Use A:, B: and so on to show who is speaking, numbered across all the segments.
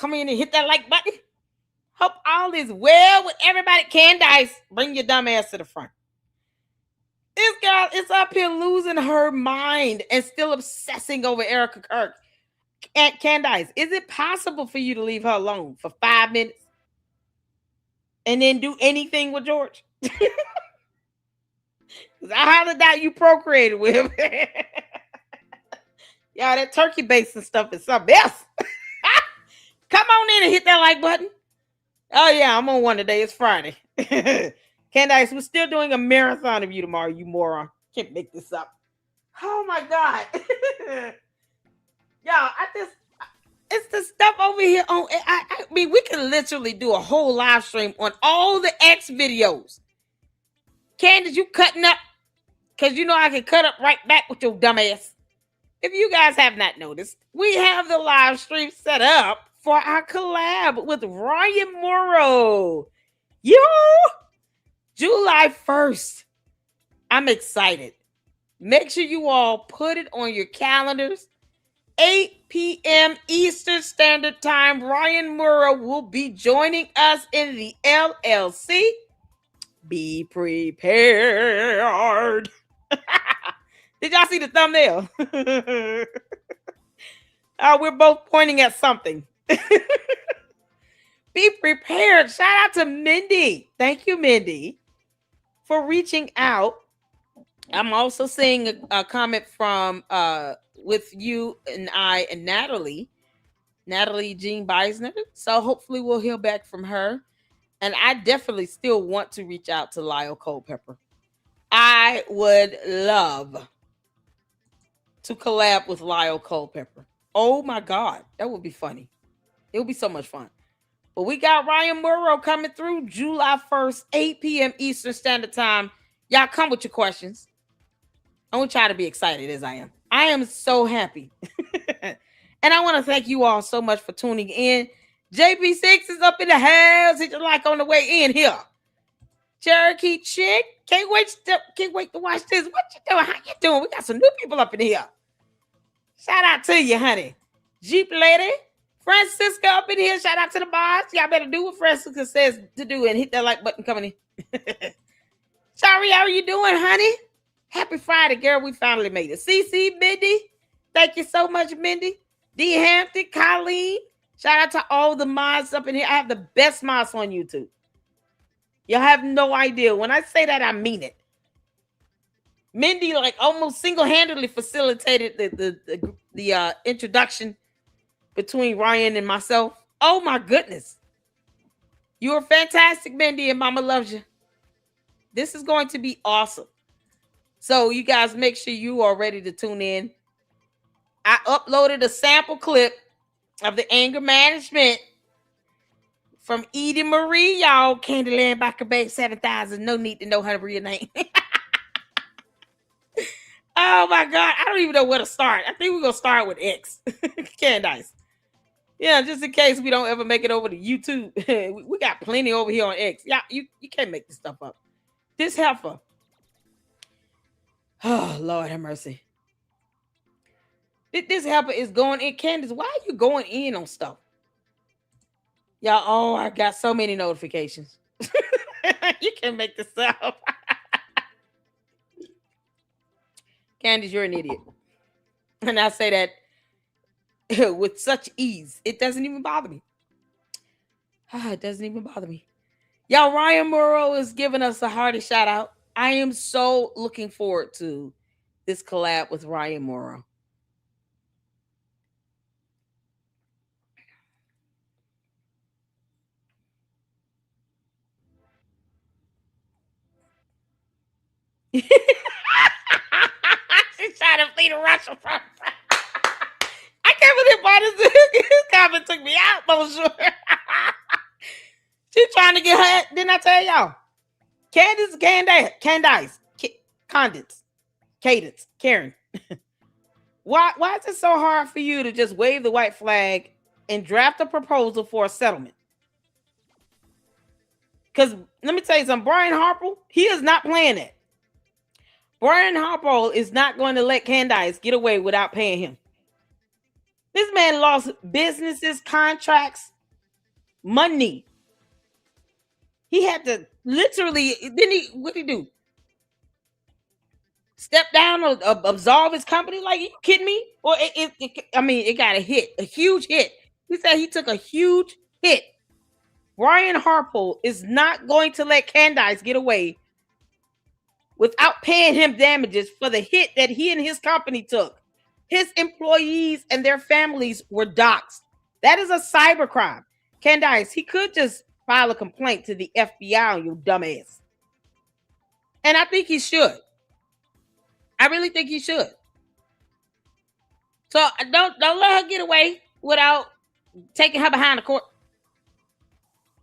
A: come in and hit that like button. Hope all is well with everybody. Candace, bring your dumb ass to the front. This girl is up here losing her mind and still obsessing over Erika Kirk. Candace, is it possible for you to leave her alone for 5 minutes and then do anything with George? I highly doubt you procreated with him. Y'all, that turkey basting stuff is something else. Come on in and hit that like button. Oh, yeah, I'm on one today. It's Friday. Candace, we're still doing a marathon of you tomorrow, you moron. Can't make this up. Oh, my God. Y'all, it's the stuff over here on, I mean, we can literally do a whole live stream on all the X videos. Candace, you cutting up? Because you know I can cut up right back with your dumb ass. If you guys have not noticed, we have the live stream set up for our collab with Ryan Morrow. Yo! July 1st. I'm excited. Make sure you all put it on your calendars. 8 p.m. Eastern Standard Time. Ryan Morrow will be joining us in the LLC. Be prepared. Did y'all see the thumbnail? We're both pointing at something. Be prepared. Shout out to Mindy. Thank you, Mindy, for reaching out. I'm also seeing a comment from with you and I and Natalie Jean Beisner. So hopefully we'll hear back from her. And I definitely still want to reach out to Lyle Culpepper. I would love to collab with Lyle Culpepper. Oh my God, that would be funny. It would be so much fun. But we got Ryan Morrow coming through July 1st, 8 p.m. Eastern Standard Time. Y'all come with your questions. I want y'all to be excited as I am. I am so happy. And I want to thank you all so much for tuning in. JP6 is up in the house. Hit your like on the way in here. Cherokee Chick. Can't wait to watch this. What you doing? How you doing? We got some new people up in here. Shout out to you, honey. Jeep Lady. Francisca up in here. Shout out to the boss. Y'all better do what Francisca says to do and hit that like button coming in. Shari, how are you doing, honey? Happy Friday, girl. We finally made it. CC, Mindy. Thank you so much, Mindy. D. Hampton, Colleen. Shout out to all the mods up in here. I have the best mods on YouTube. Y'all have no idea. When I say that, I mean it. Mindy like almost single-handedly facilitated the introduction between Ryan and myself. Oh my goodness. You are fantastic, Mindy, and Mama loves you. This is going to be awesome. So you guys make sure you are ready to tune in. I uploaded a sample clip of the anger management from Edie Marie, y'all. Candyland Backer Bay 7000. No need to know her real name. Oh my God. I don't even know where to start. I think we're going to start with X. Candace. Yeah, just in case we don't ever make it over to YouTube. We got plenty over here on X. Yeah, you can't make this stuff up. This heifer. Oh, Lord have mercy. This helper is going in. Candace, why are you going in on stuff? Y'all, oh, I got so many notifications. You can't make this up. Candace, you're an idiot. And I say that with such ease. It doesn't even bother me. It doesn't even bother me. Y'all, Ryan Morrow is giving us a hearty shout out. I am so looking forward to this collab with Ryan Morrow. She's trying to flee to Russia. I can't believe why this comment took me out, bonjour. She's trying to get her. Didn't I tell y'all? Candace, Cadence, Karen. Why is it so hard for you to just wave the white flag and draft a proposal for a settlement? Because let me tell you something, Brian Harper, he is not playing it. Brian Harper is not going to let Candace get away without paying him. This man lost businesses, contracts, money. He had to literally, what did he do? Step down or absolve his company? Like, are you kidding me? Or it got a huge hit. He said he took a huge hit. Brian Harpo is not going to let Candace get away without paying him damages for the hit that he and his company took. His employees and their families were doxxed. That is a cybercrime. Candace, he could just file a complaint to the FBI on you dumbass. And I think he should. I really think he should. So don't let her get away without taking her behind the court.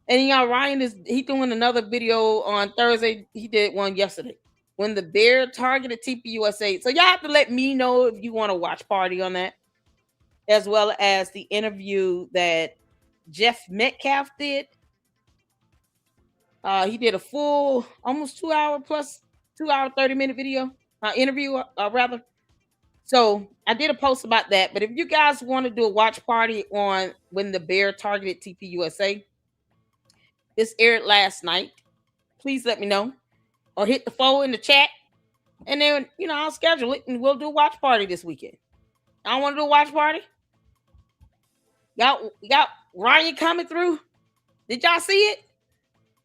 A: And y'all, Ryan he doing another video on Thursday. He did one yesterday. When the bear targeted TPUSA. So y'all have to let me know if you want to watch party on that, as well as the interview that Jeff Metcalf did. He did a full, almost 2 hour plus 2 hour 30-minute video interview, rather. So I did a post about that. But if you guys want to do a watch party on when the bear targeted TPUSA, this aired last night. Please let me know. Or hit the phone in the chat, and then I'll schedule it, and we'll do a watch party this weekend. I want to do a watch party. Y'all got Ryan coming through. Did y'all see it?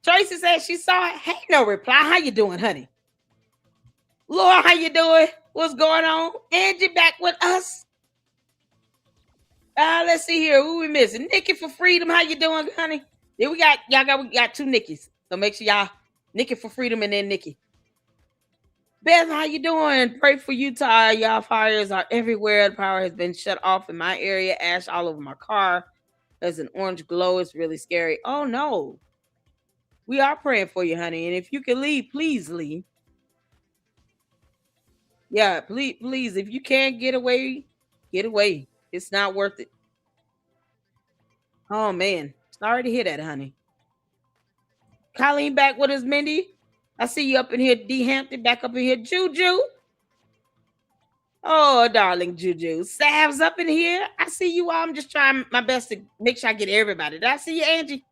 A: Tracy said she saw it. Hey, no reply. How you doing, honey? Laura, how you doing? What's going on? Angie back with us. Let's see here. Who we missing? Nikki for Freedom. How you doing, honey? Then we got two Nikki's. So make sure y'all Nikki for Freedom and then Nikki. Beth, how you doing? Pray for Utah. Y'all, fires are everywhere. The power has been shut off in my area. Ash all over my car. There's an orange glow. It's really scary. Oh, no. We are praying for you, honey. And if you can leave, please leave. Yeah, please. If you can't get away, get away. It's not worth it. Oh, man. Sorry to hear that, honey. Colleen back with us, Mindy. I see you up in here, D. Hampton, back up in here. Juju. Oh, darling Juju. Sav's up in here. I see you all. I'm just trying my best to make sure I get everybody. Did I see you, Angie?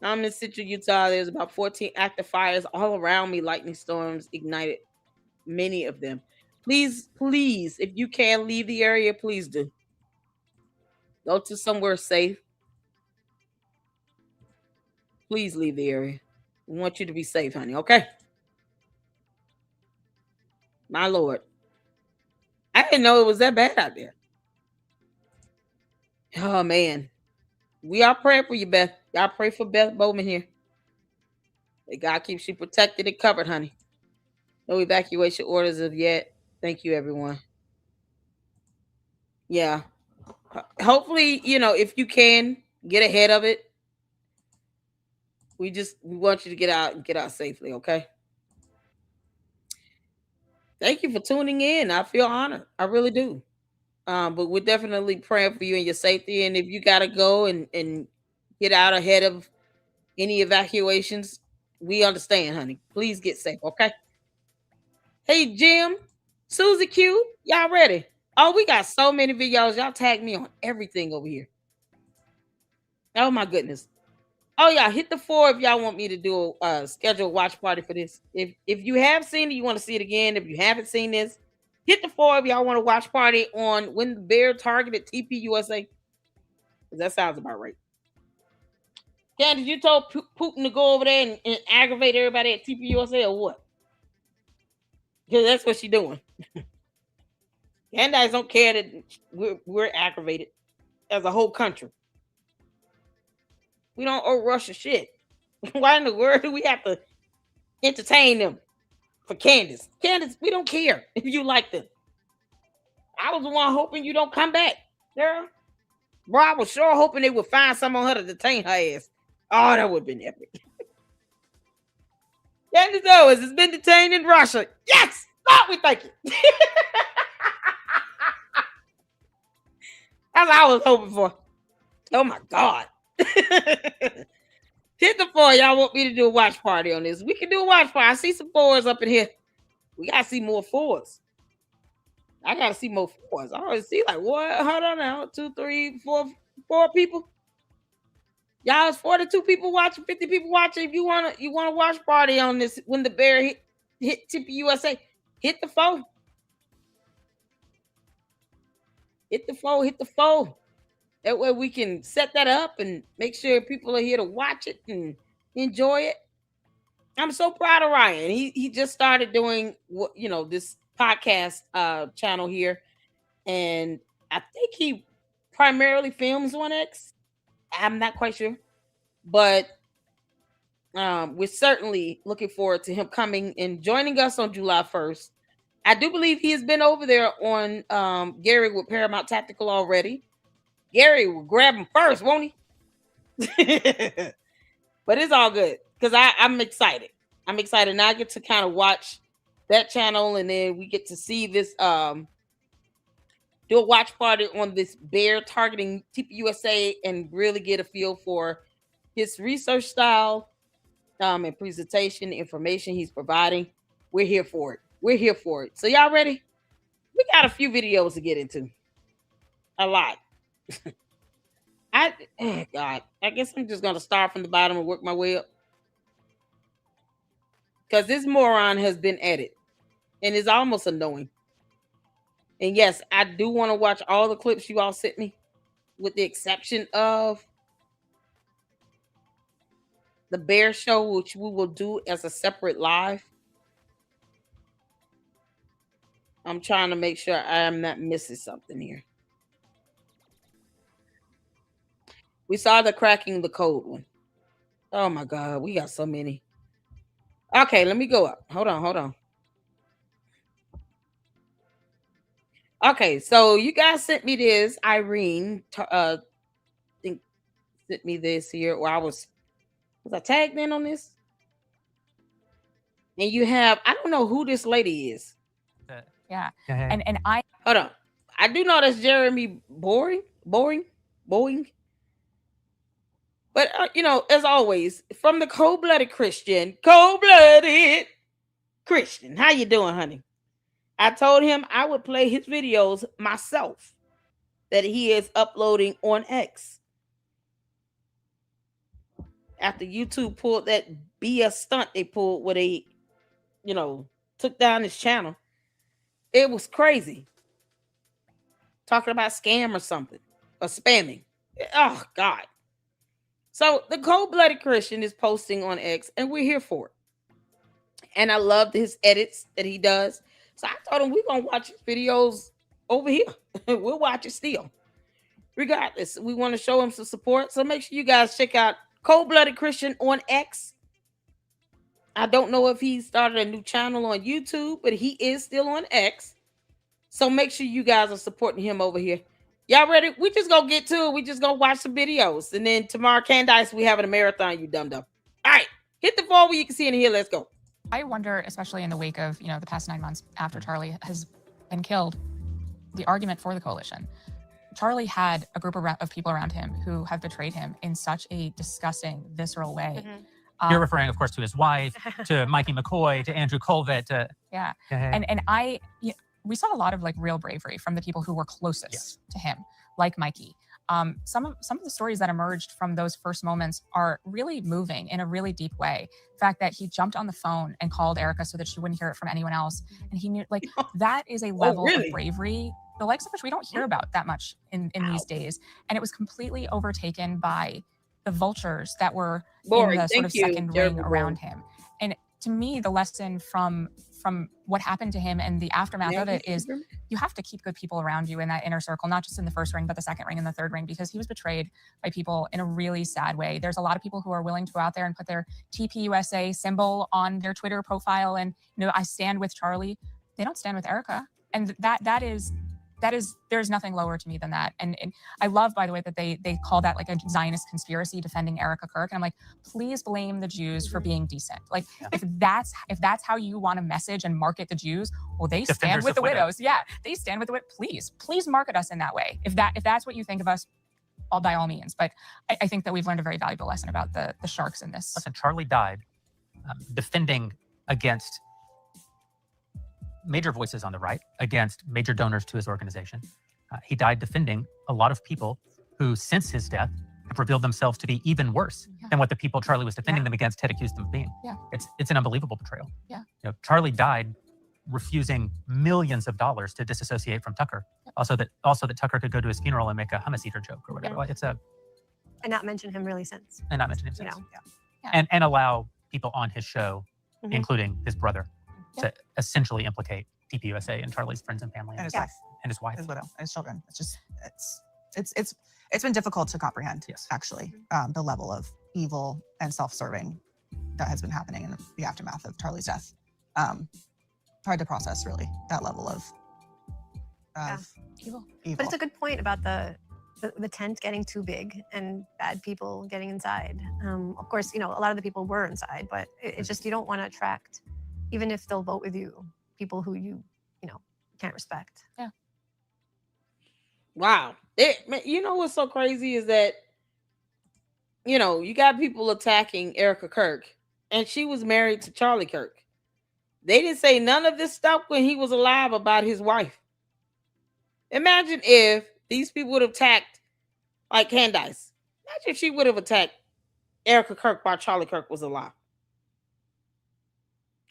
A: I'm in Central Utah. There's about 14 active fires all around me. Lightning storms ignited many of them. Please, if you can leave the area, please do. Go to somewhere safe. Please leave the area. We want you to be safe, honey, okay? My Lord. I didn't know it was that bad out there. Oh, man. We are praying for you, Beth. Y'all pray for Beth Bowman here. That God keeps you protected and covered, honey. No evacuation orders of yet. Thank you, everyone. Yeah. Hopefully, if you can, get ahead of it. We want you to get out safely, okay? Thank you for tuning in. I feel honored. I really do. But we're definitely praying for you and your safety. And if you gotta go and get out ahead of any evacuations, we understand, honey. Please get safe, okay? Hey, Jim, Susie Q, y'all ready? Oh, we got so many videos. Y'all tag me on everything over here. Oh my goodness. Oh yeah, hit the 4 if y'all want me to do a scheduled watch party for this. If you have seen it, you want to see it again. If you haven't seen this, hit the 4 if y'all want to watch party on when the bear targeted TPUSA. That sounds about right. Candace, you told Putin to go over there and aggravate everybody at TPUSA or what? Because that's what she's doing. Candace don't care that we're aggravated as a whole country. We don't owe Russia shit. Why in the world do we have to entertain them for Candace? Candace, we don't care if you like them. I was the one hoping you don't come back, girl. Bro, I was sure hoping they would find someone her to detain her ass. Oh, that would have been epic. Candace Owens has been detained in Russia. Yes! Oh, we thank you. That's what I was hoping for. Oh my God. Hit the 4. Y'all want me to do a watch party on this? We can do a watch party. I see some 4s up in here. We gotta see more 4s. I gotta see more 4s. I already see like what? Hold on now. 2, 3, 4 people. Y'all, it's 42 people watching, 50 people watching. If you wanna watch party on this when the bear hit Tip USA, hit the phone. Hit the phone. That way we can set that up and make sure people are here to watch it and enjoy it. I'm so proud of Ryan. He just started doing this podcast channel here, and I think he primarily films on X. I'm not quite sure, but we're certainly looking forward to him coming and joining us on July 1st. I do believe he has been over there on Gary with Paramount Tactical already. Gary will grab him first, won't he? But it's all good because I'm excited. I'm excited. Now I get to kind of watch that channel, and then we get to see this do a watch party on this bear targeting TPUSA and really get a feel for his research style and presentation information he's providing. We're here for it. We're here for it. So y'all ready? We got a few videos to get into. A lot. God, I guess I'm just gonna start from the bottom and work my way up. Because this moron has been at it. And it's almost annoying. And yes, I do want to watch all the clips you all sent me, with the exception of the bear show, which we will do as a separate live. I'm trying to make sure I am not missing something here. We saw the cracking the code one. Oh my God, we got so many. Okay, let me go up. Hold on. Okay, so you guys sent me this. Irene think sent me this here, or was I tagged in on this? And you have, I don't know who this lady is.
B: Yeah. And I
A: hold on. I do know that's Jeremy Boring. But as always, from the cold-blooded Christian. How you doing, honey? I told him I would play his videos myself that he is uploading on X. After YouTube pulled that BS stunt they pulled where they, took down his channel. It was crazy. Talking about scam or something. Or spamming. Oh, God. So the cold-blooded Christian is posting on X, and we're here for it. And I loved his edits that he does. So I told him we're going to watch his videos over here. We'll watch it still. Regardless, we want to show him some support. So make sure you guys check out Cold-Blooded Christian on X. I don't know if he started a new channel on YouTube, but he is still on X. So make sure you guys are supporting him over here. Y'all ready? We just gonna get to it. We just gonna watch some videos. And then tomorrow, Candace, we having a marathon, you dum-dum. All right, hit the phone where you can see it in here. Let's go.
B: I wonder, especially in the wake of, the past 9 months after Charlie has been killed, the argument for the coalition. Charlie had a group of people around him who have betrayed him in such a disgusting, visceral way.
C: Mm-hmm. You're referring, of course, to his wife, to Mikey McCoy, to Andrew Colvett.
B: Yeah. And we saw a lot of real bravery from the people who were closest to him, like Mikey. Some of the stories that emerged from those first moments are really moving in a really deep way. The fact that he jumped on the phone and called Erika so that she wouldn't hear it from anyone else. And he knew, that is a level of bravery, the likes of which we don't hear about that much in these days. And it was completely overtaken by the vultures that were in the sort of second ring around him. And to me, the lesson from what happened to him and the aftermath of it is you have to keep good people around you in that inner circle, not just in the first ring, but the second ring and the third ring, because he was betrayed by people in a really sad way. There's a lot of people who are willing to go out there and put their TPUSA symbol on their Twitter profile and, I stand with Charlie. They don't stand with Erika. And there's nothing lower to me than that. And I love, by the way, that they call that a Zionist conspiracy defending Erika Kirk. And I'm like, please blame the Jews for being decent. If that's how you want to message and market the Jews, well, they stand with the widows. Yeah, they stand with the widows. Please market us in that way. If that's what you think of us, by all means. But I think that we've learned a very valuable lesson about the sharks in this.
C: Listen, Charlie died defending against major voices on the right, against major donors to his organization. He died defending a lot of people who, since his death, have revealed themselves to be even worse than what the people Charlie was defending them against had accused them of being.
B: Yeah.
C: It's an unbelievable betrayal.
B: Yeah.
C: Charlie died refusing millions of dollars to disassociate from Tucker. Also that Tucker could go to his funeral and make a hummus eater joke or whatever.
D: And not mention him really since.
C: And not mention him since.
B: Yeah.
C: And allow people on his show, including his brother, to essentially implicate TPUSA and Charlie's friends and family
E: And his
C: and
E: wife.
C: and his wife.
E: His widow and his children. It's just, it's been difficult to comprehend, actually, the level of evil and self-serving that has been happening in the aftermath of Charlie's death. Hard to process, really, that level of
B: Evil.
D: But it's a good point about the tent getting too big and bad people getting inside. Of course, a lot of the people were inside, but it's just, you don't want to attract, even if they'll vote with you, people who you can't respect.
B: Yeah.
A: Wow. What's so crazy is that, you got people attacking Erika Kirk, and she was married to Charlie Kirk. They didn't say none of this stuff when he was alive about his wife. Imagine if these people would have attacked, like Candace. Imagine if she would have attacked Erika Kirk while Charlie Kirk was alive.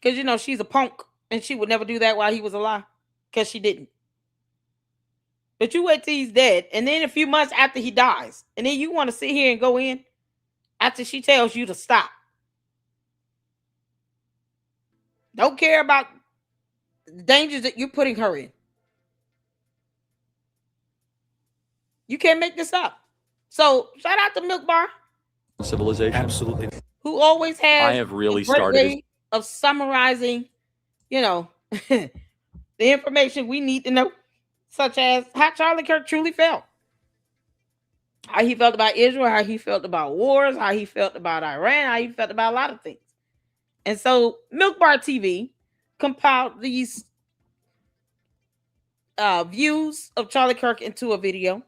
A: Because, she's a punk, and she would never do that while he was alive. Because she didn't. But you wait till he's dead, and then a few months after he dies, and then you want to sit here and go in after she tells you to stop. Don't care about the dangers that you're putting her in. You can't make this up. So shout out to Milk Bar.
F: Civilization.
G: Absolutely.
A: Who always has
F: I have really
A: a great
F: started
A: way of summarizing, the information we need to know, such as how Charlie Kirk truly felt. How he felt about Israel, how he felt about wars, how he felt about Iran, how he felt about a lot of things. And so Milk Bar TV compiled these views of Charlie Kirk into a video.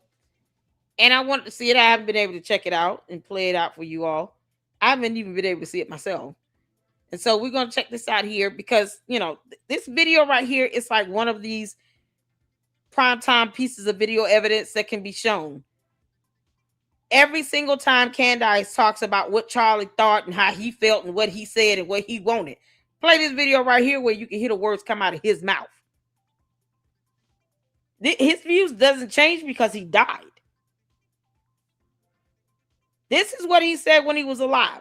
A: And I wanted to see it. I haven't been able to check it out and play it out for you all. I haven't even been able to see it myself. And so we're going to check this out here because, this video right here is like one of these primetime pieces of video evidence that can be shown. Every single time Candace talks about what Charlie thought and how he felt and what he said and what he wanted. Play this video right here where you can hear the words come out of his mouth. His views doesn't change because he died. This is what he said when he was alive.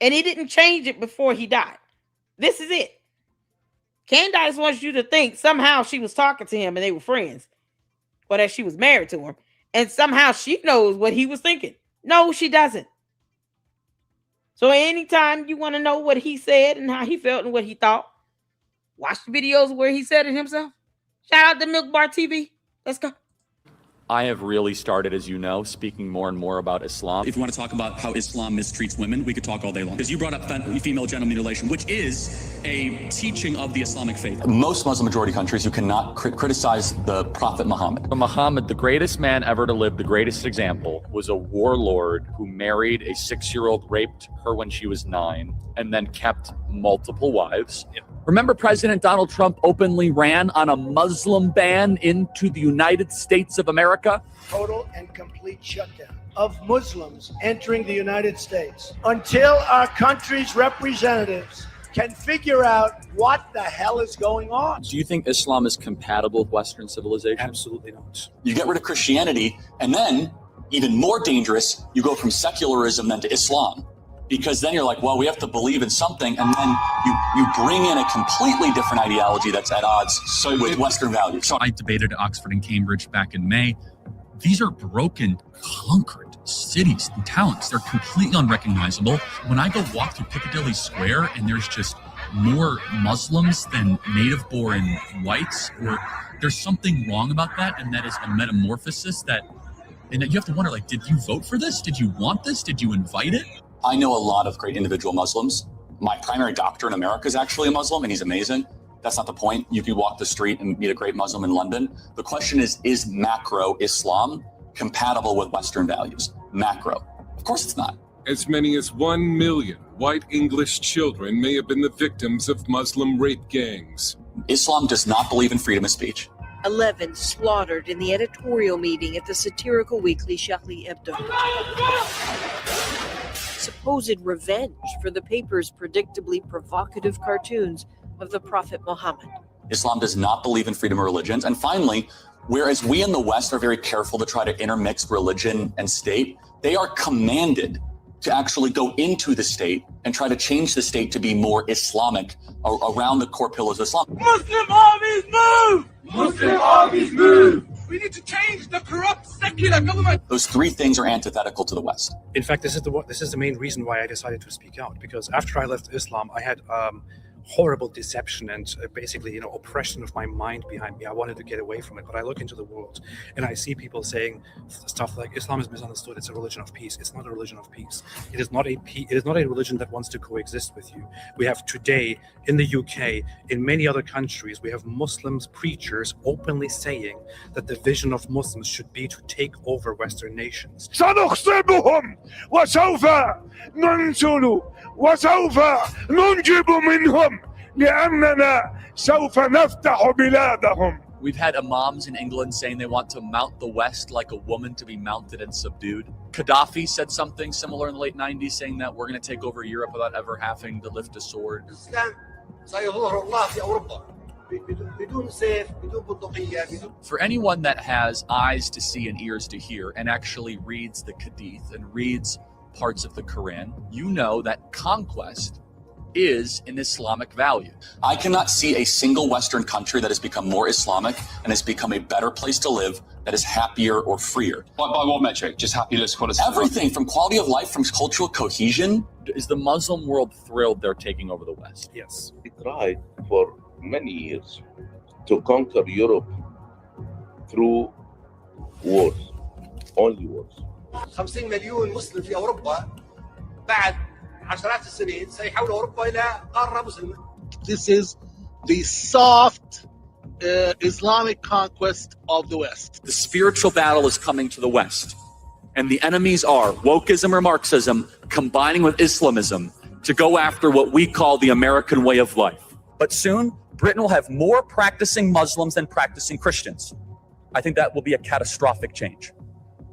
A: And he didn't change it before he died. This is it. Candace wants you to think somehow she was talking to him and they were friends. Or that she was married to him. And somehow she knows what he was thinking. No, she doesn't. So anytime you want to know what he said and how he felt and what he thought, watch the videos where he said it himself. Shout out to Milk Bar TV. Let's go.
F: I have really started, as you know, speaking more and more about Islam.
G: If you want to talk about how Islam mistreats women, we could talk all day long. Because you brought up female genital mutilation, which is a teaching of the Islamic faith.
F: Most Muslim majority countries, you cannot criticize the Prophet Muhammad. Muhammad, the greatest man ever to live, the greatest example, was a warlord who married a 6-year-old, raped her when she was 9, and then kept multiple wives. Remember President Donald Trump openly ran on a Muslim ban into the United States of America?
H: Total and complete shutdown of Muslims entering the United States until our country's representatives can figure out what the hell is going on.
F: Do you think Islam is compatible with Western civilization?
G: Absolutely not.
F: You get rid of Christianity, and then, even more dangerous, you go from secularism then to Islam. Because then you're like, well, we have to believe in something, and then you bring in a completely different ideology that's at odds with Western values.
G: So I debated at Oxford and Cambridge back in May. These are broken, conquered cities and towns. They're completely unrecognizable. When I go walk through Piccadilly Square and there's just more Muslims than native-born whites, or there's something wrong about that, and that is a metamorphosis and you have to wonder, like, did you vote for this? Did you want this? Did you invite it?
F: I know a lot of great individual Muslims. My primary doctor in America is actually a Muslim, and he's amazing. That's not the point. You can walk the street and meet a great Muslim in London. The question is macro Islam compatible with Western values? Macro. Of course it's not.
I: As many as 1 million white English children may have been the victims of Muslim rape gangs.
F: Islam does not believe in freedom of speech.
J: 11 slaughtered in the editorial meeting at the satirical weekly Charlie Hebdo. Supposed revenge for the paper's predictably provocative cartoons of the Prophet Muhammad.
F: Islam does not believe in freedom of religions. And finally, whereas we in the West are very careful to try to intermix religion and state, they are commanded to actually go into the state and try to change the state to be more Islamic around the core pillars of Islam.
K: Muslim armies move! Muslim armies move! We need to change the corrupt secular government.
F: Those three things are antithetical to the West.
L: In fact, this is the main reason why I decided to speak out, because after I left Islam, I had horrible deception and basically, oppression of my mind behind me. I wanted to get away from it, but I look into the world and I see people saying stuff like Islam is misunderstood. It's a religion of peace. It's not a religion of peace. It is not a religion that wants to coexist with you. We have today in the UK, in many other countries, we have Muslims preachers openly saying that the vision of Muslims should be to take over Western nations.
K: سنخصبهم وسوف ننزل وسوف ننجب منهم لأننا سوف نفتح بلادهم.
F: We've had imams in England saying they want to mount the West like a woman to be mounted and subdued. Gaddafi said something similar in the late 90s, saying that we're going to take over Europe without ever having to lift a sword. For anyone that has eyes to see and ears to hear and actually reads the Hadith and reads parts of the Quran, you know that conquest is an Islamic value. I cannot see a single Western country that has become more Islamic and has become a better place to live that is happier or freer. By what metric? Just happiness, quality? Everything from quality of life, from cultural cohesion. Is the Muslim world thrilled they're taking over the West?
L: Yes.
M: We tried for many years to conquer Europe through wars, only wars.
K: 50 مليون مسلم في أوروبا بعد عشرات السنين سيحول أوروبا إلى قارة مسلمة.
N: This is the soft Islamic conquest of the West.
F: The spiritual battle is coming to the West, and the enemies are wokeism or Marxism combining with Islamism to go after what we call the American way of life. But soon, Britain will have more practicing Muslims than practicing Christians. I think that will be a catastrophic change,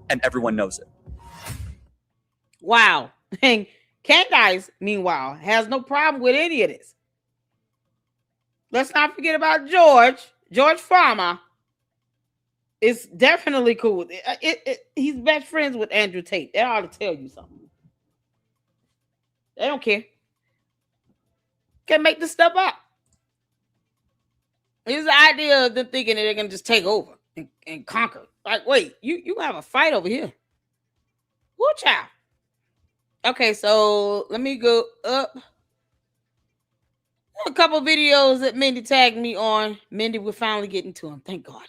F: and everyone knows it.
A: Wow. And Candace, meanwhile, has no problem with any of this. Let's not forget about George Farmer is definitely cool. He's best friends with Andrew Tate. That ought to tell you something. They don't care. Can make this stuff up. It's the idea of them thinking that they're going to just take over and conquer. Like, wait, you have a fight over here. Watch out. Okay, so let me go up. A couple videos that Mindy tagged me on. Mindy, we're finally getting to them. Thank God.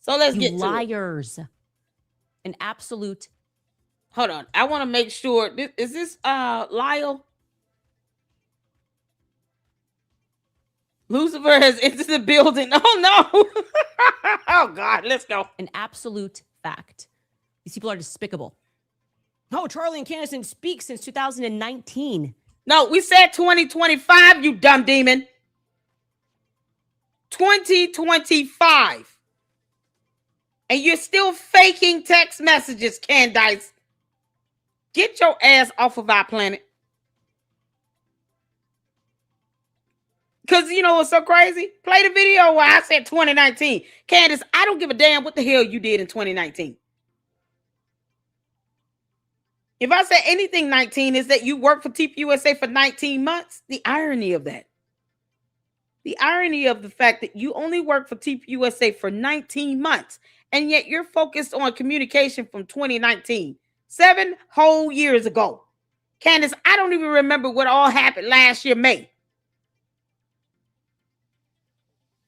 A: So let's get to it.
O: Liars. An absolute.
A: Hold on. I want to make sure. Is this Lyle? Lucifer has entered the building. Oh, no. Oh, God. Let's go.
O: An absolute fact. These people are despicable. No, Charlie and Candace didn't speak since 2019.
A: No, we said 2025, you dumb demon. 2025. And you're still faking text messages, Candace. Get your ass off of our planet. Because you know what's so crazy? Play the video where I said 2019. Candace, I don't give a damn what the hell you did in 2019. If I say anything 19 is that you worked for TPUSA for 19 months, the irony of that. The irony of the fact that you only worked for TPUSA for 19 months, and yet you're focused on communication from 2019, 7 whole years ago. Candace, I don't even remember what all happened last year, May.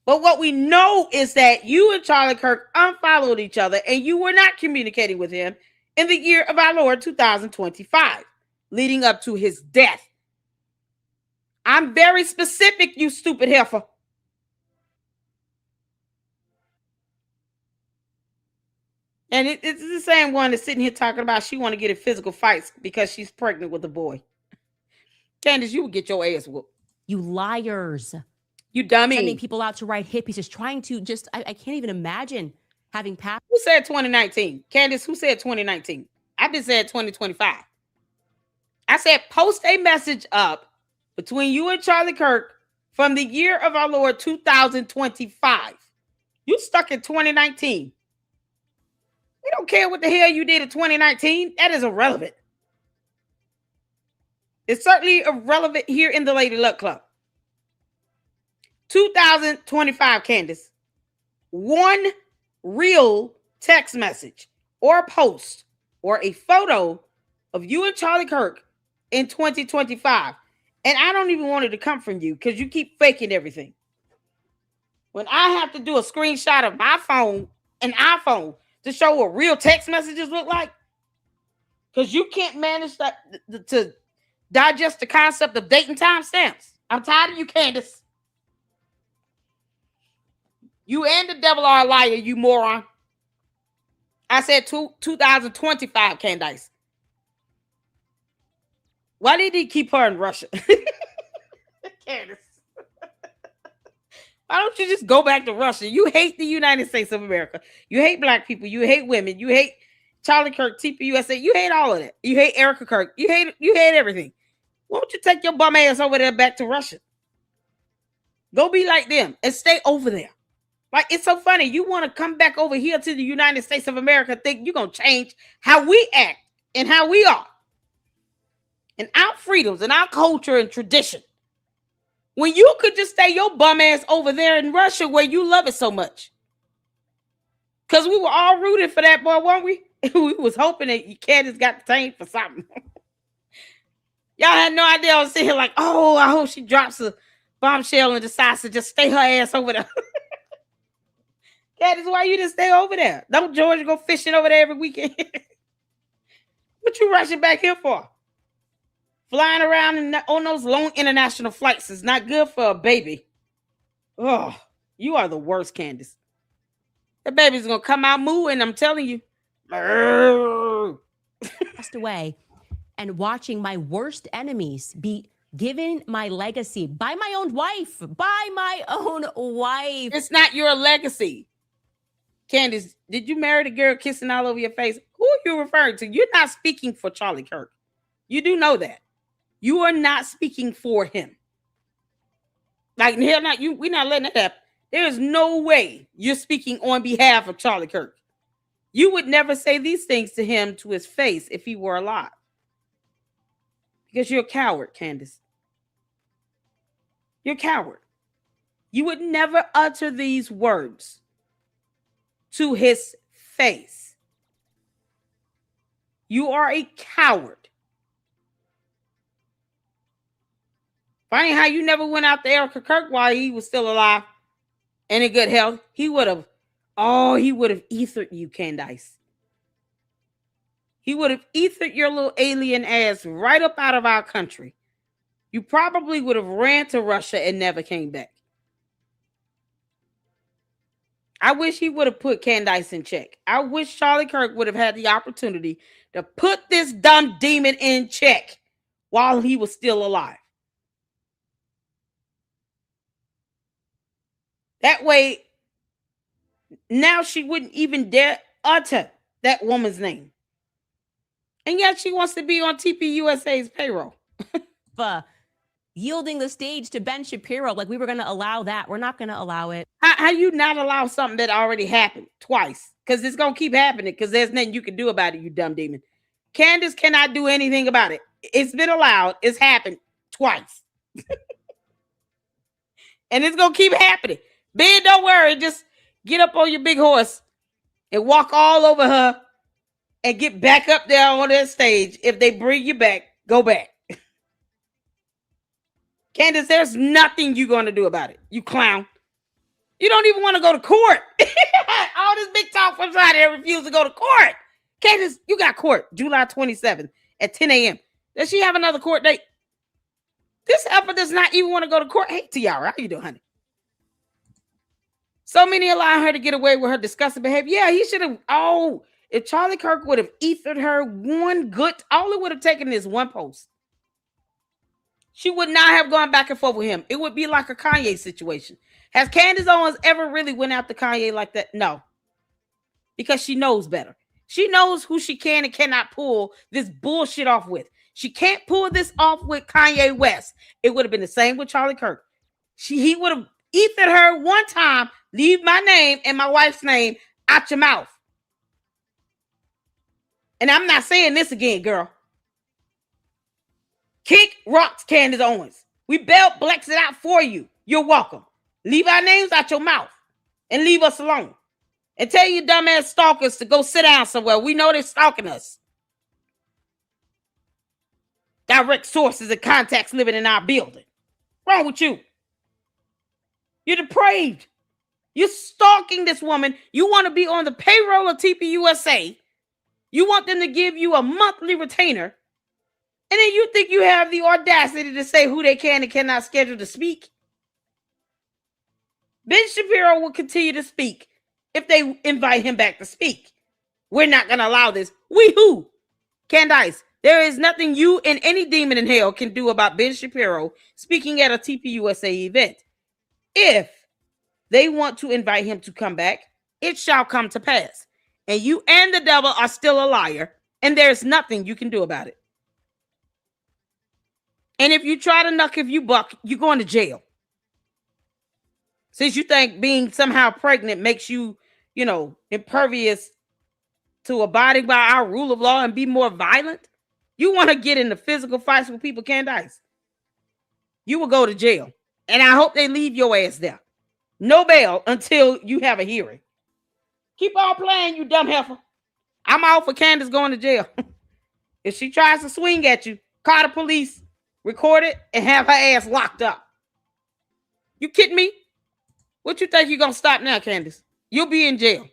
A: But what we know is that you and Charlie Kirk unfollowed each other and you were not communicating with him in the year of our Lord 2025, leading up to his death. I'm very specific, you stupid heifer. And it's the same one that's sitting here talking about she want to get in physical fights because she's pregnant with a boy. Candace, you would get your ass whooped.
O: You liars.
A: You dummy.
O: Sending people out to write hit pieces, trying to just, I can't even imagine having passed.
A: Who said 2019? Candace, who said 2019? I've been saying 2025. I said post a message up between you and Charlie Kirk from the year of our Lord 2025. You stuck in 2019. We don't care what the hell you did in 2019. That is irrelevant. It's certainly irrelevant here in the Lady Luck Club. 2025, Candace. One real text message or post or a photo of you and Charlie Kirk in 2025. And I don't even want it to come from you because you keep faking everything. When I have to do a screenshot of my phone, an iPhone, to show what real text messages look like, because you can't manage that to digest the concept of dating timestamps. I'm tired of you, Candace. You and the devil are a liar, you moron. I said 2025, Candace. Why did he keep her in Russia? Candace. Why don't you just go back to Russia? You hate the United States of America. You hate black people. You hate women. You hate Charlie Kirk, TPUSA. You hate all of that. You hate Erika Kirk. You hate everything. Why don't you take your bum ass over there back to Russia? Go be like them and stay over there. Like, it's so funny. You want to come back over here to the United States of America, think you're going to change how we act and how we are. And our freedoms and our culture and tradition. When you could just stay your bum ass over there in Russia where you love it so much. Because we were all rooting for that boy, weren't we? We was hoping that Candace got detained for something. Y'all had no idea. I was sitting here like, oh, I hope she drops a bombshell and decides to just stay her ass over there. Candace, why you just stay over there? Don't George go fishing over there every weekend? What you rushing back here for? Flying around on those long international flights is not good for a baby. Oh, you are the worst, Candace. That baby's going to come out mooing, I'm telling you.
O: Passed away and watching my worst enemies be given my legacy by my own wife. By my own wife.
A: It's not your legacy. Candace, did you marry the girl kissing all over your face? Who are you referring to? You're not speaking for Charlie Kirk. You do know that. You are not speaking for him. Like, we're not letting that happen. There is no way you're speaking on behalf of Charlie Kirk. You would never say these things to him to his face if he were alive. Because you're a coward, Candace. You're a coward. You would never utter these words to his face. You are a coward. Funny how you never went out to Erika Kirk while he was still alive and in good health. He would have ethered you, Candace. He would have ethered your little alien ass right up out of our country. You probably would have ran to Russia and never came back. I wish he would have put Candace in check. I wish Charlie Kirk would have had the opportunity to put this dumb demon in check while he was still alive. That way, now she wouldn't even dare utter that woman's name. And yet she wants to be on TPUSA's payroll.
O: Yielding the stage to Ben Shapiro, like we were going to allow that. We're not going to allow it.
A: How you not allow something that already happened twice? Because it's going to keep happening because there's nothing you can do about it, you dumb demon. Candace cannot do anything about it. It's been allowed. It's happened twice. And it's going to keep happening. Ben, don't worry. Just get up on your big horse and walk all over her and get back up there on that stage. If they bring you back, go back. Candace, there's nothing you're going to do about it, you clown. You don't even want to go to court. All this big talk from side here refuse to go to court. Candace, you got court July 27th at 10 a.m. Does she have another court date? This heifer does not even want to go to court. Hey, Tiara, how you doing, honey? So many allow her to get away with her disgusting behavior. Yeah, he should have. Oh, if Charlie Kirk would have ethered her one good, all it would have taken is one post. She would not have gone back and forth with him. It would be like a Kanye situation. Has Candace Owens ever really went after Kanye like that? No. Because she knows better. She knows who she can and cannot pull this bullshit off with. She can't pull this off with Kanye West. It would have been the same with Charlie Kirk. He would have ethered her one time, leave my name and my wife's name out your mouth. And I'm not saying this again, girl. Kick rocks, Candace Owens. We belt blacks it out for you. You're welcome. Leave our names out your mouth and leave us alone. And tell your dumbass stalkers to go sit down somewhere. We know they're stalking us. Direct sources and contacts living in our building. What's wrong with you? You're depraved. You're stalking this woman. You want to be on the payroll of TPUSA. You want them to give you a monthly retainer. And then you think you have the audacity to say who they can and cannot schedule to speak. Ben Shapiro will continue to speak if they invite him back to speak. We're not going to allow this. We who? Candace, there is nothing you and any demon in hell can do about Ben Shapiro speaking at a TPUSA event. If they want to invite him to come back, it shall come to pass. And you and the devil are still a liar, and there's nothing you can do about it. And if you try to knuck, if you buck, you're going to jail. Since you think being somehow pregnant makes you, impervious to abiding by our rule of law and be more violent, you want to get into physical fights with people, Candace, you will go to jail. And I hope they leave your ass there. No bail until you have a hearing. Keep on playing, you dumb heifer. I'm out for Candace going to jail. If she tries to swing at you, call the police, record it, and have her ass locked up. You kidding me? What you think you're going to stop now, Candace? You'll be in jail.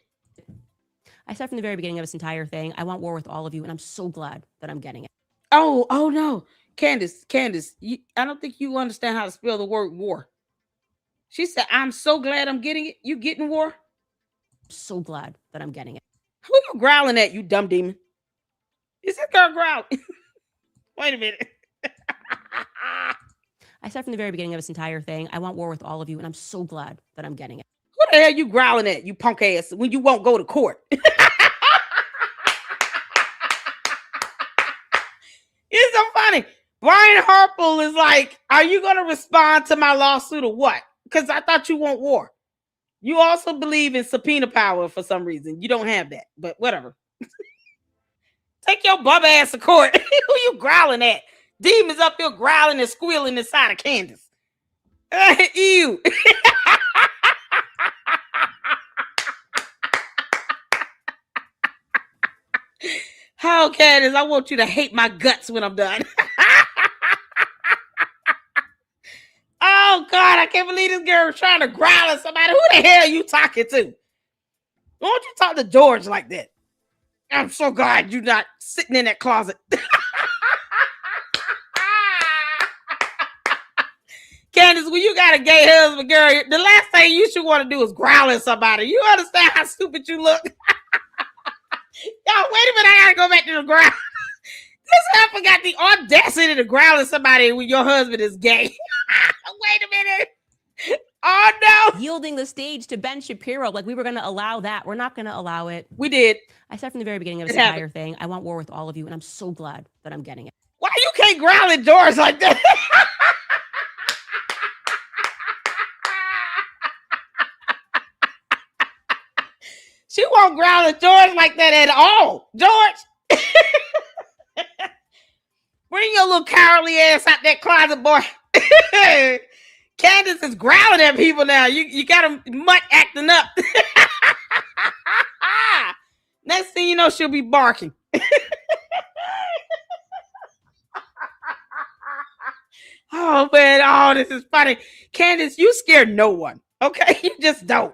O: I said from the very beginning of this entire thing, I want war with all of you, and I'm so glad that I'm getting it.
A: Oh no. Candace, I don't think you understand how to spell the word war. She said, I'm so glad I'm getting it. You getting war?
O: I'm so glad that I'm getting it.
A: Who you growling at, you dumb demon? Is this girl growling? Wait a minute.
O: I said from the very beginning of this entire thing, I want war with all of you, and I'm so glad that I'm getting it.
A: Who the hell you growling at, you punk ass, when you won't go to court? It's so funny. Brian Harple is like, are you going to respond to my lawsuit or what? Because I thought you want war. You also believe in subpoena power for some reason. You don't have that, but whatever. Take your bum ass to court. Who you growling at? Demons up here growling and squealing inside of Candace. Ew. How, Candace? I want you to hate my guts when I'm done. Oh, God, I can't believe this girl is trying to growl at somebody. Who the hell are you talking to? Why don't you talk to George like that? I'm so glad you're not sitting in that closet. Candace, when you got a gay husband, girl, the last thing you should want to do is growl at somebody. You understand how stupid you look? Y'all, wait a minute. I got to go back to the growl. This heifer got the audacity to growl at somebody when your husband is gay. Wait a minute. Oh, no.
O: Yielding the stage to Ben Shapiro, like we were going to allow that. We're not going to allow it.
A: We did.
O: I said from the very beginning of this entire thing, I want war with all of you, and I'm so glad that I'm getting it.
A: Why you can't growl at doors like that? She won't growl at George like that at all. George, bring your little cowardly ass out that closet, boy. Candace is growling at people now. You got a mutt acting up. Next thing you know, she'll be barking. Oh, man. Oh, this is funny. Candace, you scare no one. Okay? You just don't.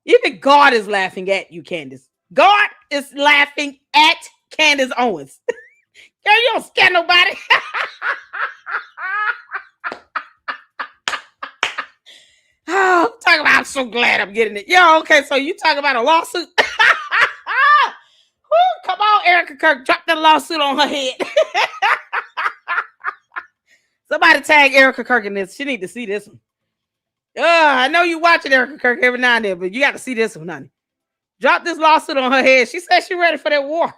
A: Even God is laughing at you, Candace. God is laughing at Candace Owens. Girl, you don't scare nobody. Oh, talk about, I'm so glad I'm getting it. Yo, okay, so you talk about a lawsuit? Woo, come on, Erika Kirk, drop that lawsuit on her head. Somebody tag Erika Kirk in this. She need to see this one. I know you watching Erika Kirk every now and then, but you got to see this one, honey. Drop this lawsuit on her head. She said she's ready for that war.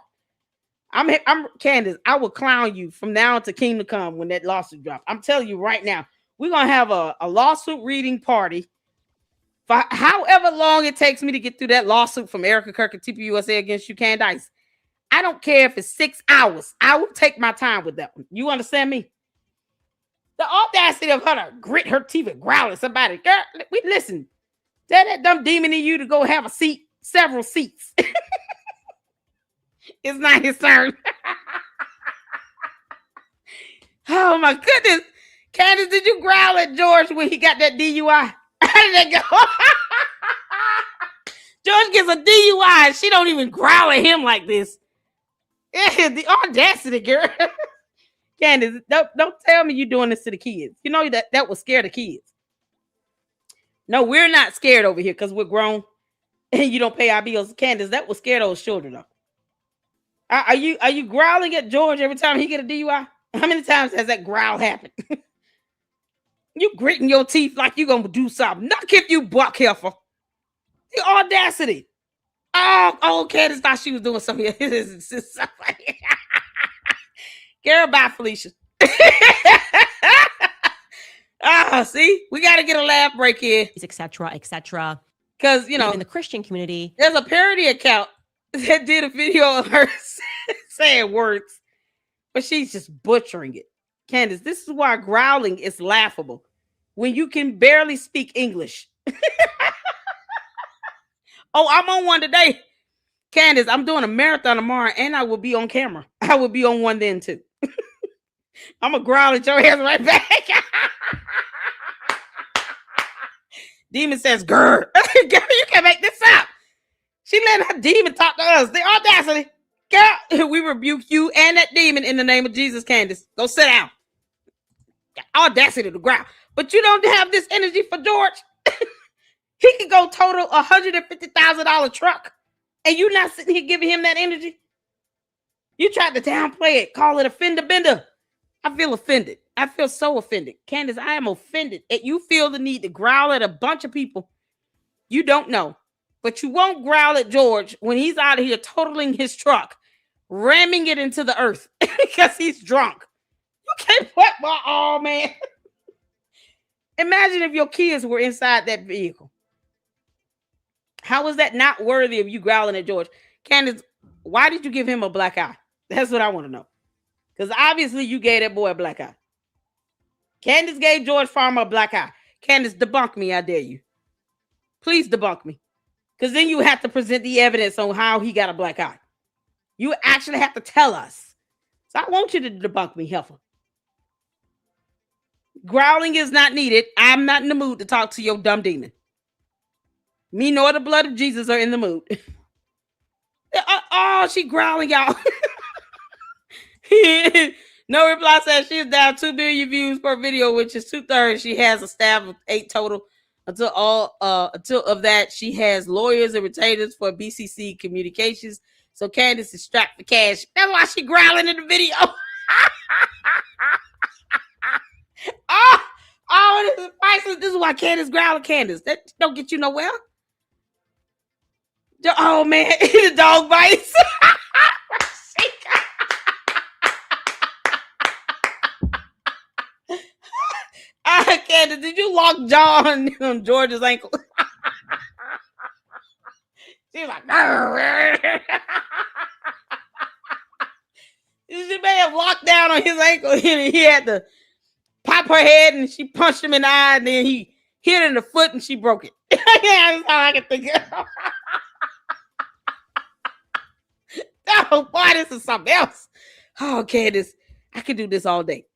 A: I'm Candace. I will clown you from now to Kingdom Come when that lawsuit drops. I'm telling you right now, we're gonna have a lawsuit reading party for however long it takes me to get through that lawsuit from Erika Kirk and TPUSA against you, Candace. I don't care if it's 6 hours. I will take my time with that one. You understand me? The audacity of her to grit her teeth and growl at somebody. Girl, we listen. Tell that dumb demon in you to go have a seat, several seats. It's not his turn. Oh my goodness. Candace, did you growl at George when he got that DUI? How did that go? George gets a DUI and she don't even growl at him like this. Yeah, the audacity, girl. Candace, don't tell me you're doing this to the kids. You know that will scare the kids. No, we're not scared over here because we're grown and you don't pay our bills. Candace, that will scare those children though. Are you growling at George every time he get a DUI? How many times has that growl happened? You gritting your teeth like you gonna do something. Not if you buck careful. The audacity. Oh, Candace thought she was doing something. Girl, bye, Felicia. See, we got to get a laugh break here,
O: etc., etc.
A: Because you know,
O: in the Christian community,
A: there's a parody account that did a video of her saying words, but she's just butchering it. Candace, this is why growling is laughable when you can barely speak English. Oh, I'm on one today. Candace, I'm doing a marathon tomorrow and I will be on camera. I will be on one then too. I'm going to growl at your ass right back. Demon says, girl, you can't make this up. She let her demon talk to us. The audacity. Girl, we rebuke you and that demon in the name of Jesus, Candace. Go sit down. Audacity to growl. But you don't have this energy for George. He could go total $150,000 truck. And you not sitting here giving him that energy? You tried to downplay it, call it a fender bender. I feel offended. I feel so offended. Candace, I am offended. And you feel the need to growl at a bunch of people you don't know. But you won't growl at George when he's out of here totaling his truck, ramming it into the earth because he's drunk. You can't put my man. Imagine if your kids were inside that vehicle. How is that not worthy of you growling at George? Candace, why did you give him a black eye? That's what I want to know. Because obviously you gave that boy a black eye. Candace gave George Farmer a black eye. Candace, debunk me, I dare you. Please debunk me. Because then you have to present the evidence on how he got a black eye. You actually have to tell us. So I want you to debunk me, heifer. Growling is not needed. I'm not in the mood to talk to your dumb demon. Me nor the blood of Jesus are in the mood. Oh, she growling, y'all. No reply says she is down 2 billion views per video, which is 2/3. She has a staff of 8 total. Until of that, she has lawyers and retainers for BCC Communications. So Candace is strapped for cash. That's why she growling in the video. Oh, this is priceless. This is why Candace growling. Candace, that don't get you nowhere. Oh man, the dog bites. Candace, did you lock John on George's ankle? She's like, she may have locked down on his ankle and he had to pop her head and she punched him in the eye and then he hit her in the foot and she broke it. Yeah, that's how I can think of. Oh boy, this is something else. Oh, Candace, I could do this all day.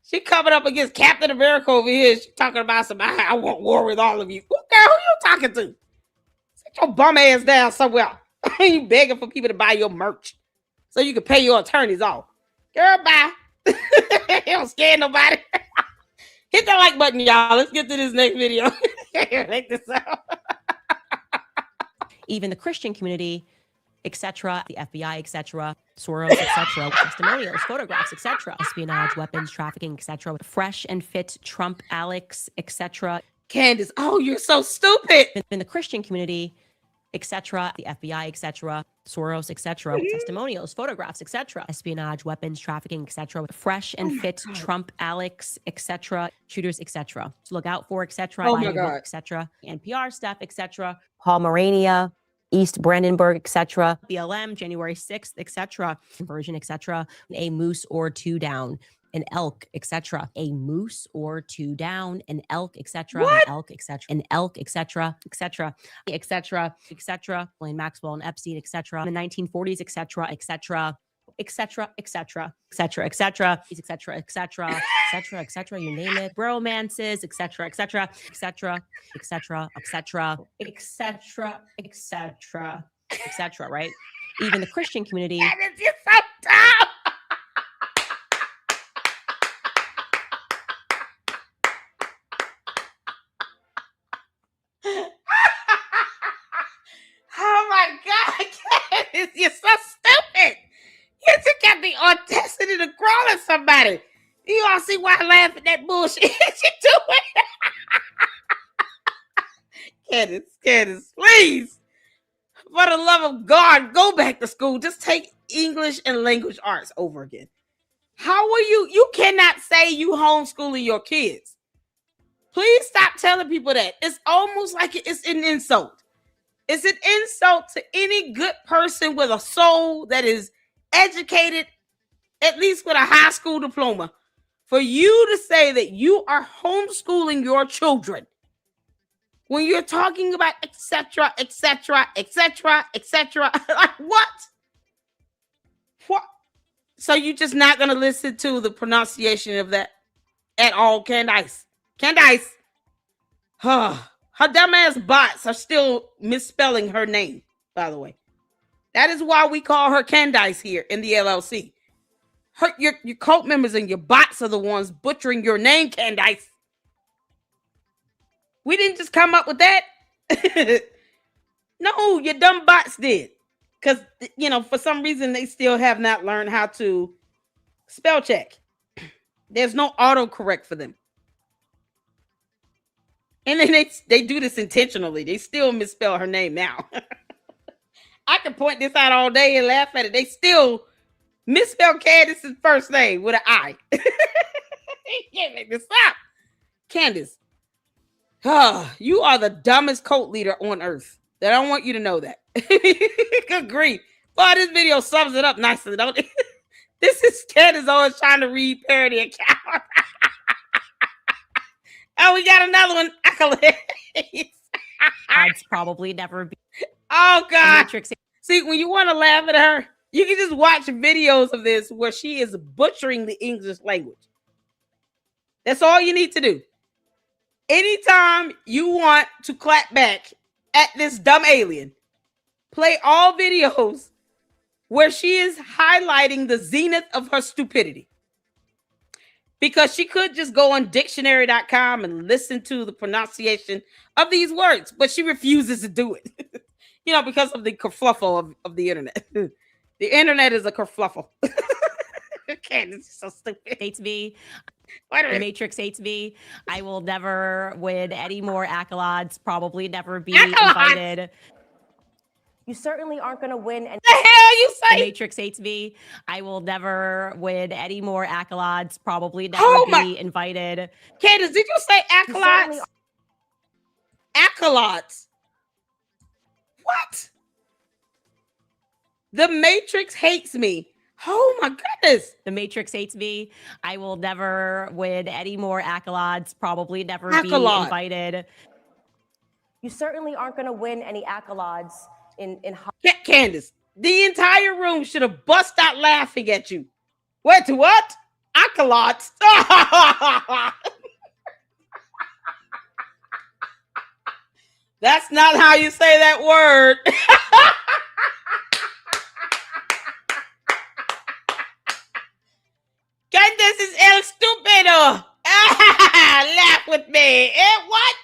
A: She coming up against Captain America over here. She talking about I want war with all of you. Girl, who you talking to? Sit your bum ass down somewhere. You begging for people to buy your merch so you can pay your attorneys off. Girl, bye. You don't scare nobody. Hit that like button, y'all. Let's get to this next video. Make this up.
O: Even the Christian community, etc., the FBI, etc., Soros, etc., testimonials, photographs, etc., espionage, weapons, trafficking, etc., fresh and fit Trump, Alex, etc.
A: Candace, oh, you're so stupid.
O: In the Christian community, etc., the FBI, etc., Soros, etc., testimonials, photographs, etc., espionage, weapons, trafficking, etc., fresh and fit Trump, Alex, etc., shooters, etc. To look out for, etc.,
A: Oh my God.
O: etc., NPR stuff, etc., Paul Morania, East Brandenburg, etc., BLM, January 6th, etc., conversion, etc., a moose or two down, an elk, etc., a moose or two down, an elk, etc., an elk, etc., an elk, etc., etc., etc., etc., Blaine Maxwell and Epstein, etc., in the 1940s, etc., etc., etc., etc., etc., etc., etc., etc., etc., etc., you name it, romances, etc., etc., etc., etc., etc., etc., etc., etc., right? Even the Christian community.
A: That is just so dumb. Oh my God, Candace, you're so stupid. You just got the audacity to growl at somebody. You all see why I laugh at that bullshit you're doing? Candace, please. For the love of God, go back to school. Just take English and language arts over again. How are you? You cannot say you homeschooling your kids. Please stop telling people that. It's almost like it's an insult. It's an insult to any good person with a soul that is educated, at least with a high school diploma, for you to say that you are homeschooling your children when you're talking about etc., etc., etc., etc. Like what? What? So you're just not going to listen to the pronunciation of that at all, Candace? Candace. Her dumbass bots are still misspelling her name, by the way. That is why we call her Candace here in the LLC. Your cult members and your bots are the ones butchering your name, Candace. We didn't just come up with that. No, your dumb bots did. Because, for some reason, they still have not learned how to spell check. There's no autocorrect for them. And then they do this intentionally. They still misspell her name now. I can point this out all day and laugh at it. They still misspell Candace's first name with an I. You can't make this up. Candace, you are the dumbest cult leader on earth. I don't want you to know that. Good grief. Well, this video sums it up nicely, don't it? This is Candace Owens trying to read parody account. Oh, we got another one. Accolade.
O: I'd probably never be.
A: Oh, God. See, when you want to laugh at her, you can just watch videos of this where she is butchering the English language. That's all you need to do. Anytime you want to clap back at this dumb alien, play all videos where she is highlighting the zenith of her stupidity. Because she could just go on dictionary.com and listen to the pronunciation of these words, but she refuses to do it. Because of the kerfluffle of the internet. The internet is a kerfluffle. Candace is so stupid.
O: Hates me. The Matrix hates me. I will never win any more accolades. Probably never be invited. You certainly aren't going to win.
A: The hell you say?
O: The Matrix hates me. I will never win any more accolades. Probably never be invited.
A: Candace, did you say accolades? Accolades. What? The Matrix hates me. Oh my goodness.
O: The Matrix hates me. I will never win any more accolades. Probably never be invited. You certainly aren't going to win any accolades in
A: Candace, the entire room should have bust out laughing at you. Wait, what? Accolades? That's not how you say that word. Candace is el stupido. Laugh with me. What?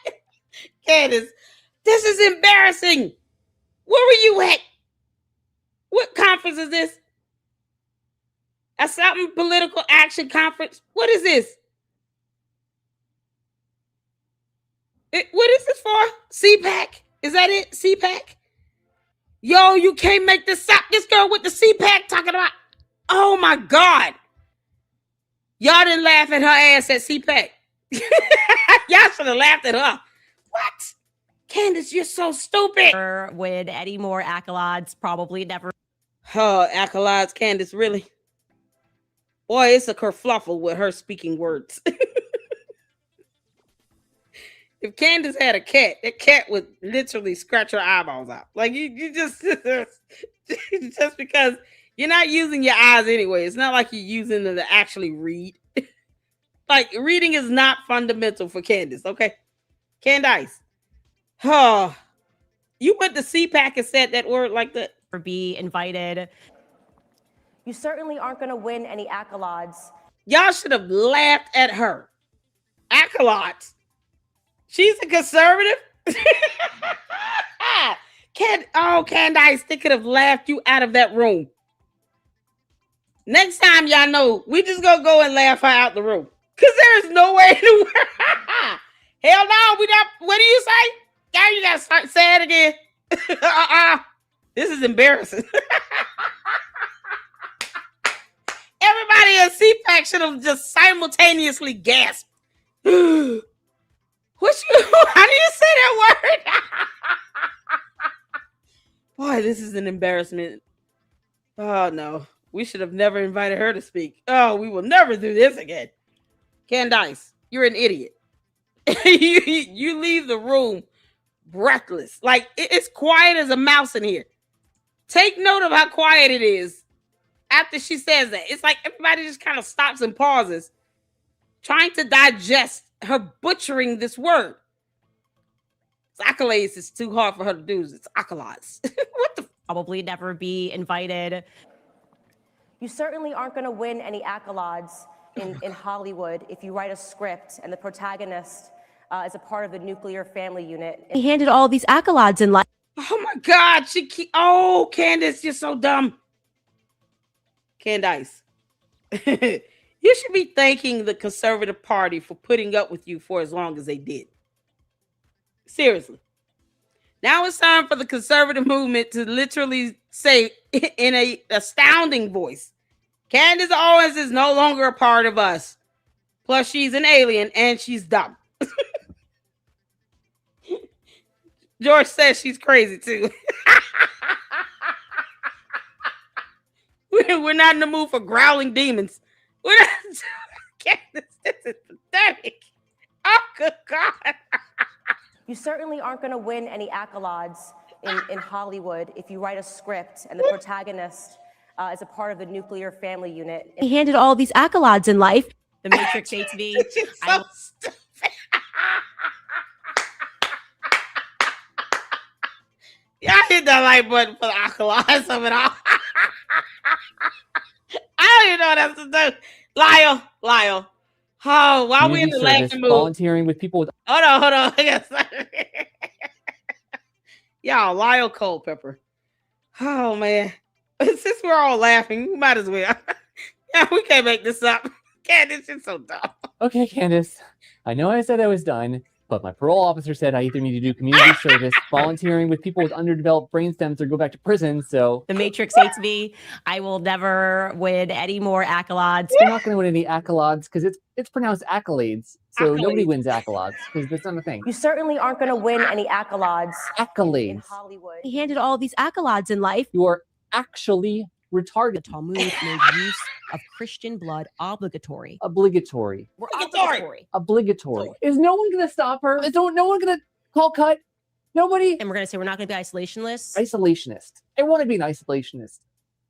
A: Candace, this is embarrassing. Where were you at? What conference is this? A something political action conference? What is this? What is this for? CPAC? Is that it? CPAC? Yo, you can't make this up. This girl with the CPAC talking about. Oh my God. Y'all didn't laugh at her ass at CPAC. Y'all should have laughed at her. What? Candace, you're so stupid.
O: With any more accolades, probably never.
A: Accolades, Candace, really? Boy, it's a kerfluffle with her speaking words. If Candace had a cat, that cat would literally scratch her eyeballs out. Like you just just because you're not using your eyes anyway. It's not like you're using them to actually read. Like reading is not fundamental for Candace, okay? Candace. You went to CPAC and said that word like that.
O: Or be invited. You certainly aren't going to win any accolades.
A: Y'all should have laughed at her. Accolades. She's a conservative. Candace, they could have laughed you out of that room. Next time, y'all know, we just gonna go and laugh her out the room. Because there is no way in the world. Hell no, we not. What do you say? Yeah, you gotta start saying it again. This is embarrassing. Everybody in CPAC should have just simultaneously gasped. How do you say that word? Boy, this is an embarrassment. Oh no, we should have never invited her to speak. Oh, we will never do this again. Candace, you're an idiot. you leave the room breathless. Like it's quiet as a mouse in here. Take note of how quiet it is after she says that. It's like everybody just kind of stops and pauses, trying to digest her butchering this word. Accolades is too hard for her to do. It's accolades. What the?
O: Probably never be invited. You certainly aren't going to win any accolades in Hollywood if you write a script and the protagonist is a part of the nuclear family unit. He handed all these accolades in life.
A: Oh my God. Oh, Candace, you're so dumb. Candace. You should be thanking the Conservative Party for putting up with you for as long as they did. Seriously. Now it's time for the conservative movement to literally say in an astounding voice, Candace Owens is no longer a part of us. Plus, she's an alien and she's dumb. George says she's crazy too. We're not in the mood for growling demons. We're not. Candace, this is pathetic. Oh, good God.
O: You certainly aren't going to win any accolades in Hollywood if you write a script and the protagonist is a part of the nuclear family unit. He handed all these accolades in life. The Matrix hates me.
A: So stupid. Y'all hit that like button for the accolades of it all. I don't even know what else to do. Lyle. Oh, while we're in the laughing mood.
P: Volunteering with people with.
A: Hold on. Y'all, Lyle Culpepper. Oh, man. Since we're all laughing, we might as well. Yeah, we can't make this up. Candace, you're so dumb.
P: Okay, Candace. I know I said I was done, but my parole officer said I either need to do community service, volunteering with people with underdeveloped brain stems, or go back to prison, so...
O: The Matrix hates me. I will never win any more accolades.
P: You're not going to win any accolades, because it's pronounced accolades, so nobody wins accolades, because that's not a thing.
O: You certainly aren't going to win any accolades.
P: Accolades.
O: In Hollywood. He handed all these accolades in life.
P: You are actually retarded.
O: The Talmud made use of Christian blood obligatory.
P: Obligatory.
O: We're obligatory.
P: Obligatory. Is no one going to stop her? No one going to call cut? Nobody?
O: And we're going to say we're not going to be isolationist.
P: Isolationist. I want to be an isolationist.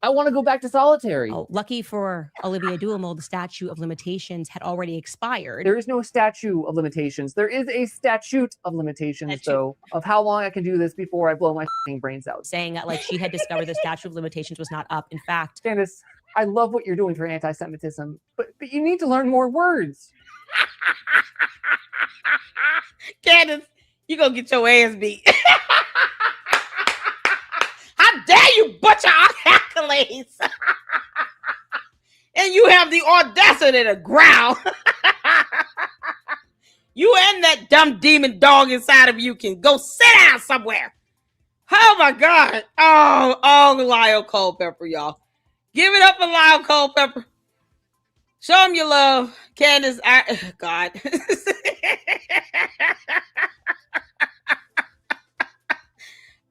P: I want to go back to solitary.
O: Oh, lucky for Olivia Duhamel, the statute of limitations had already expired.
P: There is no statute of limitations. There is a statute of limitations, though, of how long I can do this before I blow my brains out.
O: Saying that, like, she had discovered the statute of limitations was not up. In fact,
P: Candace, I love what you're doing for anti-Semitism, but you need to learn more words.
A: Candace, you gonna get your ass beat. How How dare you butcher our accolades? And you have the audacity to growl. You and that dumb demon dog inside of you can go sit down somewhere. Oh my God. Oh, Lyle Culpepper, y'all. Give it up for Lyle Culpepper. Show him your love. Candace, God.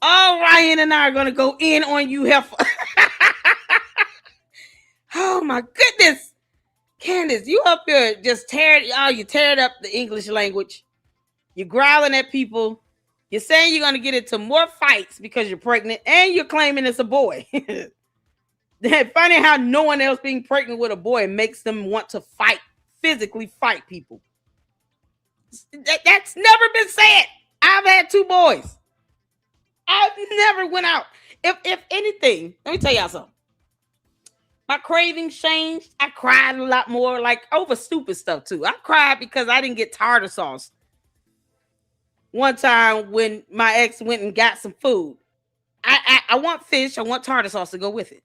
A: Oh, Ryan and I are going to go in on you, heifer. Oh my goodness. Candace, you up here just you teared up the English language. You're growling at people. You're saying you're going to get into more fights because you're pregnant and you're claiming it's a boy. Funny how no one else being pregnant with a boy makes them want to physically fight people. That's never been said. I've had 2 boys. I've never went out. If anything, let me tell y'all something. My cravings changed. I cried a lot more, like over stupid stuff too. I cried because I didn't get tartar sauce. One time when my ex went and got some food, I want fish. I want tartar sauce to go with it.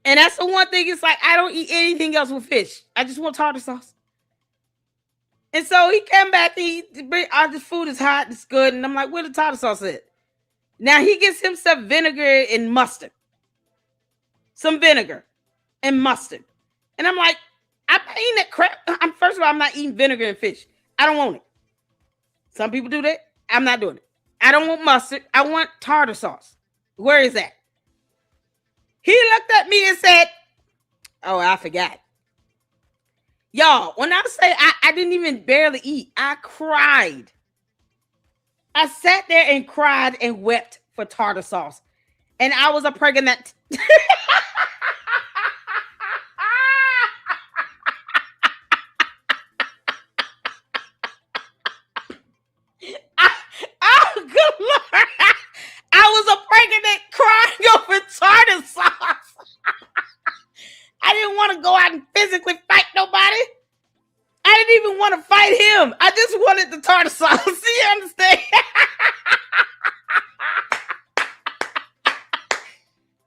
A: And that's the one thing. It's like, I don't eat anything else with fish. I just want tartar sauce. And so he came back to eat. This food is hot. It's good. And I'm like, where the tartar sauce at? Now he gets himself vinegar and mustard. Some vinegar and mustard. And I'm like, I'm not eating that crap. First of all, I'm not eating vinegar and fish. I don't want it. Some people do that. I'm not doing it. I don't want mustard. I want tartar sauce. Where is that? He looked at me and said, oh, I forgot. Y'all, when I say I didn't even barely eat, I cried. I sat there and cried and wept for tartar sauce. And I was a pregnant. Oh, good Lord. I was a pregnant crying over tartar sauce. I didn't want to go out and physically fight nobody. I didn't even want to fight him. I just wanted the tartar sauce. You understand?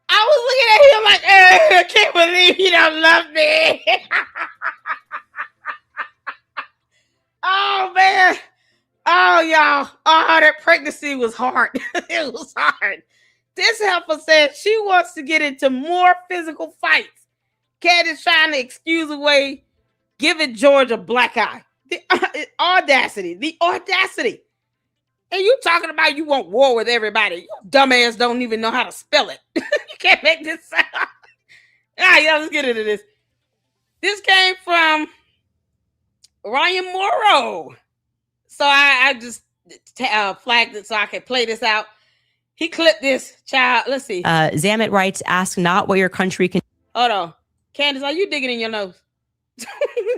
A: I was looking at him like, I can't believe you don't love me. Oh, man. Oh, y'all. Oh, that pregnancy was hard. It was hard. This helper said she wants to get into more physical fights. Candace trying to excuse away giving George a black eye. The audacity. The audacity. And you talking about you want war with everybody. You dumbass don't even know how to spell it. You can't make this sound. All right, y'all, let's get into this. This came from Ryan Morrow. So I just flagged it so I could play this out. He clipped this child. Let's see.
O: Zamet writes, ask not what your country can.
A: Hold on. Candace, are you digging in your nose?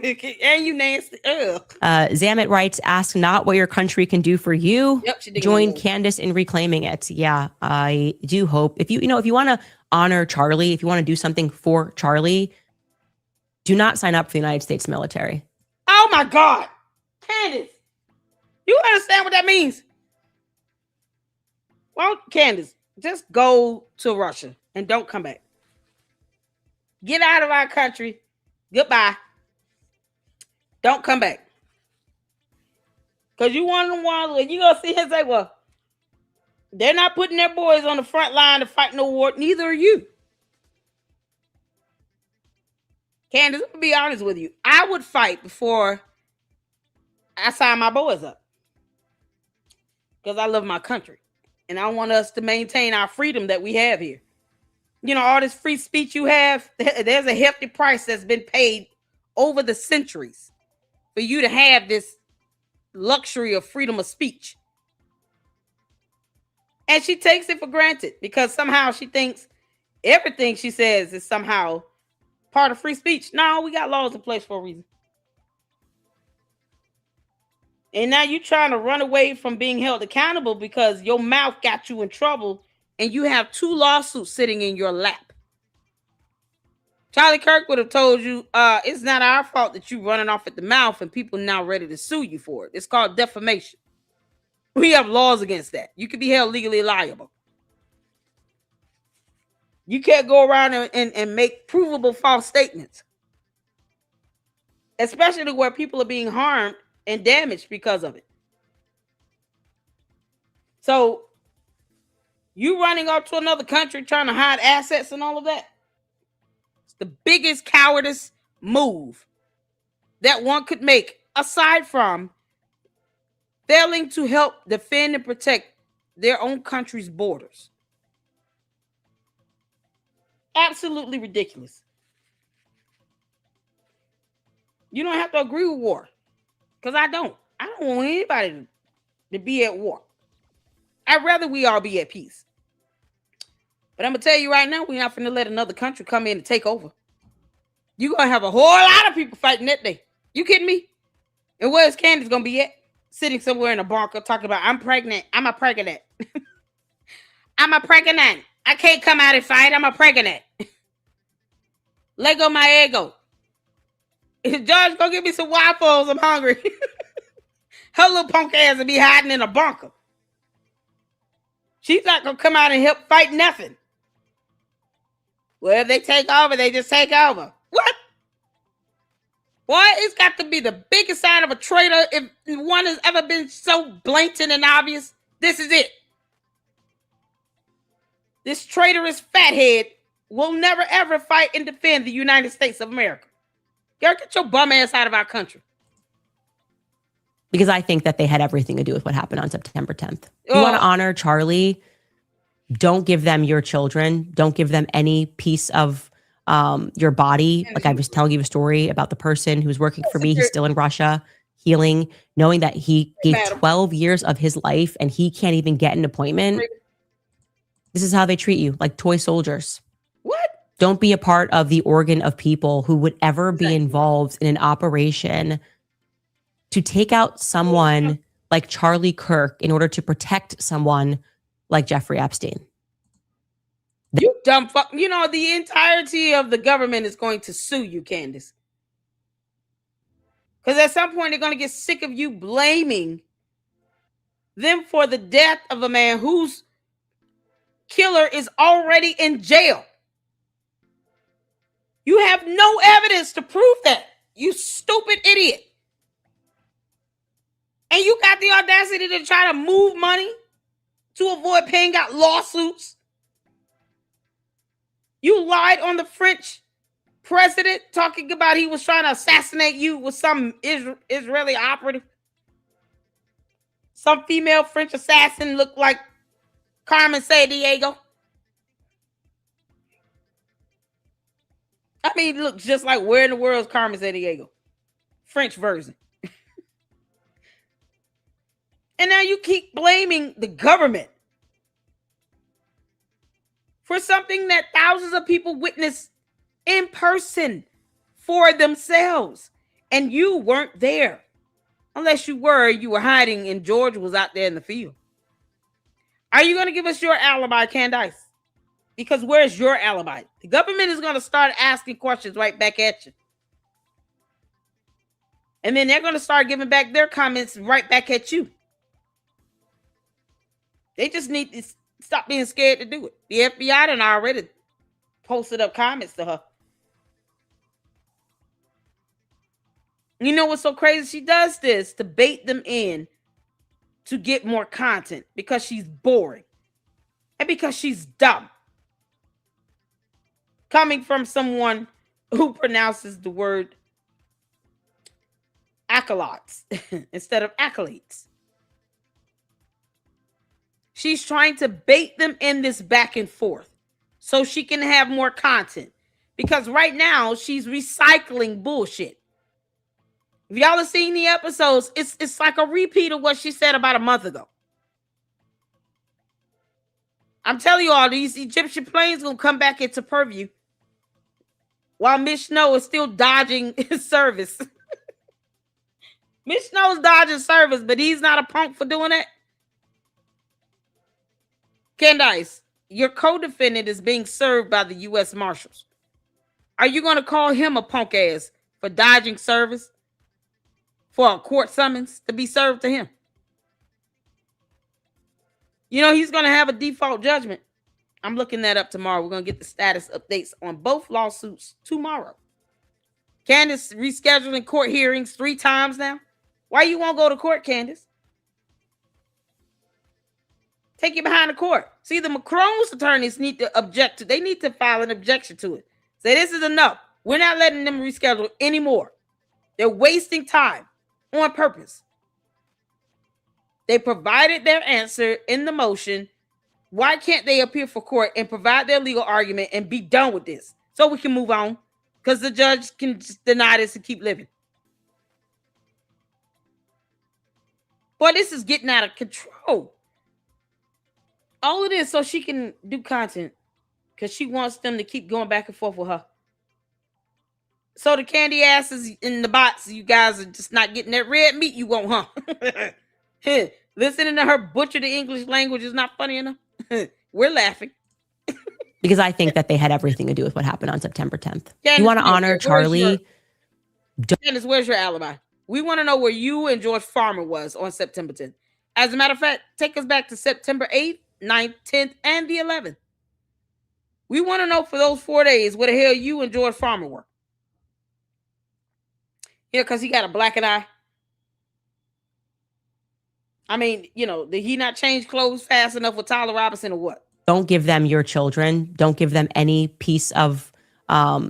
A: And you nasty.
O: Zamet writes, ask not what your country can do for you.
A: Yep, she digging
O: Join
A: in the
O: Candace in reclaiming it. Yeah, I do hope. If you want to honor Charlie, if you want to do something for Charlie, do not sign up for the United States military.
A: Oh my God. Candace. You understand what that means? Well, Candace, just go to Russia and don't come back. Get out of our country. Goodbye. Don't come back. Because you one of the ones where you going to see him say, well, they're not putting their boys on the front line to fight no war. Neither are you. Candace, I'm going to be honest with you. I would fight before I sign my boys up. Because I love my country. And I want us to maintain our freedom that we have here. You know, all this free speech you have, there's a hefty price that's been paid over the centuries for you to have this luxury of freedom of speech. And she takes it for granted because somehow she thinks everything she says is somehow part of free speech. No, we got laws in place for a reason. And now you're trying to run away from being held accountable because your mouth got you in trouble and you have 2 lawsuits sitting in your lap. Charlie Kirk would have told you, it's not our fault that you running off at the mouth and people now ready to sue you for it. It's called defamation. We have laws against that. You could be held legally liable. You can't go around and make provable false statements, especially where people are being harmed and damaged because of it. So you running up to another country trying to hide assets and all of that, it's the biggest cowardice move that one could make, aside from failing to help defend and protect their own country's borders. Absolutely ridiculous. You don't have to agree with war, because I don't want anybody to be at war. I'd rather we all be at peace. But I'm gonna tell you right now, we're not gonna let another country come in and take over. You're gonna have a whole lot of people fighting that day. You kidding me? And where's Candace gonna be at? Sitting somewhere in a bunker talking about, I'm pregnant. I'm a pregnant. I'm a pregnant. I can't come out and fight. I'm a pregnant. Lego my ego. George, go get me some waffles. I'm hungry. Her little punk ass will be hiding in a bunker. She's not gonna come out and help fight nothing. Well, if they take over, they just take over. What? Boy, it's got to be the biggest sign of a traitor if one has ever been so blatant and obvious. This is it. This traitorous fathead will never ever fight and defend the United States of America. Girl, get your bum ass out of our country.
O: Because I think that they had everything to do with what happened on September 10th. If you want to honor Charlie, don't give them your children. Don't give them any piece of your body. Like I was telling you a story about the person who's working for me. He's still in Russia, healing, knowing that he gave 12 years of his life and he can't even get an appointment. This is how they treat you, like toy soldiers.
A: What?
O: Don't be a part of the organ of people who would ever be involved in an operation to take out someone like Charlie Kirk in order to protect someone like Jeffrey Epstein.
A: You dumb fuck. You know, the entirety of the government is going to sue you, Candace. Because at some point, they're going to get sick of you blaming them for the death of a man whose killer is already in jail. You have no evidence to prove that, you stupid idiot. And you got the audacity to try to move money to avoid paying out lawsuits. You lied on the French president talking about he was trying to assassinate you with some Israeli operative. Some female French assassin looked like Carmen Sandiego. I mean, look just like where in the world is Carmen Sandiego? French version. And now you keep blaming the government for something that thousands of people witnessed in person for themselves. And you weren't there. Unless you were hiding and George was out there in the field. Are you going to give us your alibi, Candace? Because where's your alibi? The government is going to start asking questions right back at you. And then they're going to start giving back their comments right back at you. They just need to stop being scared to do it. The FBI done already posted up comments to her. You know what's so crazy? She does this to bait them in to get more content because she's boring and because she's dumb. Coming from someone who pronounces the word accolades instead of accolades. She's trying to bait them in this back and forth so she can have more content. Because right now, she's recycling bullshit. If y'all have seen the episodes, it's like a repeat of what she said about a month ago. I'm telling you all, these Egyptian planes going to come back into purview while Miss Snow is still dodging his service. Miss Snow's dodging service, but he's not a punk for doing that. Candace, your co-defendant is being served by the U.S. Marshals. Are you going to call him a punk ass for dodging service? For a court summons to be served to him? You know, he's going to have a default judgment. I'm looking that up tomorrow. We're going to get the status updates on both lawsuits tomorrow. Candace rescheduling court hearings 3 times now. Why you won't go to court, Candace? Take you behind the court. See, the Macron's attorneys need to object to. They need to file an objection to it. Say this is enough. We're not letting them reschedule anymore. They're wasting time on purpose. They provided their answer in the motion. Why can't they appear for court and provide their legal argument and be done with this so we can move on? Because the judge can just deny this and keep living. Boy, this is getting out of control. All it is so she can do content because she wants them to keep going back and forth with her. So the candy asses in the box, you guys are just not getting that red meat you want, huh? Listening to her butcher the English language is not funny enough. We're laughing.
O: Because I think that they had everything to do with what happened on September 10th.
A: Candace,
O: You want to honor Charlie?
A: Candace, where's your alibi? We want to know where you and George Farmer was on September 10th. As a matter of fact, take us back to September 8th, 9th, 10th, and the 11th. We want to know for those 4 days where the hell you and George Farmer were. Yeah, because he got a blackened eye. I mean, you know, did he not change clothes fast enough with Tyler Robinson or what?
O: Don't give them your children. Don't give them any piece of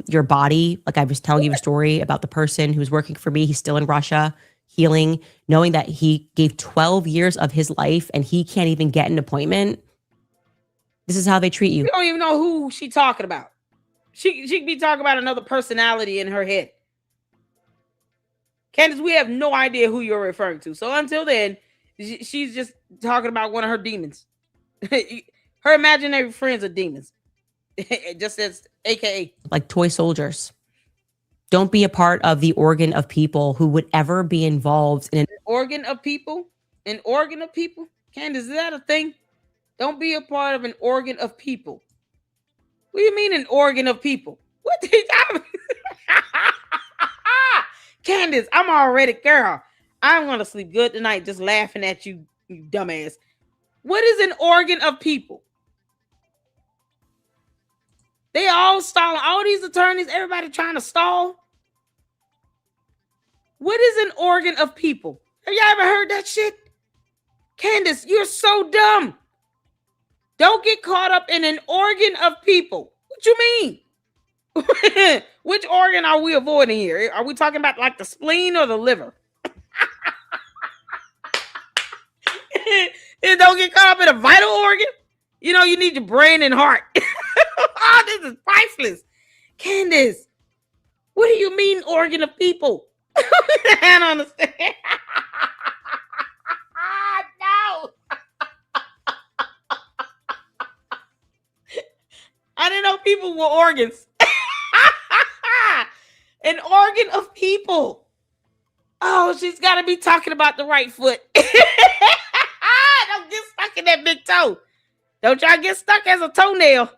O: your body. Like I was telling you a story about the person who's working for me. He's still in Russia, healing, knowing that he gave 12 years of his life and he can't even get an appointment. This is how they treat you.
A: You don't even know who she's talking about. She could be talking about another personality in her head. Candace, we have no idea who you're referring to. So until then, she's just talking about one of her demons. Her imaginary friends are demons. Just as AKA.
O: Like toy soldiers. Don't be a part of the organ of people who would ever be involved in an
A: organ of people? An organ of people? Candace, is that a thing? Don't be a part of an organ of people. What do you mean an organ of people? What did I Candace, I'm already, girl. I'm going to sleep good tonight just laughing at you, you dumbass. What is an organ of people? They all stalling. All these attorneys, everybody trying to stall. What is an organ of people? Have y'all ever heard that shit? Candace, you're so dumb. Don't get caught up in an organ of people. What you mean? Which organ are we avoiding here? Are we talking about like the spleen or the liver? And don't get caught up in a vital organ. You know, you need your brain and heart. Oh, this is priceless. Candace, what do you mean organ of people? I don't understand. No. I didn't know people were organs. An organ of people. Oh, she's got to be talking about the right foot. Don't get stuck in that big toe. Don't y'all get stuck as a toenail.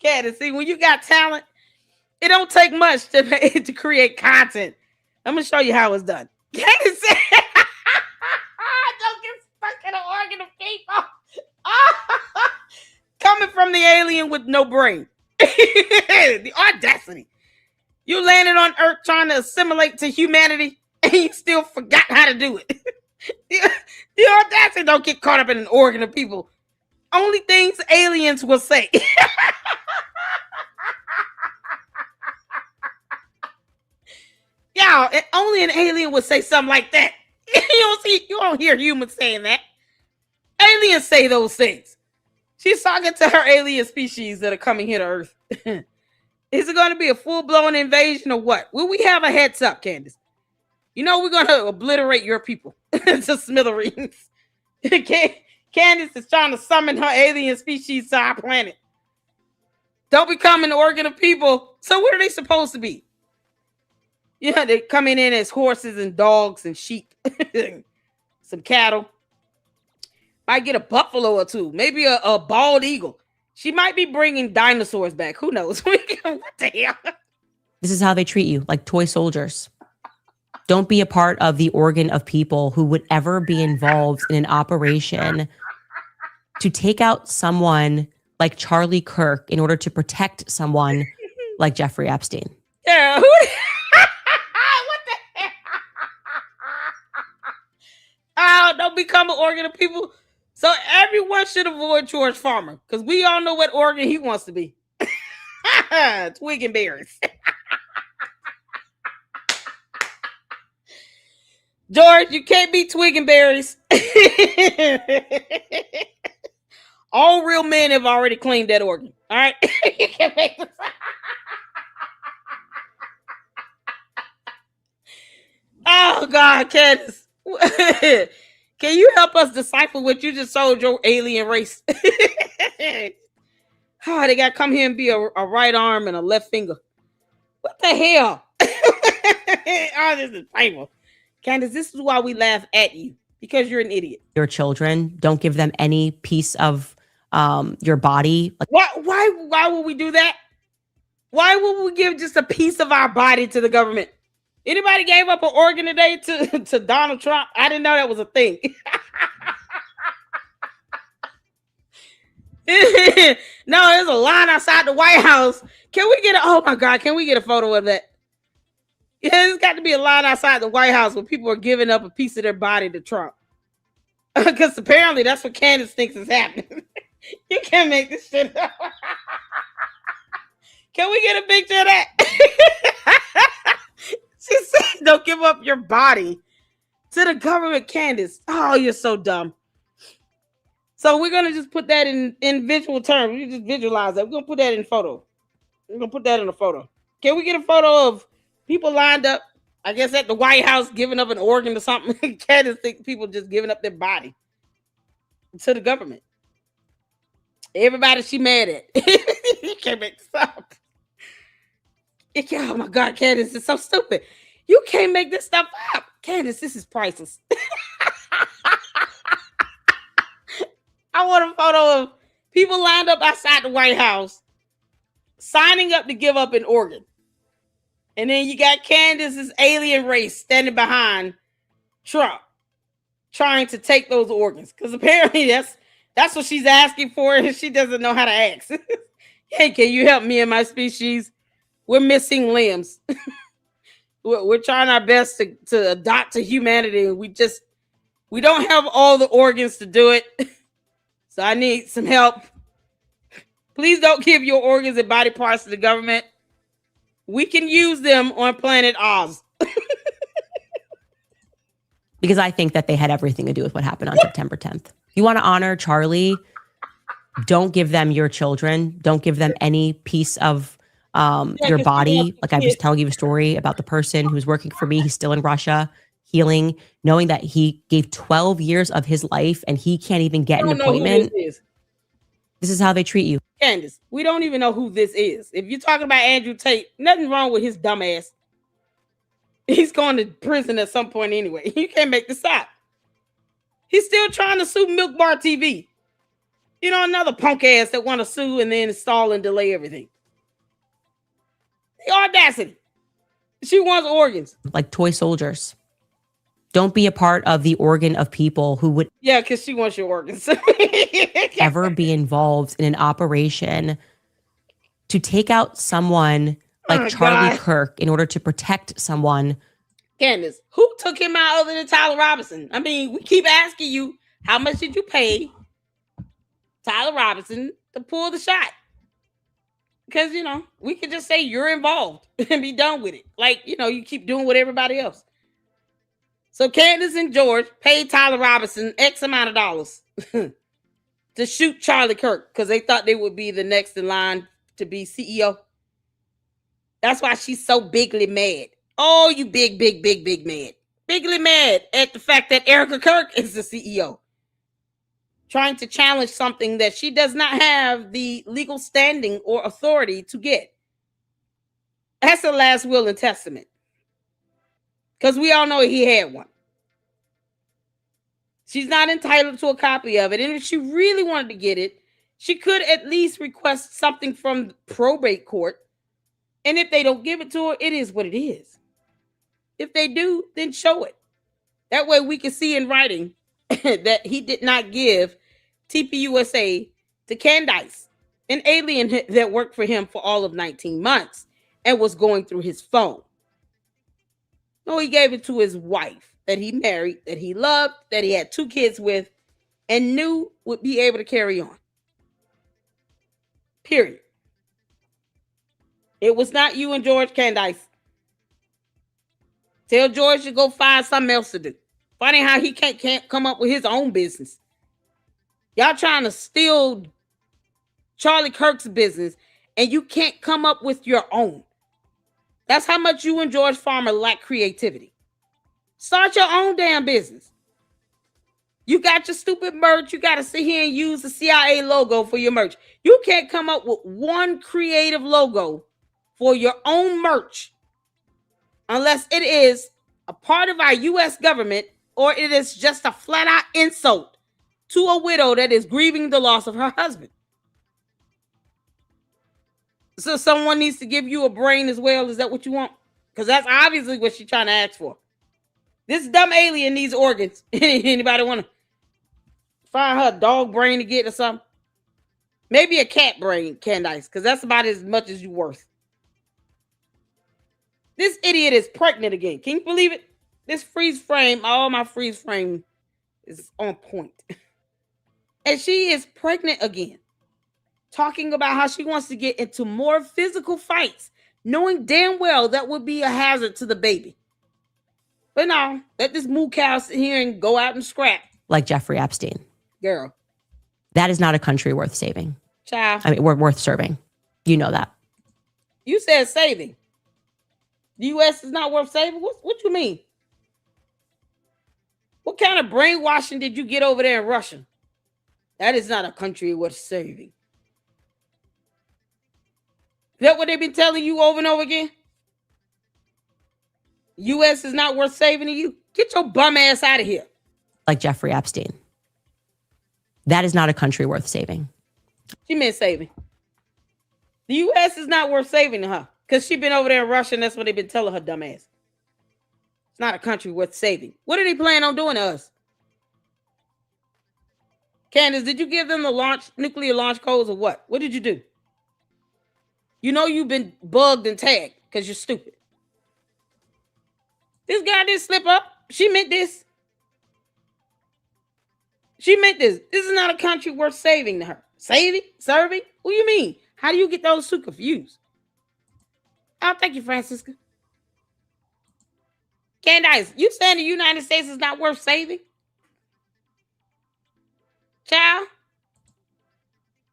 A: Candace, see, when you got talent, it don't take much to create content. I'm going to show you how it's done. Candace said, don't get stuck in an organ of people. Coming from the alien with no brain. The audacity. You landed on Earth trying to assimilate to humanity and you still forgot how to do it. The audacity. Don't get caught up in an organ of people. Only things aliens will say. Y'all, only an alien would say something like that. You don't hear humans saying that. Aliens say those things. She's talking to her alien species that are coming here to Earth. Is it going to be a full-blown invasion or what? Will we have a heads up, Candace? You know we're going to obliterate your people to smithereens. Candace is trying to summon her alien species to our planet. Don't become an organ of people. So what are they supposed to be? Yeah, they're coming in as horses and dogs and sheep. Some cattle. Might get a buffalo or two. Maybe a bald eagle. She might be bringing dinosaurs back. Who knows? What the hell?
O: This is how they treat you, like toy soldiers. Don't be a part of the organ of people who would ever be involved in an operation to take out someone like Charlie Kirk in order to protect someone like Jeffrey Epstein.
A: Yeah, what the hell? Oh, don't become an organ of people. So everyone should avoid George Farmer because we all know what organ he wants to be. Twig and berries. George, you can't be twig and berries. All real men have already claimed that organ. All right. You can't make this. Oh God, Candace. Can you help us decipher what you just sold your alien race? Oh, they got to come here and be a right arm and a left finger. What the hell? Oh, this is painful. Candace, this is why we laugh at you, because you're an idiot.
O: Your children, don't give them any piece of your body.
A: Why would we do that? Why would we give just a piece of our body to the government? Anybody gave up an organ today to Donald Trump? I didn't know that was a thing. No, there's a line outside the White House. Can we get oh my God, can we get a photo of that? Yeah, there's got to be a line outside the White House where people are giving up a piece of their body to Trump. Because apparently that's what Candace thinks is happening. You can't make this shit up. Can we get a picture of that? She said, don't give up your body to the government, Candace. Oh, you're so dumb. So we're going to just put that in visual terms. We just visualize that. We're going to put that in photo. We're going to put that in a photo. Can we get a photo of people lined up, I guess, at the White House giving up an organ or something? Candace think people just giving up their body to the government. Everybody she mad at. You can't make this up. Oh my God, Candace is so stupid. You can't make this stuff up. Candace, this is priceless. I want a photo of people lined up outside the White House signing up to give up an organ. And then you got Candace's alien race standing behind Trump trying to take those organs. Because apparently that's what she's asking for, and she doesn't know how to ask. Hey, can you help me and my species? We're missing limbs. We're trying our best to adopt to humanity. We don't have all the organs to do it. So I need some help. Please don't give your organs and body parts to the government. We can use them on planet Oz.
O: Because I think that they had everything to do with what happened on September 10th. You want to honor Charlie? Don't give them your children. Don't give them any piece of your body. Like I was telling you a story about the person who's working for me. He's still in Russia, healing, knowing that he gave 12 years of his life and he can't even get an appointment. This is how they treat you.
A: Candace, we don't even know who this is. If you're talking about Andrew Tate, nothing wrong with his dumb ass. He's going to prison at some point anyway. You can't make this up. He's still trying to sue Milk Bar TV. You know, another punk ass that want to sue and then install and delay everything. The audacity. She wants organs.
O: Like toy soldiers. Don't be a part of the organ of people who would
A: because she wants your organs.
O: ever be involved in an operation to take out someone like Charlie Kirk in order to protect someone.
A: Candace, who took him out other than Tyler Robinson? I mean, we keep asking you, how much did you pay Tyler Robinson to pull the shot? Because, you know, we could just say you're involved and be done with it. Like, you know, you keep doing with everybody else. So Candace and George paid Tyler Robinson X amount of dollars to shoot Charlie Kirk because they thought they would be the next in line to be CEO. That's why she's so bigly mad. Oh, you big mad. Bigly mad at the fact that Erika Kirk is the CEO. Trying to challenge something that she does not have the legal standing or authority to get. That's the last will and testament. Because we all know he had one. She's not entitled to a copy of it. And if she really wanted to get it, she could at least request something from probate court. And if they don't give it to her, it is what it is. If they do, then show it. That way we can see in writing that he did not give TPUSA to Candace, an alien that worked for him for all of 19 months and was going through his phone. No, he gave it to his wife that he married, that he loved, that he had 2 kids with, and knew would be able to carry on. Period. It was not you and George Candace. Tell George to go find something else to do. Funny how he can't come up with his own business. Y'all trying to steal Charlie Kirk's business, and you can't come up with your own. That's how much you and George Farmer lack creativity. Start your own damn business. You got your stupid merch. You got to sit here and use the CIA logo for your merch. You can't come up with one creative logo for your own merch unless it is a part of our U.S. government or it is just a flat-out insult to a widow that is grieving the loss of her husband. So someone needs to give you a brain as well. Is that what you want? Because that's obviously what she's trying to ask for. This dumb alien needs organs. Anybody want to find her a dog brain to get or something? Maybe a cat brain, Candace, because that's about as much as you're worth. This idiot is pregnant again. Can you believe it? This freeze frame, all my freeze frame is on point. And she is pregnant again. Talking about how she wants to get into more physical fights, knowing damn well that would be a hazard to the baby. But no, let this moo cow sit here and go out and scrap.
O: Like Jeffrey Epstein.
A: Girl.
O: That is not a country worth saving.
A: Child.
O: I mean, we're worth serving. You know that.
A: You said saving. The U.S. is not worth saving? What you mean? What kind of brainwashing did you get over there in Russia? That is not a country worth saving. Is that what they've been telling you over and over again? U.S. is not worth saving to you? Get your bum ass out of here.
O: Like Jeffrey Epstein. That is not a country worth saving.
A: She meant saving. The U.S. is not worth saving to her because she's been over there in Russia and that's what they've been telling her dumb ass. It's not a country worth saving. What are they planning on doing to us? Candace, did you give them the nuclear launch codes or what? What did you do? You know you've been bugged and tagged because you're stupid. This guy didn't slip up. She meant this. She meant this. This is not a country worth saving to her. Saving? Serving? What do you mean? How do you get those two confused? Oh, thank you, Francisca. Candace, you saying the United States is not worth saving? Child?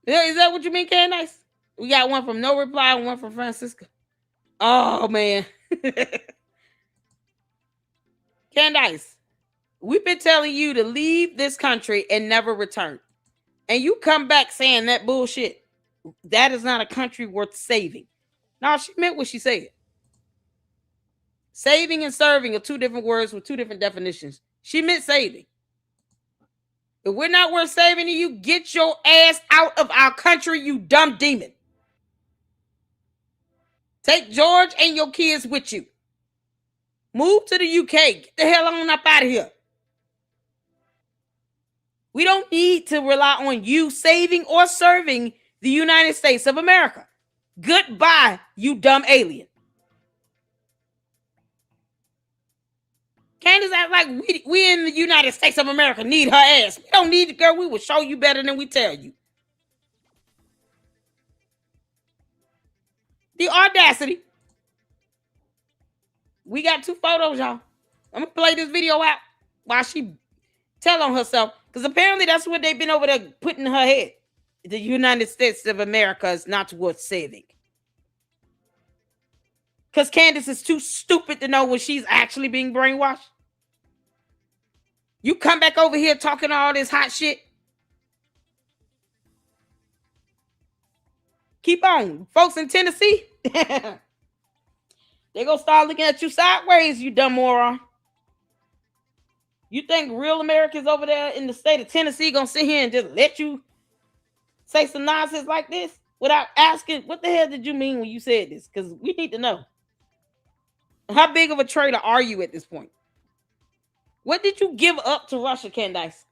A: Is that what you mean, Candace? We got one from No Reply and one from Francisca. Oh, man. Candace, we've been telling you to leave this country and never return. And you come back saying that bullshit. That is not a country worth saving. No, she meant what she said. Saving and serving are two different words with two different definitions. She meant saving. If we're not worth saving to you, get your ass out of our country, you dumb demon. Take George and your kids with you. Move to the UK. Get the hell on up out of here. We don't need to rely on you saving or serving the United States of America. Goodbye, you dumb alien. Candace act like we in the United States of America need her ass. We don't need the girl. We will show you better than we tell you. The audacity. We got 2 photos, y'all. I'm going to play this video out while she tell on herself. Because apparently that's what they've been over there putting in her head. The United States of America is not worth saving. Because Candace is too stupid to know when she's actually being brainwashed. You come back over here talking all this hot shit. Keep on. Folks in Tennessee, they're going to start looking at you sideways, you dumb moron. You think real Americans over there in the state of Tennessee going to sit here and just let you say some nonsense like this without asking, what the hell did you mean when you said this? Because we need to know. How big of a traitor are you at this point? What did you give up to Russia, Candace?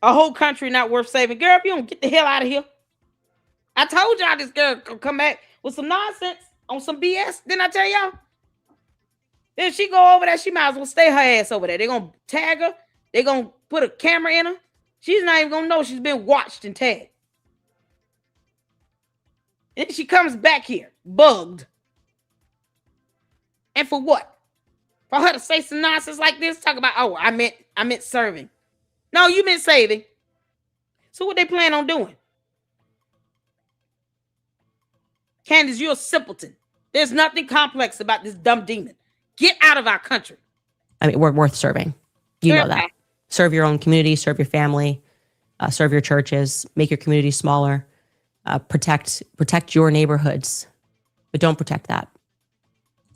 A: A whole country not worth saving. Girl, if you don't get the hell out of here. I told y'all this girl could come back with some nonsense on some BS. Didn't I tell y'all? If she go over there, she might as well stay her ass over there. They're going to tag her. They're going to put a camera in her. She's not even going to know she's been watched and tagged. And she comes back here, bugged. And for what? For her to say some nonsense like this? Talk about, oh, I meant serving. No, you meant saving. So what they plan on doing? Candace, you're a simpleton. There's nothing complex about this dumb demon. Get out of our country.
O: I mean, we're worth serving. You know that. Serve your own community, serve your family, serve your churches, make your community smaller, protect your neighborhoods, but don't protect that.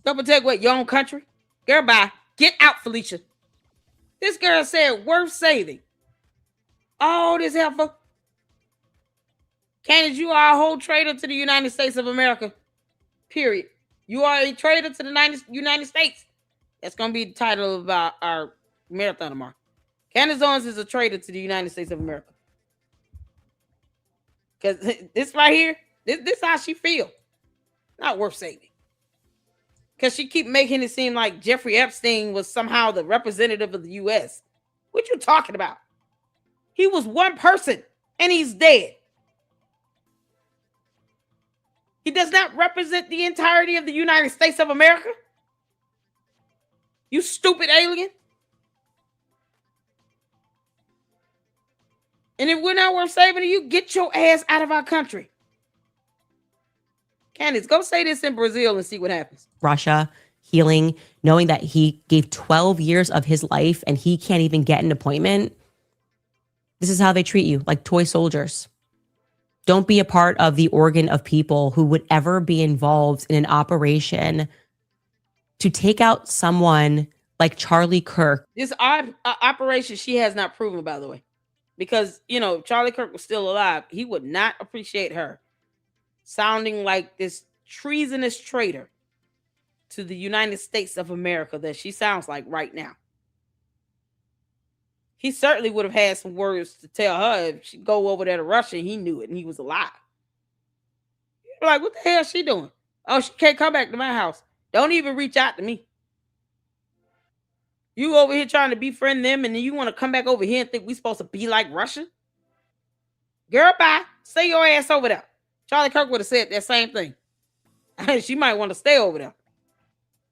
A: Don't protect what? Your own country? Girl, bye. Get out, Felicia. This girl said worth saving. Oh, this helpful. Candace, you are a whole traitor to the United States of America. Period. You are a traitor to the United States. That's going to be the title of our marathon tomorrow. Candace Owens is a traitor to the United States of America. Because this right here, this how she feel. Not worth saving. Because she keep making it seem like Jeffrey Epstein was somehow the representative of the U.S. What you talking about? He was one person, and he's dead. He does not represent the entirety of the United States of America. You stupid alien. And if we're not worth saving you, get your ass out of our country. Candace, go say this in Brazil and see what happens.
O: Russia, healing, knowing that he gave 12 years of his life and he can't even get an appointment. This is how they treat you, like toy soldiers. Don't be a part of the organ of people who would ever be involved in an operation to take out someone like Charlie Kirk.
A: This operation she has not proven, by the way. Because, you know, if Charlie Kirk was still alive, he would not appreciate her sounding like this treasonous traitor to the United States of America that she sounds like right now. He certainly would have had some words to tell her if she'd go over there to Russia and he knew it and he was alive. You're like, what the hell is she doing? Oh, she can't come back to my house. Don't even reach out to me. You over here trying to befriend them and then you want to come back over here and think we're supposed to be like Russia? Girl, bye. Stay your ass over there. Charlie Kirk would have said that same thing. She might want to stay over there.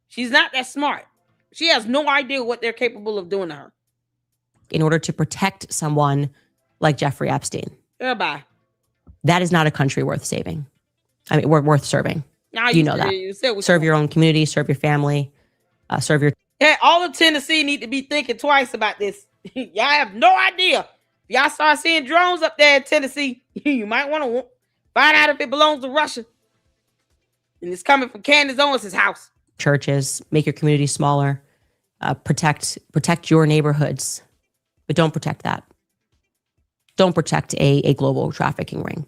A: She's not that smart. She has no idea what they're capable of doing to her.
O: In order to protect someone like Jeffrey Epstein.
A: Girl, bye.
O: That is not a country worth saving. I mean, we're worth serving.
A: Now
O: you know that. Serve your own community, serve your family, serve your...
A: Yeah, all of Tennessee need to be thinking twice about this. Y'all have no idea. If y'all start seeing drones up there in Tennessee, you might want to find out if it belongs to Russia. And it's coming from Candace Owens' house.
O: Churches, make your community smaller, protect your neighborhoods, but don't protect that. Don't protect a global trafficking ring.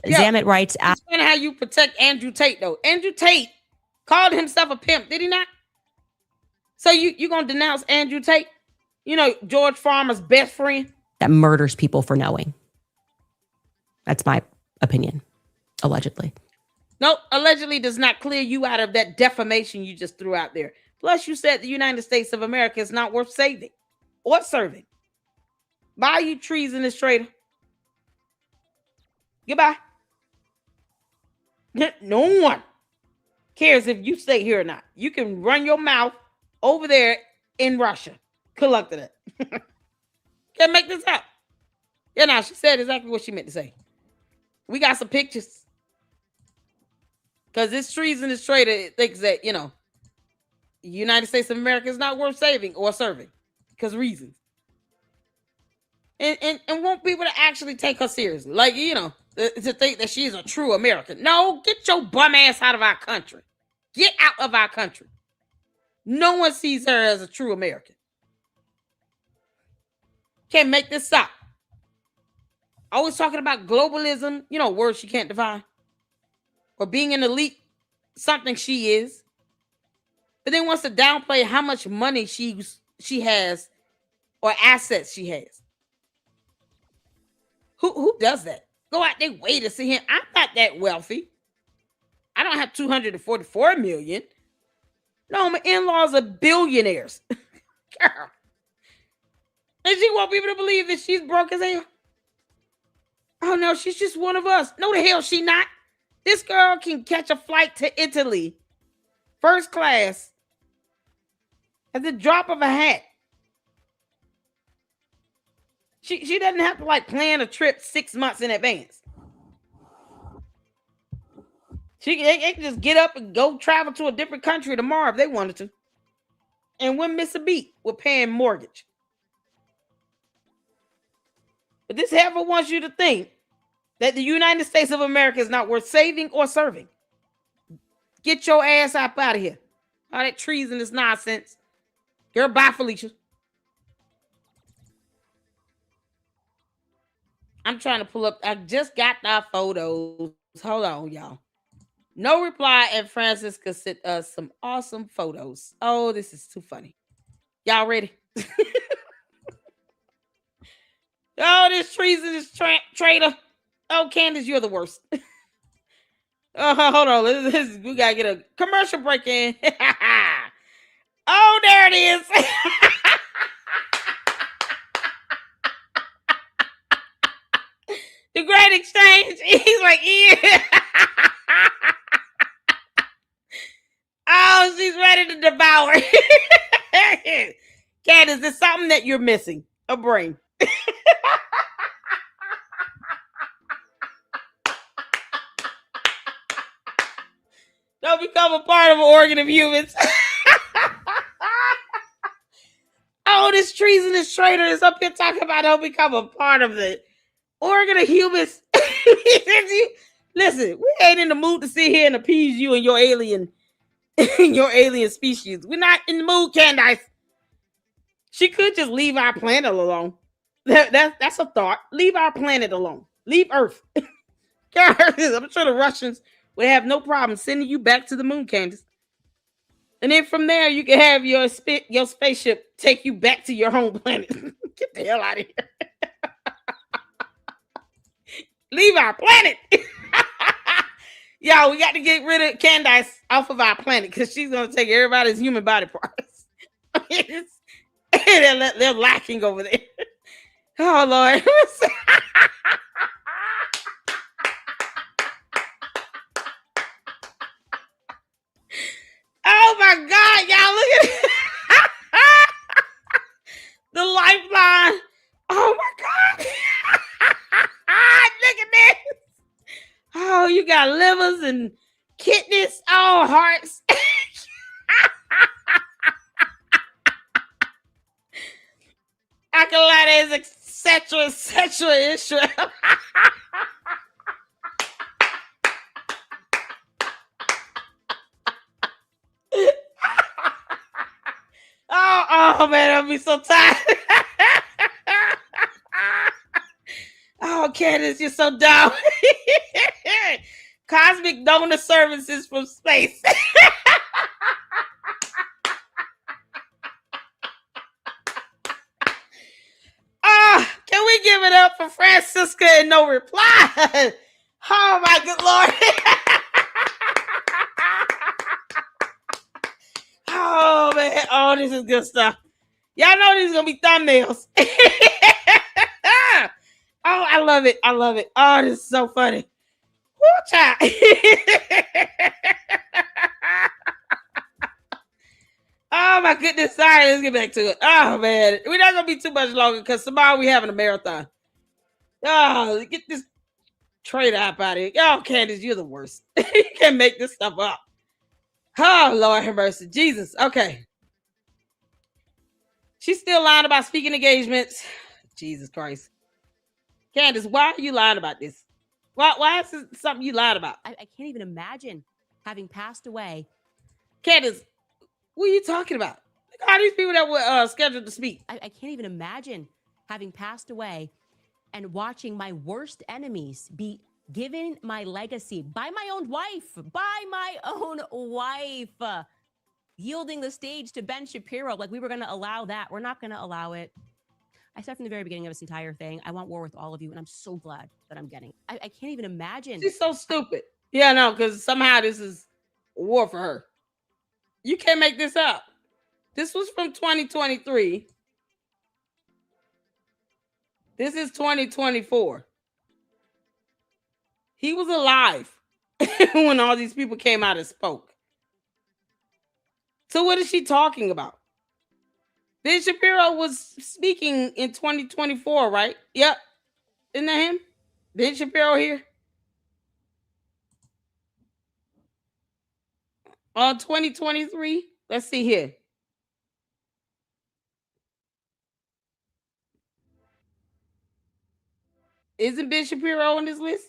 A: Yeah,
O: Zamet writes...
A: It's funny how you protect Andrew Tate, though. Andrew Tate called himself a pimp, did he not? So you going to denounce Andrew Tate? You know, George Farmer's best friend?
O: That murders people for knowing. That's my opinion, allegedly.
A: No, allegedly does not clear you out of that defamation you just threw out there. Plus, you said the United States of America is not worth saving or serving. Bye, you treasonous traitor. Goodbye. No one cares if you stay here or not. You can run your mouth over there in Russia. Good luck to that. Can't make this up. Yeah, now she said exactly what she meant to say. We got some pictures. Because this treasonous traitor thinks that, you know, the United States of America is not worth saving or serving. Because reasons. And want people to actually take her seriously. Like, you know, to think that she's a true American. No, get your bum ass out of our country. Get out of our country. No one sees her as a true American. Can't make this stop. Always talking about globalism, you know, words she can't define. Or being an elite. something she is, but then wants to downplay how much money she has or assets she has. Who does that? Go out their way to see him. I'm not that wealthy. I don't have 244 million. No, my in-laws are billionaires. Girl. And she want people to believe that she's broke as hell. Oh no, she's just one of us. No, the hell she not. This girl can catch a flight to Italy, first class, at the drop of a hat. She doesn't have to like plan a trip 6 months in advance. They can just get up and go travel to a different country tomorrow if they wanted to. And wouldn't miss a beat with paying mortgage. But this heifer wants you to think that the United States of America is not worth saving or serving. Get your ass up out of here. All that treason is nonsense. Girl, bye, Felicia. I'm trying to pull up. I just got our photos. Hold on, y'all. No reply, and Francisca sent us some awesome photos. Oh, this is too funny. Y'all ready? Oh, this treason is traitor. Oh, Candace, you're the worst. Hold on. We got to get a commercial break in. Oh, there it is. The Great Exchange. He's like, yeah. Oh, she's ready to devour. Candace, there's something that you're missing. A brain. Don't become a part of an organ of humans. Oh, this treasonous traitor is up here talking about don't become a part of the organ of humans. Listen, we ain't in the mood to sit here and appease you and your alien species. We're not in the mood, Candace. She could just leave our planet alone. That's a thought. Leave our planet alone. Leave Earth. I'm sure the Russians would have no problem sending you back to the moon, Candace. And then from there, you can have your spaceship take you back to your home planet. Get the hell out of here. Leave our planet. Yo, we got to get rid of Candace off of our planet because she's going to take everybody's human body parts. They're lacking over there. Oh, Lord. Oh, my God. Y'all, look at it. The lifeline. Oh, my God. Look at this. Oh, you got livers and kidneys, all hearts. Accolade, etc. Oh man, I'll be so tired. Oh, Candace, you're so dumb. Cosmic donor services from space. Can we give it up for Francisca and no reply? Oh my good Lord. Oh man, oh, this is good stuff. Y'all know these are gonna be thumbnails. Oh, I love it. I love it. Oh, this is so funny. Woo, child. Oh my goodness. Sorry, let's get back to it. Oh man. We're not gonna be too much longer because tomorrow we're having a marathon. Oh, get this traitor up out of here. Oh, Candace, you're the worst. You can't make this stuff up. Oh, Lord have mercy. Jesus. Okay. She's still lying about speaking engagements. Jesus Christ. Candace, why are you lying about this? Why is this something you lied about?
O: I can't even imagine having passed away.
A: Candace, what are you talking about? Look at all these people that were scheduled to speak.
O: I can't even imagine having passed away and watching my worst enemies be given my legacy by my own wife, yielding the stage to Ben Shapiro. Like we were going to allow that. We're not going to allow it. I said from the very beginning of this entire thing, I want war with all of you, and I'm so glad that I'm getting. I can't even imagine.
A: She's so stupid. Yeah, no, because somehow this is war for her. You can't make this up. This was from 2023. This is 2024. He was alive when all these people came out and spoke. So what is she talking about? Ben Shapiro was speaking in 2024, right? Yep. Isn't that him? Ben Shapiro here? 2023. Let's see here. Isn't Ben Shapiro on this list?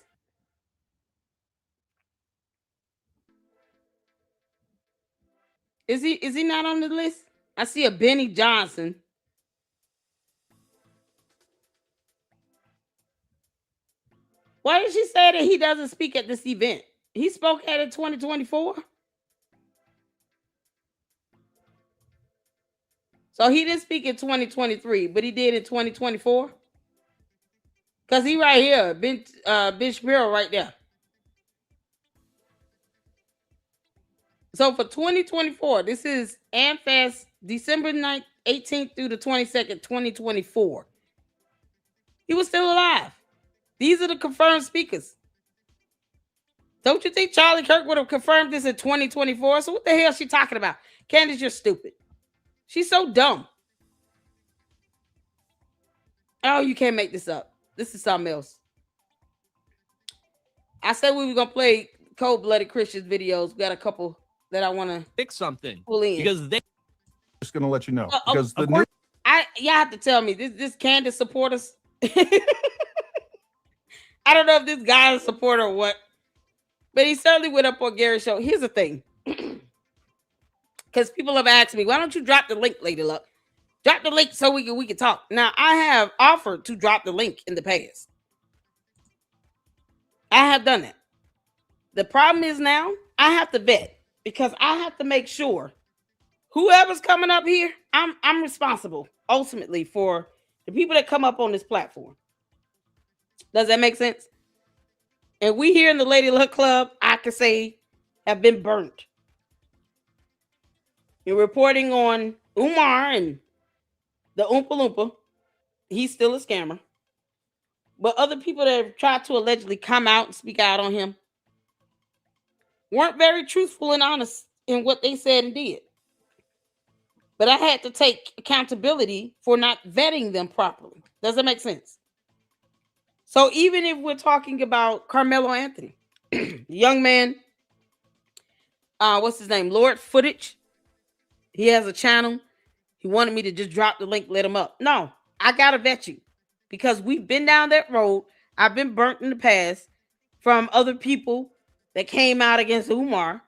A: Is he not on the list? I see a Benny Johnson. Why did she say that he doesn't speak at this event? He spoke at it 2024. So he didn't speak in 2023, but he did in 2024. Because he right here, Ben Shapiro right there. So for 2024, this is AmFest, December 9th, 18th through the 22nd, 2024. He was still alive. These are the confirmed speakers. Don't you think Charlie Kirk would have confirmed this in 2024? So what the hell is she talking about? Candace, you're stupid. She's so dumb. Oh, you can't make this up. This is something else. I said we were going to play Cold-Blooded Christians videos. We got a couple that I want to
Q: fix something
A: pull in.
Q: because they
R: Just going to let you know. Because the new
A: y'all have to tell me, this Candace supporters. I don't know if this guy is a supporter or what, but he certainly went up on Gary's show. Here's the thing. Because people have asked me, why don't you drop the link, Lady Luck? Drop the link so we can talk. Now, I have offered to drop the link in the past. I have done that. The problem is now I have to vet because I have to make sure whoever's coming up here, I'm responsible ultimately for the people that come up on this platform. Does that make sense? And we here in the Lady Luck Club, I can say, have been burnt. You're reporting on Umar and the Oompa Loompa. He's still a scammer. But other people that have tried to allegedly come out and speak out on him weren't very truthful and honest in what they said and did. But I had to take accountability for not vetting them properly. Does that make sense? So even if we're talking about Carmelo Anthony, the young man, what's his name? Lord Footage. He has a channel. He wanted me to just drop the link, let him up. No, I got to vet you because we've been down that road. I've been burnt in the past from other people that came out against Umar.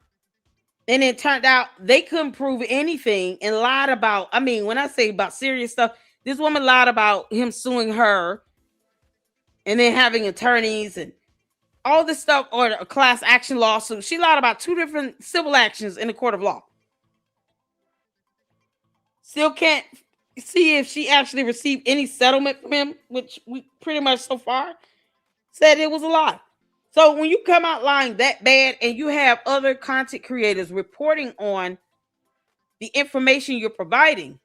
A: And it turned out they couldn't prove anything and lied about, I mean, when I say about serious stuff, this woman lied about him suing her and then having attorneys and all this stuff, or a class action lawsuit. She lied about 2 different civil actions in the court of law. Still can't see if she actually received any settlement from him, which we pretty much so far said it was a lie. So when you come out lying that bad and you have other content creators reporting on the information you're providing,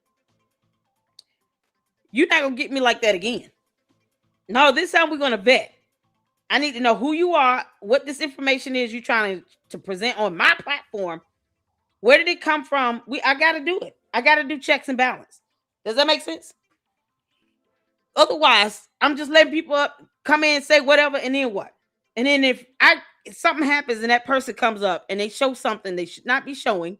A: you're not going to get me like that again. No, this time we're going to vet. I need to know who you are, what this information is you're trying to present on my platform. Where did it come from? I got to do it. I got to do checks and balance. Does that make sense? Otherwise, I'm just letting people up, come in and say whatever, and then what? And then if something happens and that person comes up and they show something they should not be showing,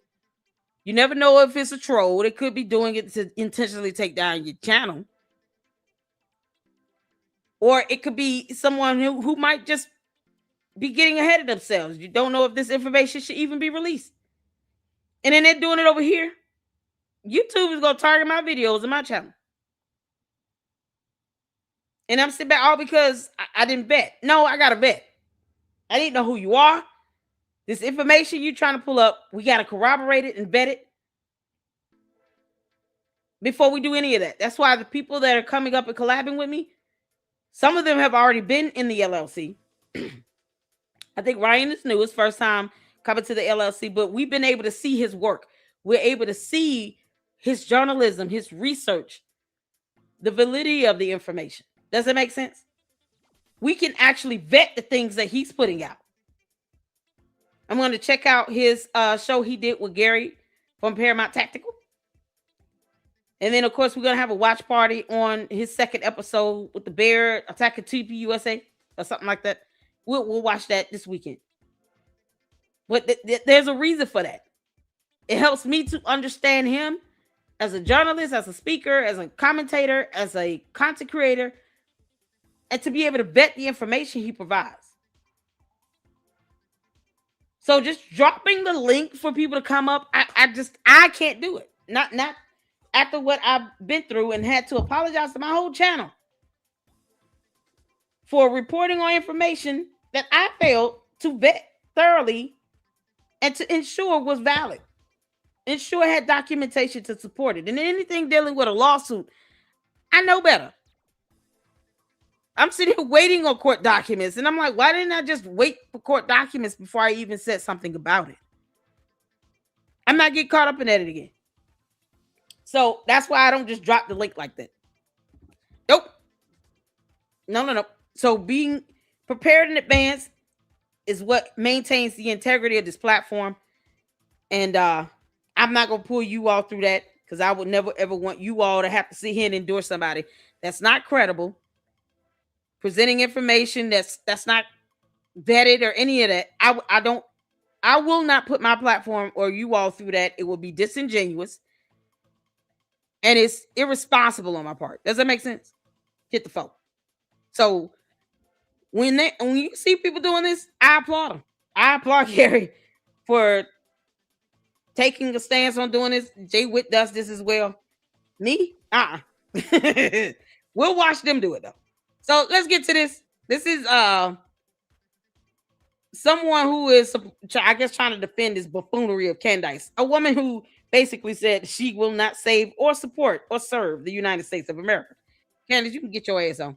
A: you never know if it's a troll. They could be doing it to intentionally take down your channel. Or it could be someone who might just be getting ahead of themselves. You don't know if this information should even be released. And then they're doing it over here. YouTube is going to target my videos and my channel. And I'm sitting back all because I didn't bet. No, I got to bet. I need to know who you are. This information you're trying to pull up, we got to corroborate it and vet it before we do any of that. That's why the people that are coming up and collabing with me, some of them have already been in the LLC. I think Ryan is new, his first time coming to the LLC, but we've been able to see his work. We're able to see his journalism, his research, the validity of the information. Does that make sense? We can actually vet the things that he's putting out. I'm going to check out his show he did with Gary from Paramount Tactical. And then, of course, we're going to have a watch party on his second episode with the Bear attacking TP USA or something like that. We'll watch that this weekend. But there's a reason for that. It helps me to understand him as a journalist, as a speaker, as a commentator, as a content creator, and to be able to vet the information he provides. So just dropping the link for people to come up, I can't do it. Not after what I've been through and had to apologize to my whole channel for reporting on information that I failed to vet thoroughly and to ensure was valid. Ensure had documentation to support it. And anything dealing with a lawsuit, I know better. I'm sitting here waiting on court documents. And I'm like, why didn't I just wait for court documents before I even said something about it? I'm not getting caught up in that again. So that's why I don't just drop the link like that. Nope. No. So being prepared in advance is what maintains the integrity of this platform. And I'm not going to pull you all through that because I would never, ever want you all to have to sit here and endure somebody that's not credible, presenting information that's not vetted or any of that. I will not put my platform or you all through that. It will be disingenuous. And it's irresponsible on my part. Does that make sense? Hit the phone. So when you see people doing this, I applaud them. I applaud Gary for taking a stance on doing this. Jay Witt does this as well. Me? We'll watch them do it though. So let's get to this. This is someone who is, I guess, trying to defend this buffoonery of Candace, a woman who basically said she will not save or support or serve the United States of America. Candace, you can get your ass on.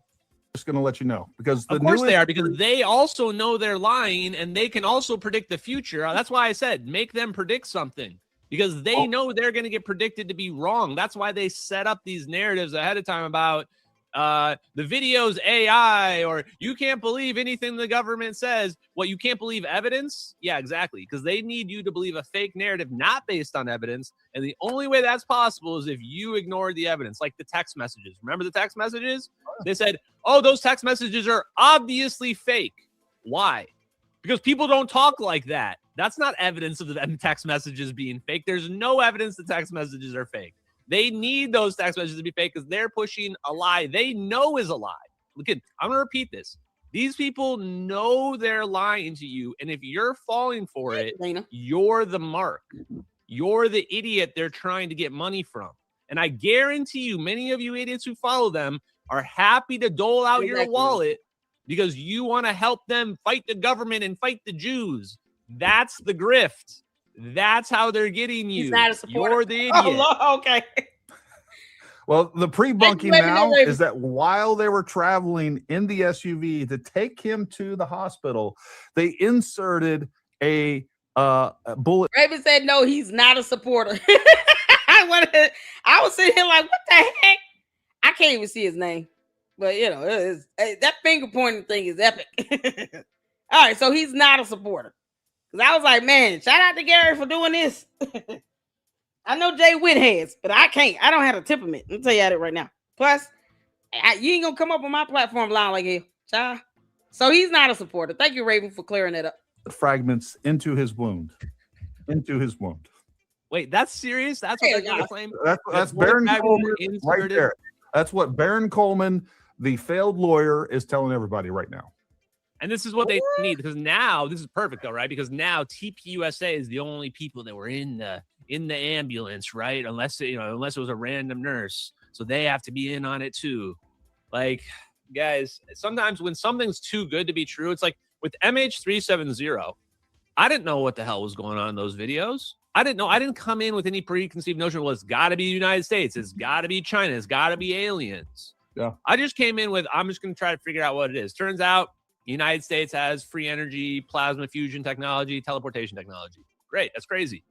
R: Just going to let you know because
Q: of course they are, because they also know they're lying and they can also predict the future. That's why I said make them predict something, because they know they're going to get predicted to be wrong. That's why they set up these narratives ahead of time about the video's AI, or you can't believe anything the government says. What, you can't believe evidence? Yeah, exactly. Because they need you to believe a fake narrative not based on evidence. And the only way that's possible is if you ignore the evidence, like the text messages. Remember the text messages? They said, oh, those text messages are obviously fake. Why? Because people don't talk like that. That's not evidence of the text messages being fake. There's no evidence the text messages are fake. They need those text messages to be fake because they're pushing a lie they know is a lie. Look, I'm going to repeat this. These people know they're lying to you, and if you're falling for it, you're the mark. You're the idiot they're trying to get money from. And I guarantee you, many of you idiots who follow them are happy to dole out your wallet because you want to help them fight the government and fight the Jews. That's the grift. That's how they're getting you. You're the idiot.
A: Oh, okay.
R: Well, the pre-bunking now is that while they were traveling in the SUV to take him to the hospital, they inserted a bullet.
A: Raven said, no, he's not a supporter. I was sitting here like, what the heck? I can't even see his name. But, you know, that finger pointing thing is epic. All right, so he's not a supporter. Because I was like, man, shout out to Gary for doing this. I know Jay Witt has, but I can't. I don't have a temperament. Let me tell you that right now. Plus, you ain't going to come up on my platform lying like hell. Child. So he's not a supporter. Thank you, Raven, for clearing that up.
R: Fragments into his wound. Into his wound.
Q: Wait, that's serious? That's what they're going to claim?
R: That's Baron Coleman right there. That's what Baron Coleman, the failed lawyer, is telling everybody right now.
Q: And this is what they need, because now this is perfect, though, right? Because now TPUSA is the only people that were in the ambulance, right? Unless it was a random nurse, so they have to be in on it too. Like, guys, sometimes when something's too good to be true, it's like with MH370, I didn't know what the hell was going on in those videos. I didn't know. I didn't come in with any preconceived notion. Well, it's got to be the United States. It's got to be China. It's got to be aliens.
R: Yeah.
Q: I just came in with, I'm just going to try to figure out what it is. Turns out the United States has free energy, plasma fusion technology, teleportation technology. Great. That's crazy.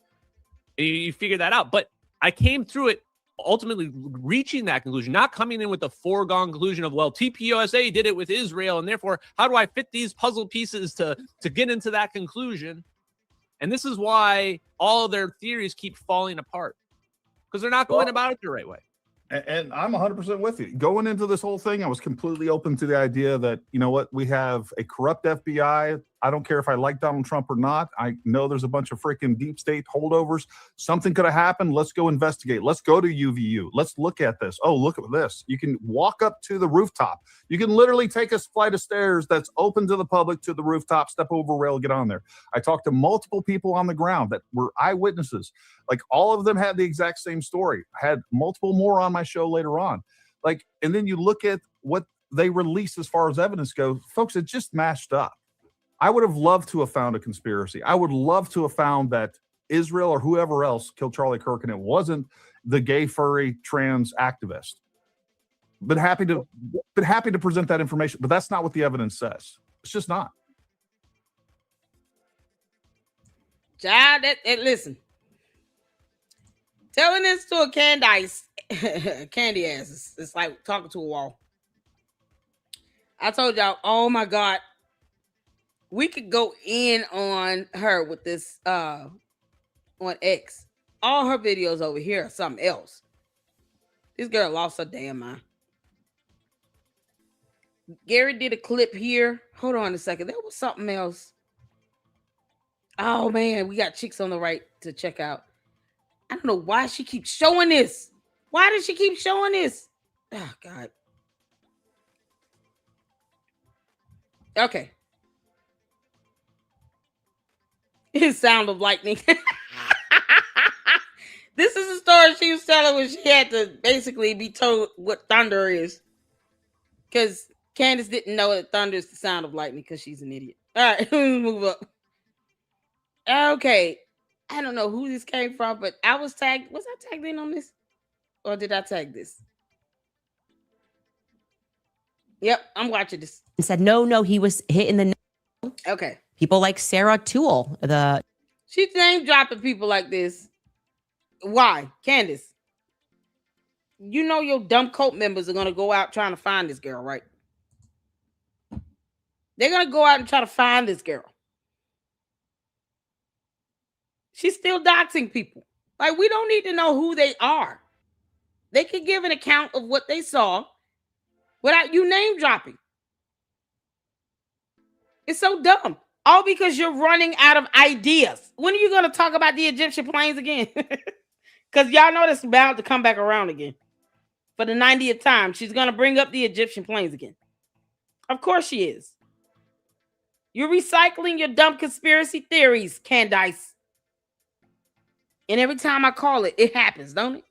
Q: And you figure that out. But I came through it ultimately reaching that conclusion, not coming in with the foregone conclusion of, well, TPUSA did it with Israel, and therefore, how do I fit these puzzle pieces to get into that conclusion? And this is why all of their theories keep falling apart, because they're not going about it the right way.
R: And I'm 100% with you. Going into this whole thing, I was completely open to the idea that, you know what, we have a corrupt FBI. I don't care if I like Donald Trump or not. I know there's a bunch of freaking deep state holdovers. Something could have happened. Let's go investigate. Let's go to UVU. Let's look at this. Oh, look at this. You can walk up to the rooftop. You can literally take a flight of stairs that's open to the public to the rooftop, step over a rail, get on there. I talked to multiple people on the ground that were eyewitnesses. Like, all of them had the exact same story. I had multiple more on my show later on. Like, and then you look at what they released as far as evidence goes, folks, it just mashed up. I would have loved to have found a conspiracy. I would love to have found that Israel or whoever else killed Charlie Kirk and it wasn't the gay, furry, trans activist. But happy to present that information. But that's not what the evidence says. It's just not.
A: Child, listen. Telling this to a candy ass, it's like talking to a wall. I told y'all, oh my God, we could go in on her with this on X. All her videos over here are something else. This girl lost her damn mind. Gary did a clip here. Hold on a second. There was something else. Oh man, we got chicks on the right to check out. I don't know why she keeps showing this. Why does she keep showing this? Oh God. Okay. His sound of lightning. This is a story she was telling when she had to basically be told what thunder is. Because Candace didn't know that thunder is the sound of lightning because she's an idiot. All right, let's move up. Okay. I don't know who this came from, but I was tagged. Was I tagged in on this? Or did I tag this? Yep, I'm watching this.
O: And said, no, he was hit in the neck.
A: Okay.
O: People like Sarah Toole,
A: She's name dropping people like this. Why? Candace, you know your dumb cult members are going to go out trying to find this girl, right? They're going to go out and try to find this girl. She's still doxing people. Like, we don't need to know who they are. They could give an account of what they saw without you name dropping. It's so dumb. All because you're running out of ideas. When are you going to talk about the Egyptian planes again? Because y'all know this is bound to come back around again. For the 90th time, she's going to bring up the Egyptian planes again. Of course she is. You're recycling your dumb conspiracy theories, Candace. And every time I call it, it happens, don't it?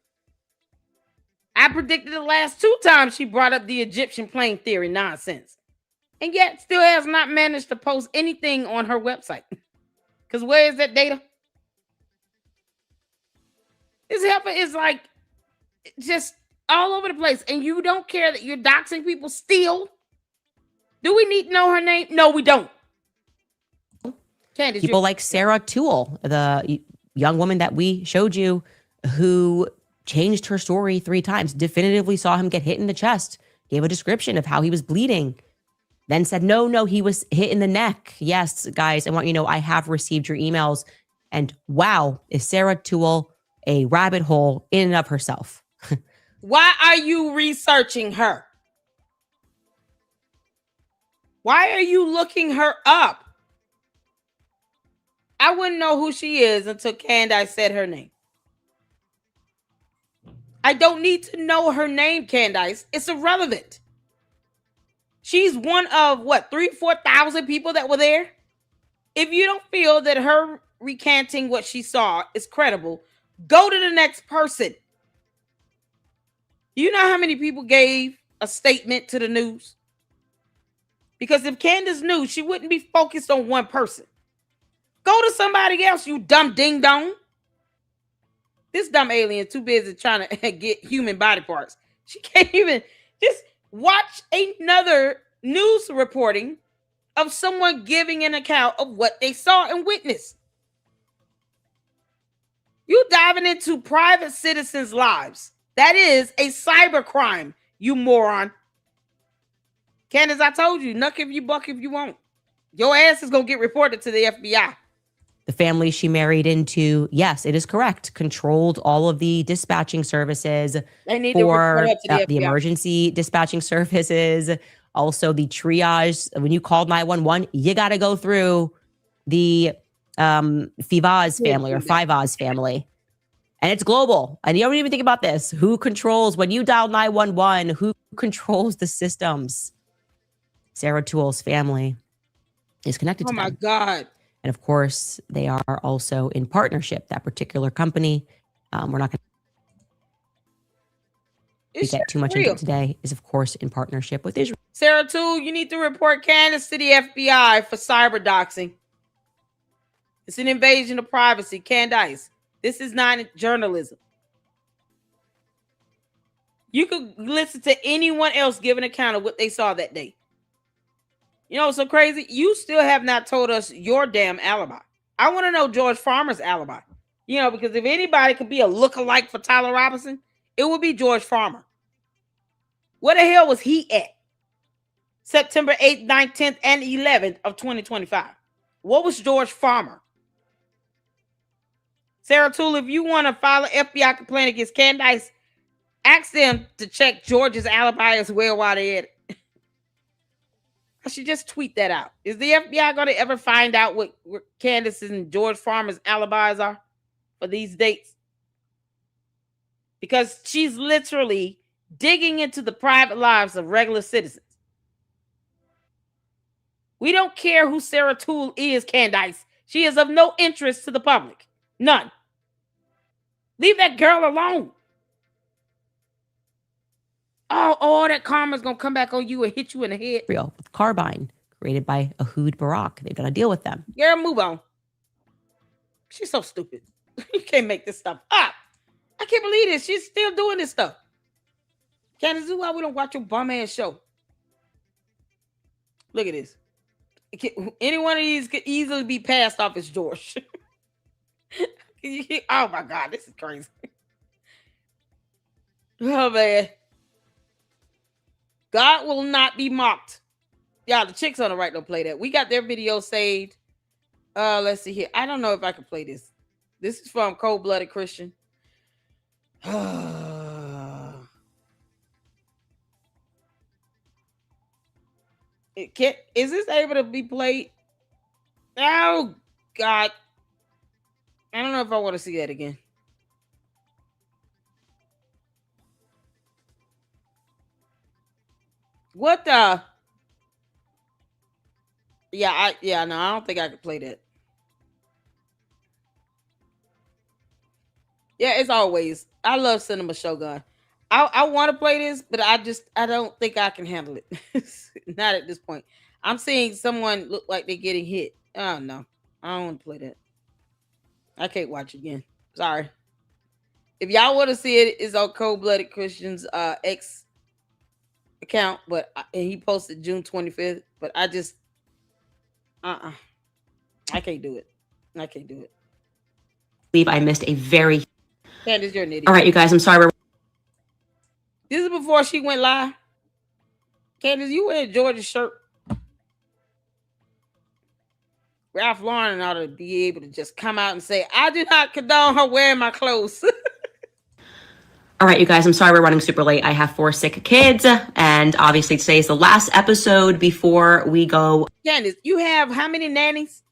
A: I predicted the last 2 times she brought up the Egyptian plane theory nonsense. And yet still has not managed to post anything on her website. Because where is that data? This helper is like just all over the place. And you don't care that you're doxing people still? Do we need to know her name? No, we don't. Candace,
O: people like Sarah Toole, the young woman that we showed you who changed her story 3 times, definitively saw him get hit in the chest, gave a description of how he was bleeding, then said, no, he was hit in the neck. Yes, guys, I want you to know I have received your emails. And wow, is Sarah Toole a rabbit hole in and of herself?
A: Why are you researching her? Why are you looking her up? I wouldn't know who she is until Candace said her name. I don't need to know her name, Candace. It's irrelevant. She's one of, 3,000-4,000 people that were there? If you don't feel that her recanting what she saw is credible, go to the next person. You know how many people gave a statement to the news? Because if Candace knew, she wouldn't be focused on one person. Go to somebody else, you dumb ding dong. This dumb alien too busy trying to get human body parts. She can't even just watch another news reporting of someone giving an account of what they saw and witnessed. You diving into private citizens' lives. That is a cyber crime, you moron. Candace, I told you, nuck if you buck if you won't. Your ass is going to get reported to the FBI.
O: The family she married into, yes, it is correct, controlled all of the dispatching services
A: They need to report
O: for
A: it to
O: the
A: FBI.
O: emergency dispatching services. Also, the triage. When you called 911, you got to go through the Fivaz family or Fivaz family. And it's global. And you don't even think about this. Who controls, when you dial 911, who controls the systems? Sarah Tool's family is connected to them.
A: Oh, my God.
O: And of course, they are also in partnership. That particular company, we're not going to get too much into it today, is of course in partnership with Israel.
A: Sarah Toole, you need to report Candace to the FBI for cyber doxing. It's an invasion of privacy. Candace, this is not journalism. You could listen to anyone else give an account of what they saw that day. You know what's so crazy? You still have not told us your damn alibi. I want to know George Farmer's alibi. You know, because if anybody could be a lookalike for Tyler Robinson, it would be George Farmer. Where the hell was he at? September 8th, 9th, 10th, and 11th of 2025. What was George Farmer? Sarah Toole, if you want to file an FBI complaint against Candace, ask them to check George's alibi as well while they're at it. I should just tweet that out. Is the FBI going to ever find out what Candace and George Farmer's alibis are for these dates? Because she's literally digging into the private lives of regular citizens. We don't care who Sarah Toole is, Candace. She is of no interest to the public. None. Leave that girl alone. Oh, all that karma's going to come back on you and hit you in the head.
O: Real with Carbine, created by Ehud Barak. They've got to deal with them.
A: Girl, move on. She's so stupid. You can't make this stuff up. I can't believe this. She's still doing this stuff. Candace, this is why we don't watch your bum ass show. Look at this. Any one of these could easily be passed off as George. Oh my God, this is crazy. Oh man. God will not be mocked. Y'all, the chicks on the right don't play that. We got their video saved. Let's see here. I don't know if I can play this. This is from Cold Blooded Christian. Is this able to be played? Oh God. I don't know if I want to see that again. What the? No, I don't think I could play that. Yeah, as always, I love Cinema Shogun. I want to play this, but I don't think I can handle it. Not at this point. I'm seeing someone look like they're getting hit. Oh no, I don't want to play that. I can't watch it again. Sorry. If y'all want to see it, it's on Cold Blooded Christian's X account, but he posted June 25th. But I just I can't do it. I can't do it.
O: I believe I missed a very.
A: Candace, you're an idiot.
O: All right, you guys. I'm sorry.
A: This is before she went live. Candace, you wear George's shirt. Ralph Lauren ought to be able to just come out and say, I do not condone her wearing my clothes.
O: All right, you guys, I'm sorry we're running super late. I have 4 sick kids, and obviously today is the last episode before we go.
A: Candace, you have how many nannies?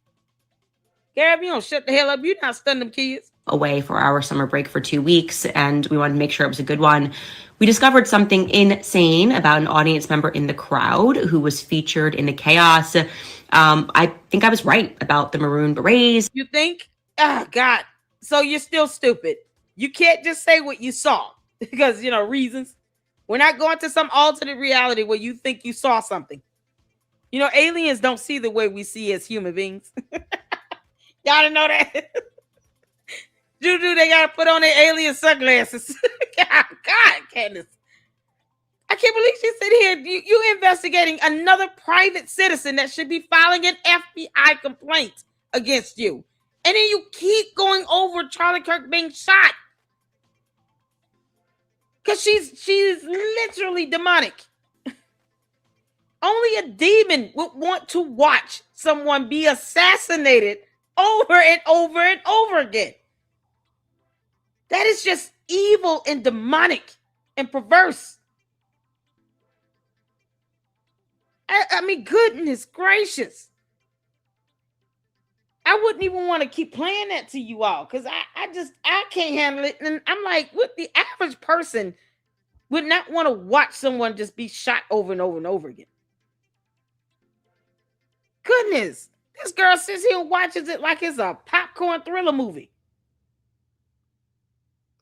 A: Gary, you don't shut the hell up. You're not stunning them kids.
O: Away for our summer break for 2 weeks, and we wanted to make sure it was a good one. We discovered something insane about an audience member in the crowd who was featured in the chaos. I think I was right about the maroon berets.
A: You think? Oh, God. So you're still stupid. You can't just say what you saw because, reasons. We're not going to some alternate reality where you think you saw something. You know, aliens don't see the way we see as human beings. Y'all didn't know that? Juju, they gotta put on their alien sunglasses. God, Candace. I can't believe she's sitting here. You investigating another private citizen that should be filing an FBI complaint against you. And then you keep going over Charlie Kirk being shot. Because she's literally demonic. Only a demon would want to watch someone be assassinated over and over and over again. That is just evil and demonic and perverse. I mean, goodness gracious. I wouldn't even want to keep playing that to you all because I can't handle it. And I'm like, what the average person would not want to watch someone just be shot over and over and over again. Goodness, this girl sits here and watches it like it's a popcorn thriller movie.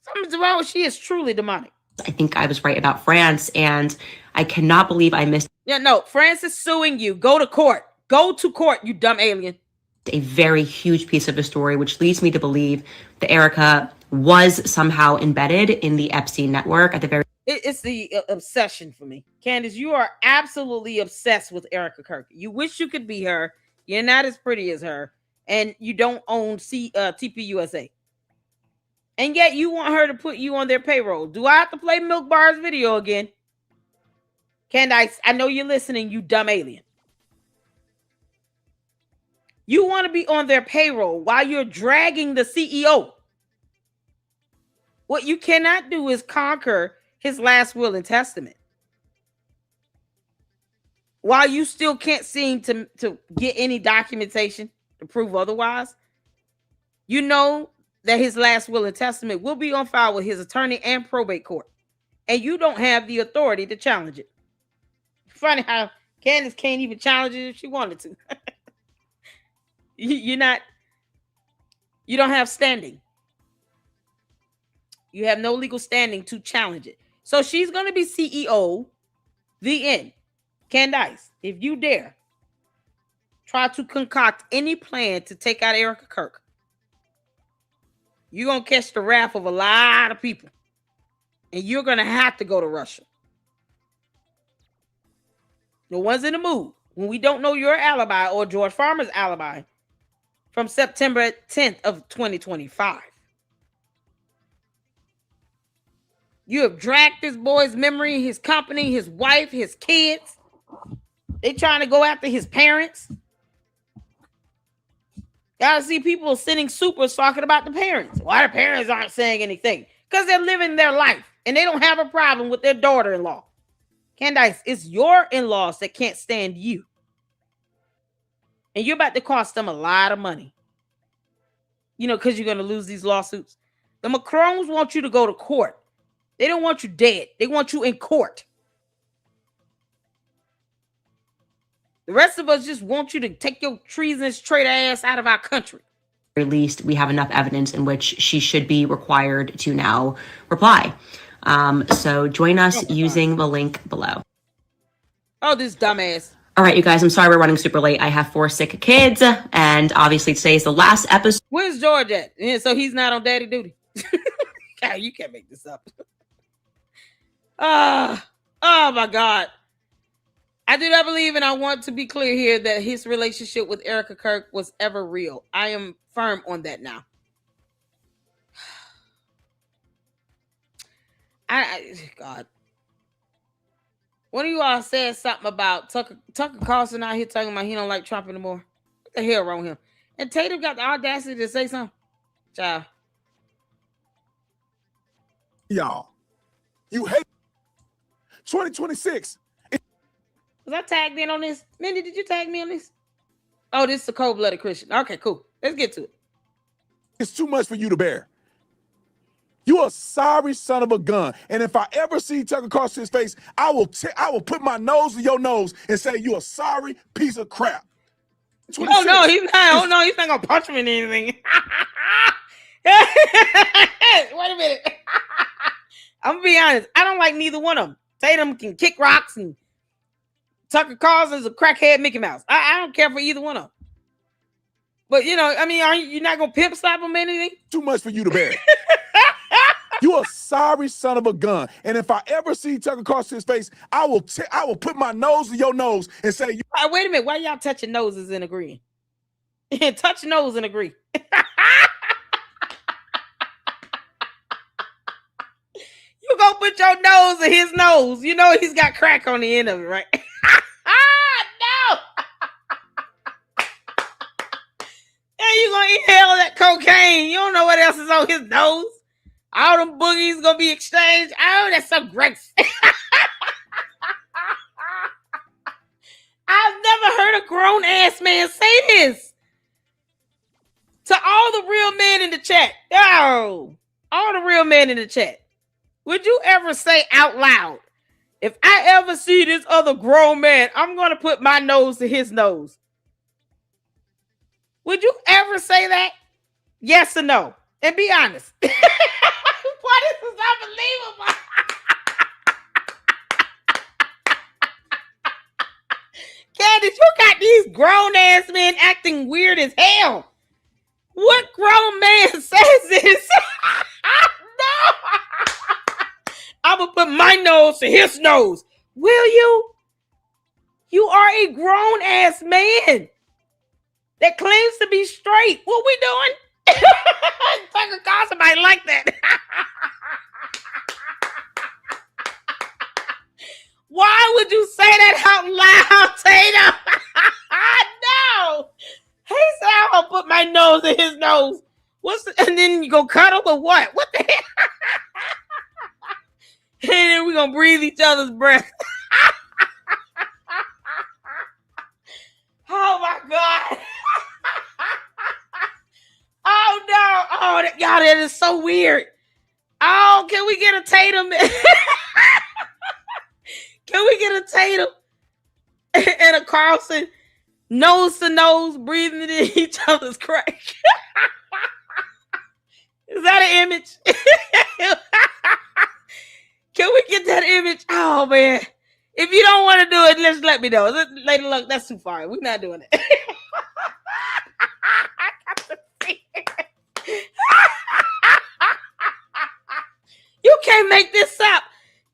A: Something's wrong. She is truly demonic.
O: I think I was right about France, and I cannot believe I missed.
A: Yeah, no, France is suing you. Go to court. Go to court, you dumb alien.
O: A very huge piece of the story, which leads me to believe that Erika was somehow embedded in the Epstein network at the very.
A: It's the obsession for me. Candace, you are absolutely obsessed with Erika Kirk. You wish you could be her. You're not as pretty as her. And you don't own TPUSA. And yet you want her to put you on their payroll. Do I have to play Milk Bar's video again? Candace, I know you're listening, you dumb alien. You want to be on their payroll while you're dragging the CEO. What you cannot do is conquer his last will and testament. While you still can't seem to get any documentation to prove otherwise, you know that his last will and testament will be on file with his attorney and probate court. And you don't have the authority to challenge it. Funny how Candace can't even challenge it if she wanted to. You don't have standing. You have no legal standing to challenge it. So she's going to be CEO. The end. Candace, if you dare try to concoct any plan to take out Erika Kirk, you're going to catch the wrath of a lot of people. And you're going to have to go to Russia. The ones in the mood, when we don't know your alibi or George Farmer's alibi from September 10th of 2025. You have dragged this boy's memory, his company, his wife, his kids. They trying to go after his parents. Gotta see people sending supers talking about the parents. Why the parents aren't saying anything? Because they're living their life and they don't have a problem with their daughter-in-law. Candace, it's your in-laws that can't stand you. And you're about to cost them a lot of money. You know, because you're going to lose these lawsuits. The Macrons want you to go to court. They don't want you dead. They want you in court. The rest of us just want you to take your treasonous traitor ass out of our country.
O: At least we have enough evidence in which she should be required to now reply. So join us using the link below.
A: Oh, this dumbass.
O: All right, you guys, I'm sorry we're running super late. I have 4 sick kids, and obviously today is the last episode.
A: Where's George at? Yeah, so he's not on daddy duty. God, you can't make this up. Oh my God. I do not believe, and I want to be clear here, that his relationship with Erika Kirk was ever real. I am firm on that now. God. One of you all said something about Tucker Carlson out here talking about he don't like Trump anymore. What the hell wrong with him? And Tatum got the audacity to say something. Child.
S: Y'all, you hate 2026.
A: Was I tagged in on this? Mindy, did you tag me on this? Oh, this is a cold-blooded Christian. Okay, cool. Let's get to it.
S: It's too much for you to bear. You a sorry son of a gun. And if I ever see Tucker Carlson's face, I will put my nose in your nose and say you a sorry piece of crap.
A: Oh no, he's not. Oh no, he's not gonna punch me in anything. Wait a minute. I'm gonna be honest. I don't like neither one of them. Tatum can kick rocks and Tucker Carlson's a crackhead Mickey Mouse. I don't care for either one of them. But, you know, I mean, are you not going to pimp slap them or anything?
S: Too much for you to bear. You a sorry son of a gun. And if I ever see Tucker Carlson's face, I will put my nose to your nose and say,
A: wait a minute. Why y'all touching noses and agreeing? Touch nose and agree. You gonna put your nose in his nose. You know he's got crack on the end of it, right? No! And you gonna inhale that cocaine. You don't know what else is on his nose. All them boogies gonna be exchanged. Oh, that's so gross. I've never heard a grown-ass man say this. To all the real men in the chat. Oh, all the real men in the chat. Would you ever say out loud, if I ever see this other grown man, I'm going to put my nose to his nose? Would you ever say that? Yes or no? And be honest. Boy, this is unbelievable. Candace, you got these grown-ass men acting weird as hell. What grown man says this? No! I'm going to put my nose to his nose. Will you? You are a grown-ass man that claims to be straight. What we doing? Tucker Carlson might like that. Why would you say that out loud, Tatum? No. He said, I'm going to put my nose in his nose. And then you go cuddle or what? What the hell? And then we're going to breathe each other's breath. Oh, my God. Oh, no. Oh, y'all, that is so weird. Oh, can we get a Tatum? Can we get a Tatum and a Carlson nose to nose breathing in each other's crack? Is that an image? Can we get that image? Oh, man. If you don't want to do it, just let me know. Lady Luck, that's too far. We're not doing it. You can't make this up.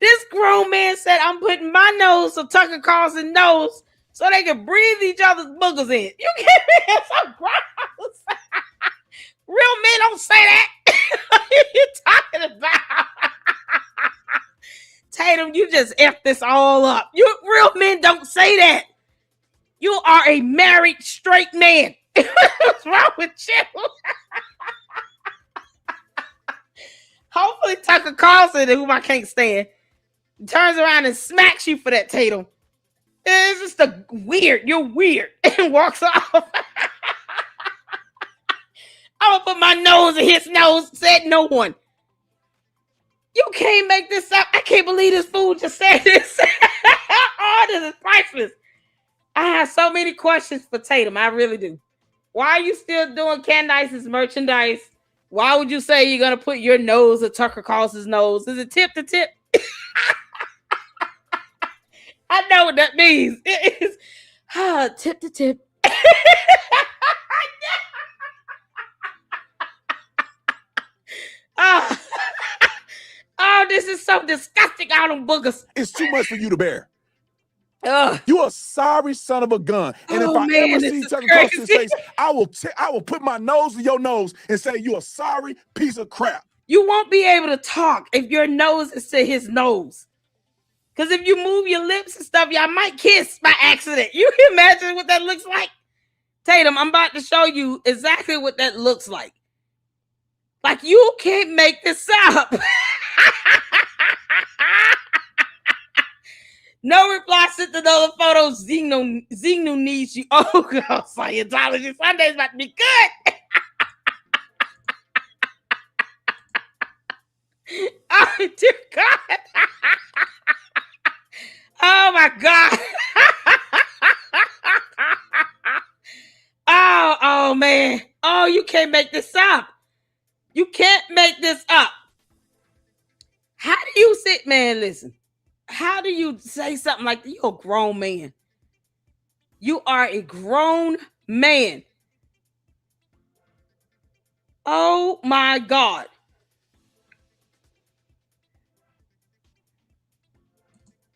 A: This grown man said, I'm putting my nose to Tucker Carlson's nose so they can breathe each other's boogers in. You can't make it so gross. Real men don't say that. What are you talking about? Tatum, you just F this all up. You real men don't say that. You are a married straight man. What's wrong with you? Hopefully Tucker Carlson, whom I can't stand, turns around and smacks you for that, Tatum. It's just a weird. You're weird. And walks off. I'm going to put my nose in his nose. Said no one. You can't make this up. I can't believe this fool just said this. Oh, this is priceless. I have so many questions for Tatum. I really do. Why are you still doing Candace's merchandise? Why would you say you're going to put your nose to Tucker Carlson's nose? Is it tip to tip? I know what that means. It is tip to tip. Oh, this is so disgusting. All them boogers.
S: It's too much for you to bear. You a sorry son of a gun. And if I ever see Tucker Carlson's face, I will put my nose to your nose and say you a sorry piece of crap.
A: You won't be able to talk if your nose is to his nose. Because if you move your lips and stuff, y'all might kiss by accident. You can imagine what that looks like? Tatum, I'm about to show you exactly what that looks like. Like, you can't make this up. No reply sent another photo. Zeno needs you. Oh, God, Scientology Sunday's about to be good. Oh, dear God. Oh, my God. Oh, man. Oh, you can't make this up. You can't make this up. How do you sit, man? Listen. How do you say something like that? You're a grown man. You are a grown man. Oh my God.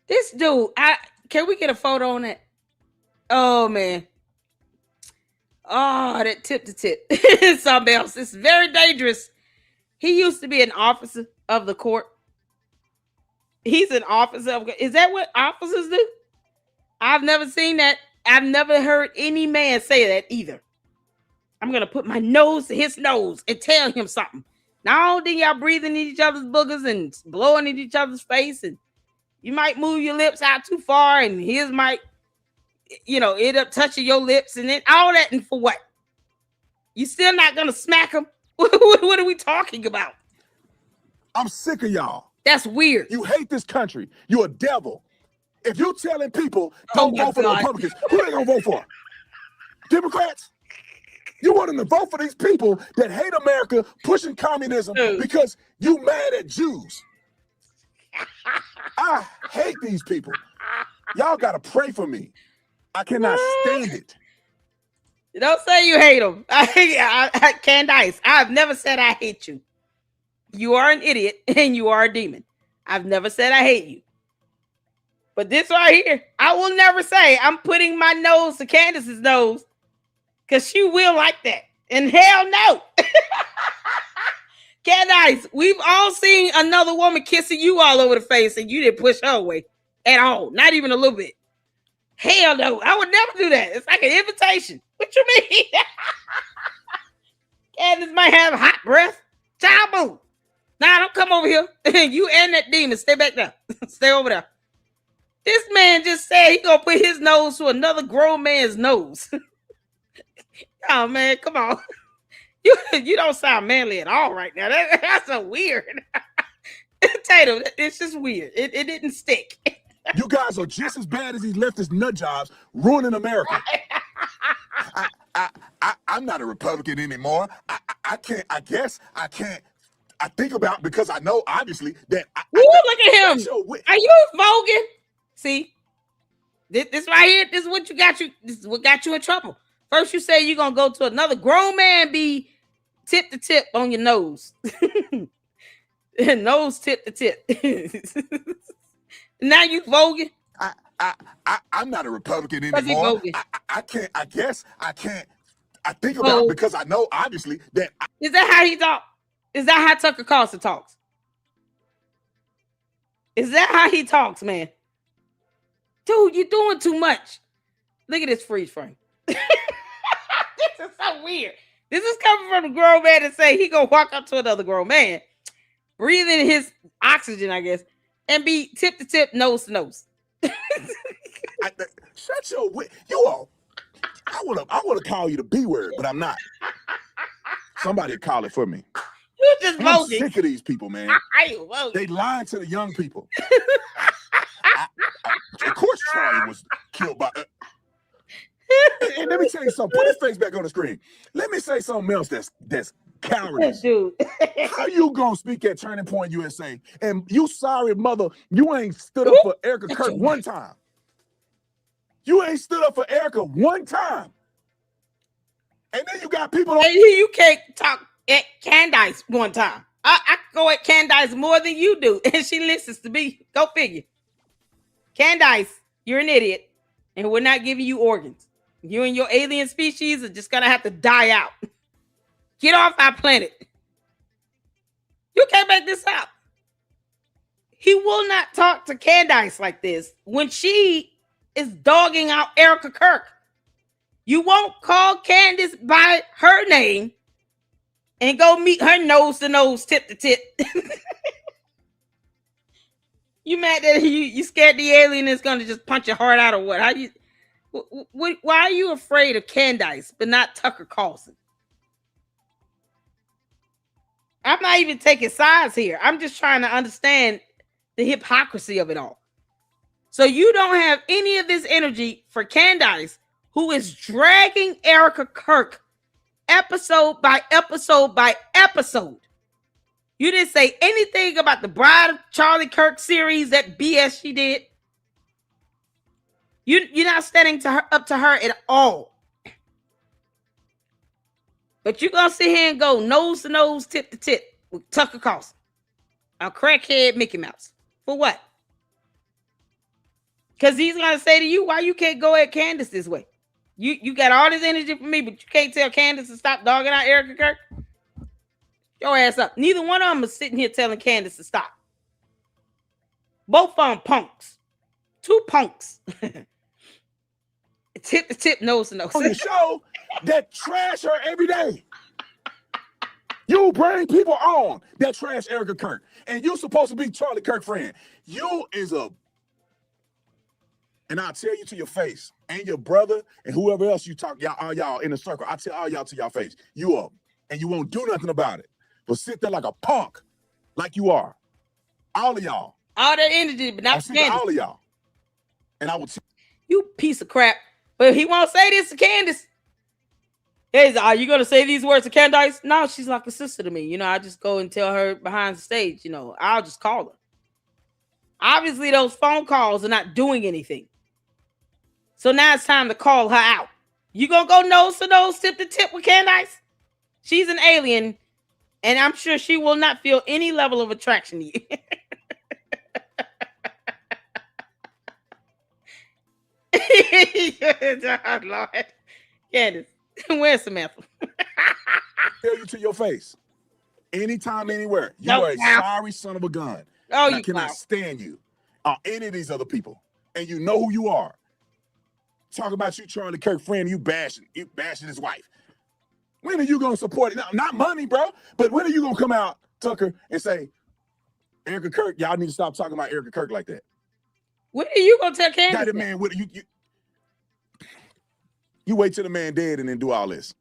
A: This dude, can we get a photo on that? Oh man. Oh, that tip to tip. Something else. It's very dangerous. He used to be an officer of the court. He's an officer of, is that what officers do? I've never seen that. I've never heard any man say that either. I'm gonna put my nose to his nose and tell him something. Now then y'all breathing in each other's boogers and blowing in each other's face, and you might move your lips out too far, and his might, end up touching your lips, and then all that, and for what? You still not gonna smack him? What are we talking about?
S: I'm sick of y'all.
A: That's weird.
S: You hate this country. You're a devil. If you're telling people don't vote for the Republicans, who they gonna vote for? Democrats? You want them to vote for these people that hate America, pushing communism because you mad at Jews. I hate these people. Y'all gotta pray for me. I cannot stand it.
A: Don't say you hate them. Candace, I've never said I hate you. You are an idiot and you are a demon. I've never said I hate you. But this right here, I will never say I'm putting my nose to Candace's nose, because she will like that. And hell no. Candace, we've all seen another woman kissing you all over the face and you didn't push her away at all. Not even a little bit. Hell no. I would never do that. It's like an invitation. What you mean? Candace might have hot breath. Child move. Nah, don't come over here. You and that demon, stay back there. Stay over there. This man just said he gonna put his nose to another grown man's nose. Oh man, come on. You don't sound manly at all right now. That's so weird. Tatum, it's just weird. It didn't stick.
S: You guys are just as bad as these leftist nut jobs ruining America. I'm not a Republican anymore. I think about, because I know obviously that.
A: Look at him. Are you voguing? See, this right here. This is what got you in trouble. First, you say you're gonna go to another grown man, be tip to tip on your nose, nose tip to tip. Now you voguing.
S: I'm not a Republican anymore. I think about, because I know obviously that.
A: Is that how he talk? Is that how Tucker Carlson talks? Is that how he talks, man? Dude, you're doing too much. Look at this freeze frame. This is so weird. This is coming from a grown man to say he gonna walk up to another grown man, breathe in his oxygen, I guess, and be tip to tip, nose to nose.
S: Shut your wit. You all. I wanna call you the B word, but I'm not. Somebody call it for me.
A: You just
S: I'm
A: voted.
S: sick of these people, man. They lying to the young people. Of course, Charlie was killed by. And let me tell you something. Put his face back on the screen. Let me say something else that's cowardice.
A: Dude.
S: How you gonna speak at Turning Point USA? And you sorry mother, you ain't stood up for Erika Kirk one time. You ain't stood up for Erika one time. And then you got people on.
A: And you can't talk at Candace one time. I go at Candace more than you do, and she listens to me. Go figure. Candace, you're an idiot, and we're not giving you organs. You and your alien species are just gonna have to die out. Get off our planet. You can't make this up. He will not talk to Candace like this when she is dogging out Erika Kirk. You won't call Candace by her name and go meet her nose to nose, tip to tip. You mad that you scared the alien is gonna just punch your heart out or what? Why are you afraid of Candace but not Tucker Carlson? I'm not even taking sides here. I'm just trying to understand the hypocrisy of it all. So you don't have any of this energy for Candace, who is dragging Erika Kirk episode by episode by episode. You didn't say anything about the Bride of Charlie Kirk series, that BS she did. You're not standing to her up to her at all. But you're gonna sit here and go nose to nose, tip to tip with Tucker Carlson, a crackhead Mickey Mouse. For what? Because he's gonna say to you, why you can't go at Candace this way? You got all this energy for me, but you can't tell Candace to stop dogging out Erika Kirk. Your ass up. Neither one of them is sitting here telling Candace to stop. Both of them punks. Two punks. Tip to tip, nose to nose.
S: On the show that trash her every day. You bring people on that trash Erika Kirk. And you're supposed to be Charlie Kirk friend. You is a... And I'll tell you to your face, and your brother, and whoever else you talk, y'all, all y'all in the circle, I tell all y'all to your face, you up, and you won't do nothing about it. But sit there like a punk, like you are. All of y'all.
A: All that energy, but not Candace.
S: All of y'all. And I will
A: you piece of crap. But he won't say this to Candace. Hey, are you gonna say these words to Candace? No, she's like a sister to me. You know, I just go and tell her behind the stage, you know, I'll just call her. Obviously, those phone calls are not doing anything. So now it's time to call her out. You gonna go nose to nose, tip to tip with Candace? She's an alien, and I'm sure she will not feel any level of attraction to you. Oh, Lord. Candace, where's Samantha?
S: tell you to your face, anytime, anywhere, you
A: No,
S: are a sorry son of a gun.
A: Oh,
S: And I
A: you
S: cannot
A: clown.
S: stand you or any of these other people. And you know who you are. Talk about you, Charlie Kirk friend, you bashing his wife. When are you gonna support it? Not money, bro. But when are you gonna come out, Tucker, and say, Erika Kirk, y'all need to stop talking about Erika Kirk like that?
A: When are you gonna tell Candace?
S: Got the man with you wait till the man dead and then do all this.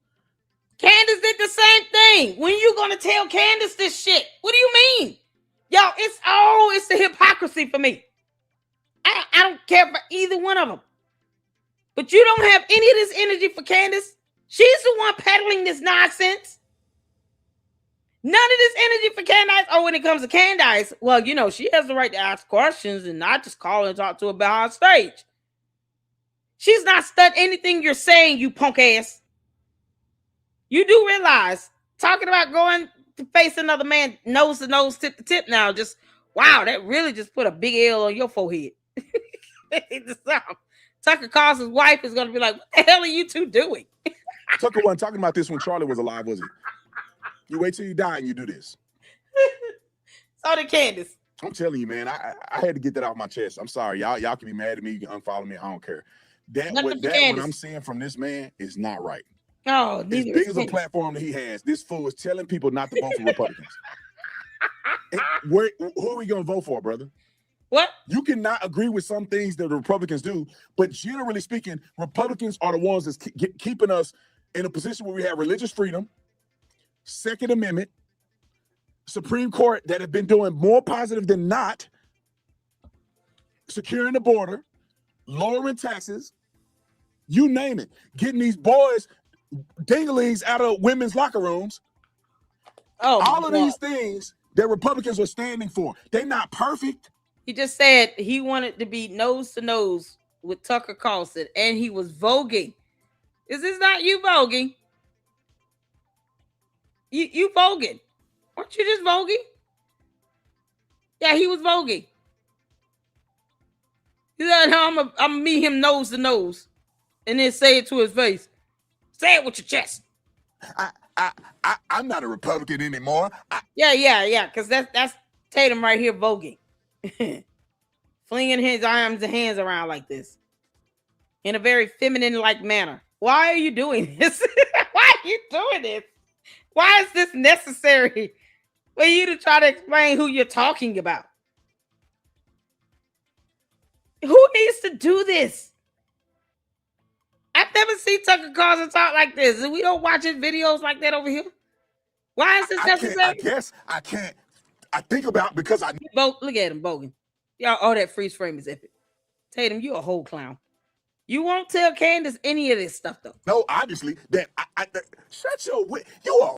A: Candace did the same thing. When you gonna tell Candace this shit? What do you mean? Yo, it's the hypocrisy for me. I don't care for either one of them. But you don't have any of this energy for Candace. She's the one peddling this nonsense. None of this energy for Candace. Oh, when it comes to Candace, well, you know, she has the right to ask questions and not just call and talk to her behind stage. She's not studying anything you're saying, you punk ass. You do realize talking about going to face another man nose to nose, tip to tip now, just wow, that really just put a big L on your forehead. Tucker Carlson's wife is gonna be like, what the hell are you two doing?
S: Tucker wasn't talking about this when Charlie was alive, was he? You wait till you die and you do this.
A: So did Candace.
S: I'm telling you, man, I had to get that off my chest. I'm sorry. Y'all can be mad at me, you can unfollow me, I don't care. What I'm seeing from this man is not right.
A: Oh,
S: as big as a platform that he has, this fool is telling people not to vote for Republicans. Who are we gonna vote for, brother?
A: What?
S: You cannot agree with some things that the Republicans do, but generally speaking, Republicans are the ones that's keeping us in a position where we have religious freedom, Second Amendment, Supreme Court that have been doing more positive than not, securing the border, lowering taxes, you name it, getting these boys dinglings out of women's locker rooms.
A: Oh,
S: all of these things that Republicans are standing for. They're not perfect.
A: He just said he wanted to be nose to nose with Tucker Carlson, and he was voguing. Is this not you voguing? You voguing? Aren't you just voguing? Yeah, he was voguing. He said, "No, I'm gonna meet him nose to nose, and then say it to his face. Say it with your chest."
S: I'm not a Republican anymore.
A: Yeah. Because that's Tatum right here voguing. Flinging his arms and hands around like this in a very feminine-like manner. Why are you doing this? Why are you doing this? Why is this necessary for you to try to explain who you're talking about? Who needs to do this? I've never seen Tucker Carlson talk like this. We don't watch his videos like that over here. Why is this necessary?
S: I can't. I think about because I
A: look at him, Bogan. Y'all, all that freeze frame is epic. Tatum, you a whole clown. You won't tell Candace any of this stuff though.
S: No, obviously that shut your wit. You all.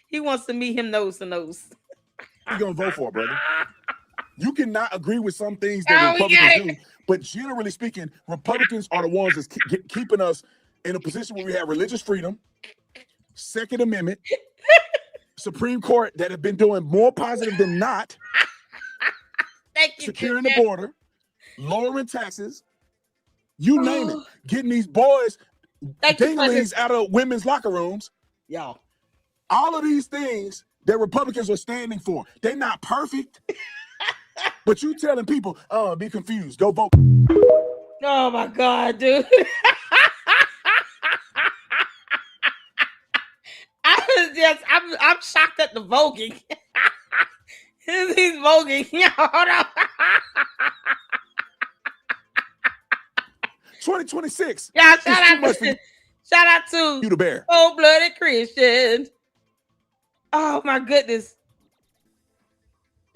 A: He wants to meet him nose to nose.
S: Who you gonna vote for, brother? You cannot agree with some things that Republicans do, but generally speaking, Republicans are the ones that's keeping us in a position where we have religious freedom, Second Amendment, Supreme Court that have been doing more positive than not, securing the border, lowering taxes, you name it, getting these boys dinglings out of women's locker rooms.
A: Y'all.
S: All of these things that Republicans are standing for. They're not perfect, but you telling people, oh, be confused, go vote.
A: Oh my God, dude. I'm shocked at the voguing. He's voguing. Hold on.
S: 2026.
A: Yeah, shout out to
S: you, the bear.
A: Cold-blooded Christians. Oh my goodness.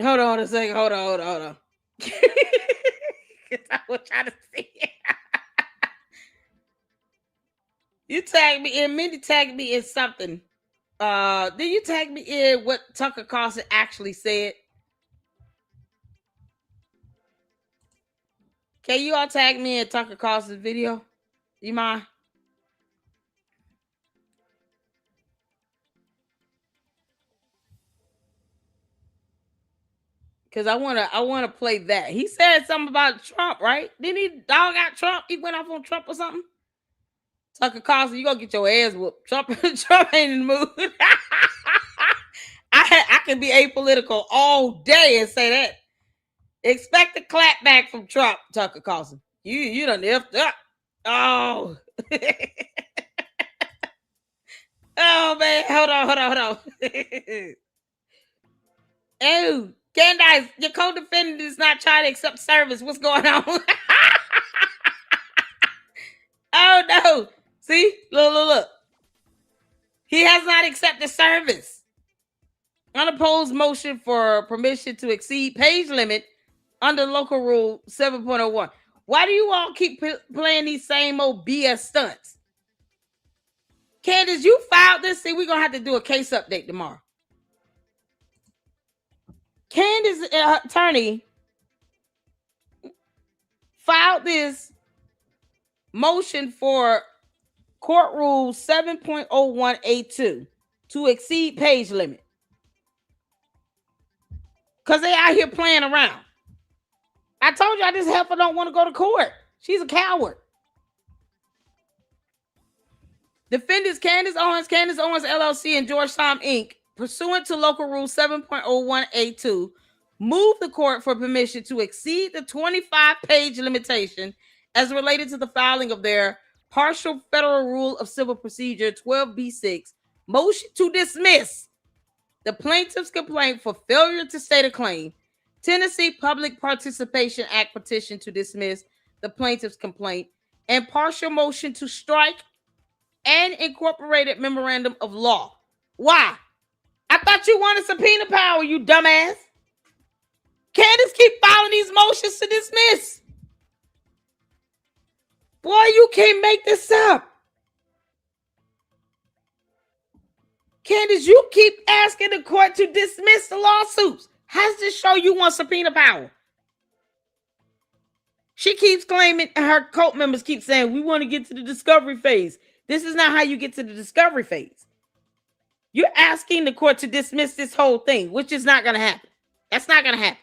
A: Hold on a second. Hold on. I was trying to see it. You tagged me in, Mindy tagged me in something. Did you tag me in what Tucker Carlson actually said? Can you all tag me in Tucker Carlson's video? You mind? Because I wanna play that. He said something about Trump, right? Didn't he dog out Trump? He went off on Trump or something? Tucker Carlson, you gonna get your ass whooped. Trump ain't in the mood. I can be apolitical all day and say that. Expect a clap back from Trump, Tucker Carlson. You done effed up. Oh. Oh man, hold on. Oh, Candace, your co-defendant is not trying to accept service. What's going on? Oh no. See? Look. He has not accepted service. Unopposed motion for permission to exceed page limit under local rule 7.01. Why do you all keep playing these same old BS stunts? Candace, you filed this. See, we're going to have to do a case update tomorrow. Candace, attorney, filed this motion for court rule 7.01A2 to exceed page limit. Because they out here playing around. I told you this heifer don't want to go to court. She's a coward. Defendants Candace Owens LLC, and Georgetown Inc., pursuant to local rule 7.01A2, moved the court for permission to exceed the 25-page limitation as related to the filing of their partial federal rule of civil procedure 12B6 motion to dismiss the plaintiff's complaint for failure to state a claim, Tennessee Public Participation Act petition to dismiss the plaintiff's complaint, and partial motion to strike and incorporated memorandum of law. Why? I thought you wanted subpoena power, you dumbass. Candace keep filing these motions to dismiss. Boy, you can't make this up. Candace, you keep asking the court to dismiss the lawsuits. How does this show you want subpoena power? She keeps claiming, and her cult members keep saying, we want to get to the discovery phase. This is not how you get to the discovery phase. You're asking the court to dismiss this whole thing, which is not going to happen. That's not going to happen.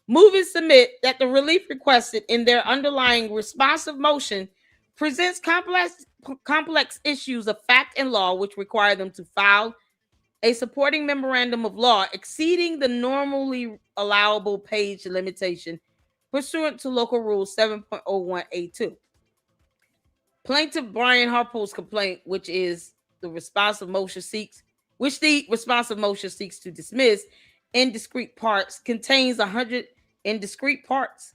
A: Move and submit that the relief requested in their underlying responsive motion presents complex issues of fact and law, which require them to file a supporting memorandum of law exceeding the normally allowable page limitation pursuant to local rule 7.01A2. Plaintiff Brian Harpo's complaint, which the responsive motion seeks to dismiss in discrete parts, contains 100 in discrete parts.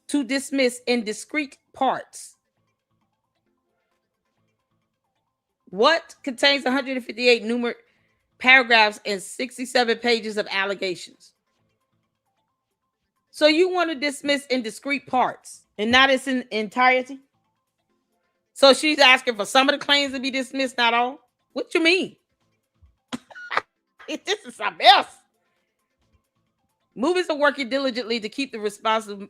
A: To dismiss in discrete parts. What contains 158 numeric paragraphs and 67 pages of allegations? So you want to dismiss in discrete parts and not its in entirety? So she's asking for some of the claims to be dismissed, not all? What you mean? This is something else. Movements are working diligently to keep the responsive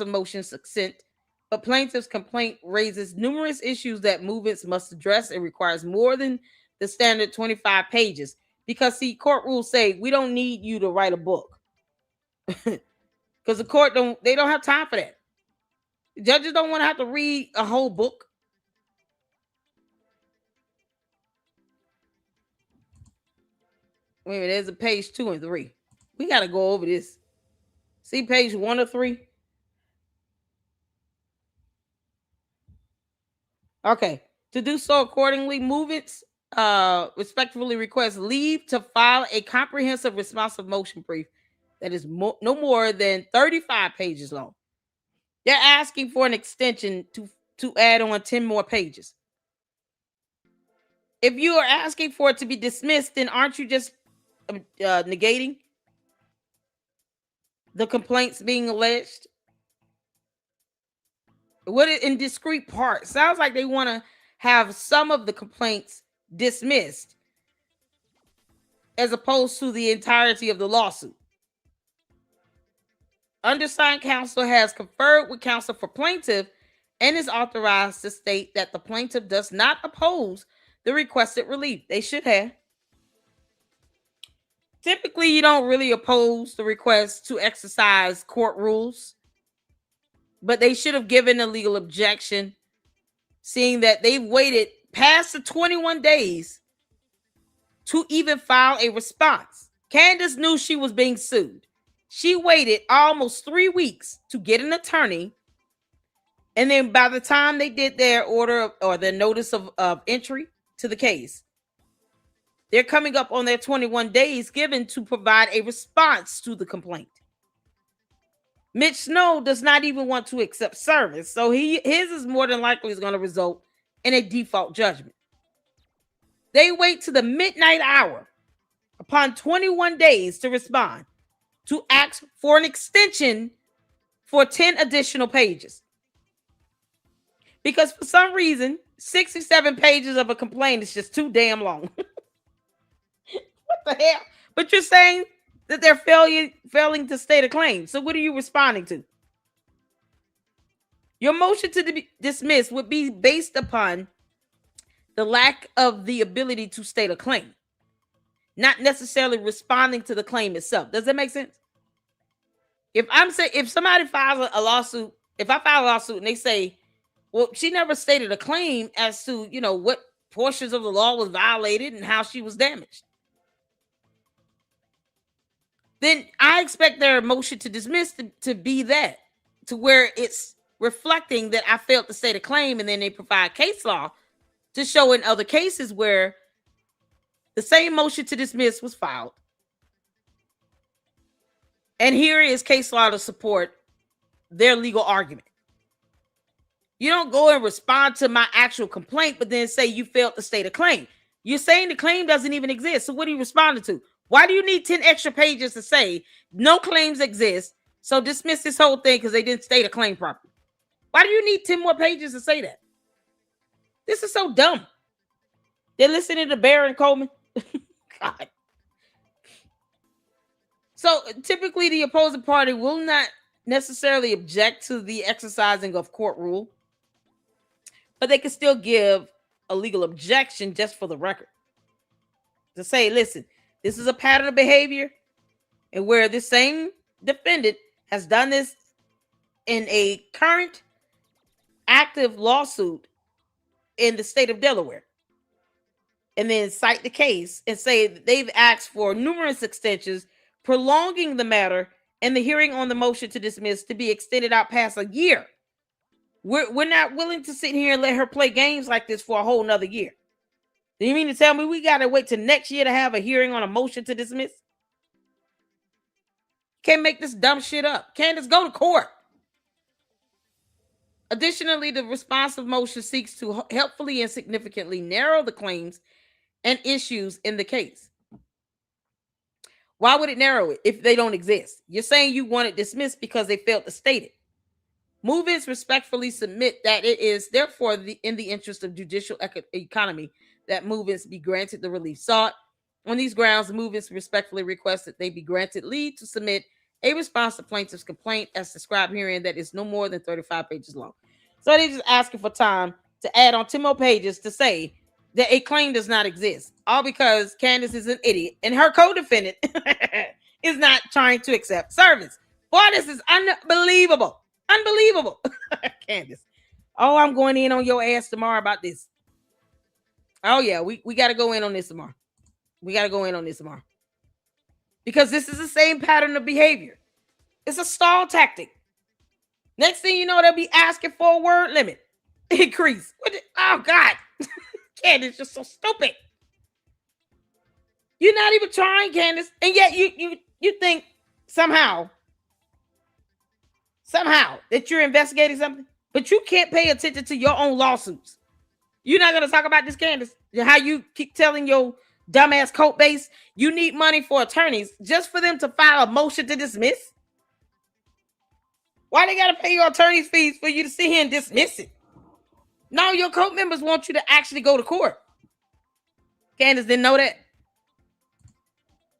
A: motion succinct, but plaintiff's complaint raises numerous issues that movements must address and requires more than the standard 25 pages. Because see, court rules say we don't need you to write a book. Because the court don't have time for that. Judges don't want to have to read a whole book. Wait a minute, there's a page 2 and 3. We got to go over this. See page 1 or 3? Okay. To do so accordingly, movements respectfully request leave to file a comprehensive responsive motion brief that is no more than 35 pages long. They're asking for an extension to add on 10 more pages. If you are asking for it to be dismissed, then aren't you just negating the complaints being alleged? What in discrete parts? Sounds like they want to have some of the complaints dismissed as opposed to the entirety of the lawsuit. Undersigned counsel has conferred with counsel for plaintiff and is authorized to state that the plaintiff does not oppose the requested relief. They should have. Typically, you don't really oppose the request to exercise court rules, but they should have given a legal objection, seeing that they've waited past the 21 days to even file a response. Candace knew she was being sued. She waited almost 3 weeks to get an attorney, and then by the time they did their order or their notice of entry to the case, they're coming up on their 21 days given to provide a response to the complaint. Mitch Snow does not even want to accept service, so his is more than likely is going to result in a default judgment. They wait to the midnight hour upon 21 days to respond, to ask for an extension for 10 additional pages. Because for some reason, 67 pages of a complaint is just too damn long. What the hell? But you're saying that they're failing to state a claim. So what are you responding to? Your motion to dismiss would be based upon the lack of the ability to state a claim, not necessarily responding to the claim itself. Does that make sense? If somebody files a lawsuit, if I file a lawsuit and they say, well, she never stated a claim as to, what portions of the law was violated and how she was damaged, then I expect their motion to dismiss to be that, to where it's reflecting that I failed to state a claim, and then they provide case law to show in other cases where the same motion to dismiss was filed. And here is case law to support their legal argument. You don't go and respond to my actual complaint, but then say you failed to state a claim. You're saying the claim doesn't even exist. So what are you responding to? Why do you need 10 extra pages to say no claims exist, so dismiss this whole thing because they didn't state a claim properly? Why do you need 10 more pages to say that? This is so dumb. They're listening to Baron Coleman. God. So typically the opposing party will not necessarily object to the exercising of court rule, but they can still give a legal objection just for the record. To say, listen, this is a pattern of behavior, and where this same defendant has done this in a current active lawsuit in the state of Delaware, and then cite the case and say that they've asked for numerous extensions, prolonging the matter and the hearing on the motion to dismiss to be extended out past a year. We're not willing to sit here and let her play games like this for a whole nother year. Do you mean to tell me we got to wait till next year to have a hearing on a motion to dismiss? Can't make this dumb shit up. Candace, go to court. Additionally, the responsive motion seeks to helpfully and significantly narrow the claims and issues in the case. Why would it narrow it if they don't exist? You're saying you want it dismissed because they failed to state it. Movements respectfully submit that it is therefore in the interest of judicial economy that movements be granted the relief sought, On these grounds, the movements respectfully request that they be granted leave to submit a response to plaintiff's complaint as described herein that is no more than 35 pages long. So they're just asking for time to add on 10 more pages to say that a claim does not exist, all because Candace is an idiot and her co-defendant is not trying to accept service. Boy, this is unbelievable. Unbelievable. Candace. Oh, I'm going in on your ass tomorrow about this. Oh, yeah, we got to go in on this tomorrow. We got to go in on this tomorrow. Because this is the same pattern of behavior. It's a stall tactic. Next thing you know, they'll be asking for a word limit. Increase. Oh, God. Candace, you're so stupid. You're not even trying, Candace. And yet you think somehow that you're investigating something, but you can't pay attention to your own lawsuits. You're not going to talk about this, Candace. How you keep telling your dumbass coat base you need money for attorneys just for them to file a motion to dismiss? Why they got to pay your attorney's fees for you to sit here and dismiss it? No, your court members want you to actually go to court. Candace didn't know that.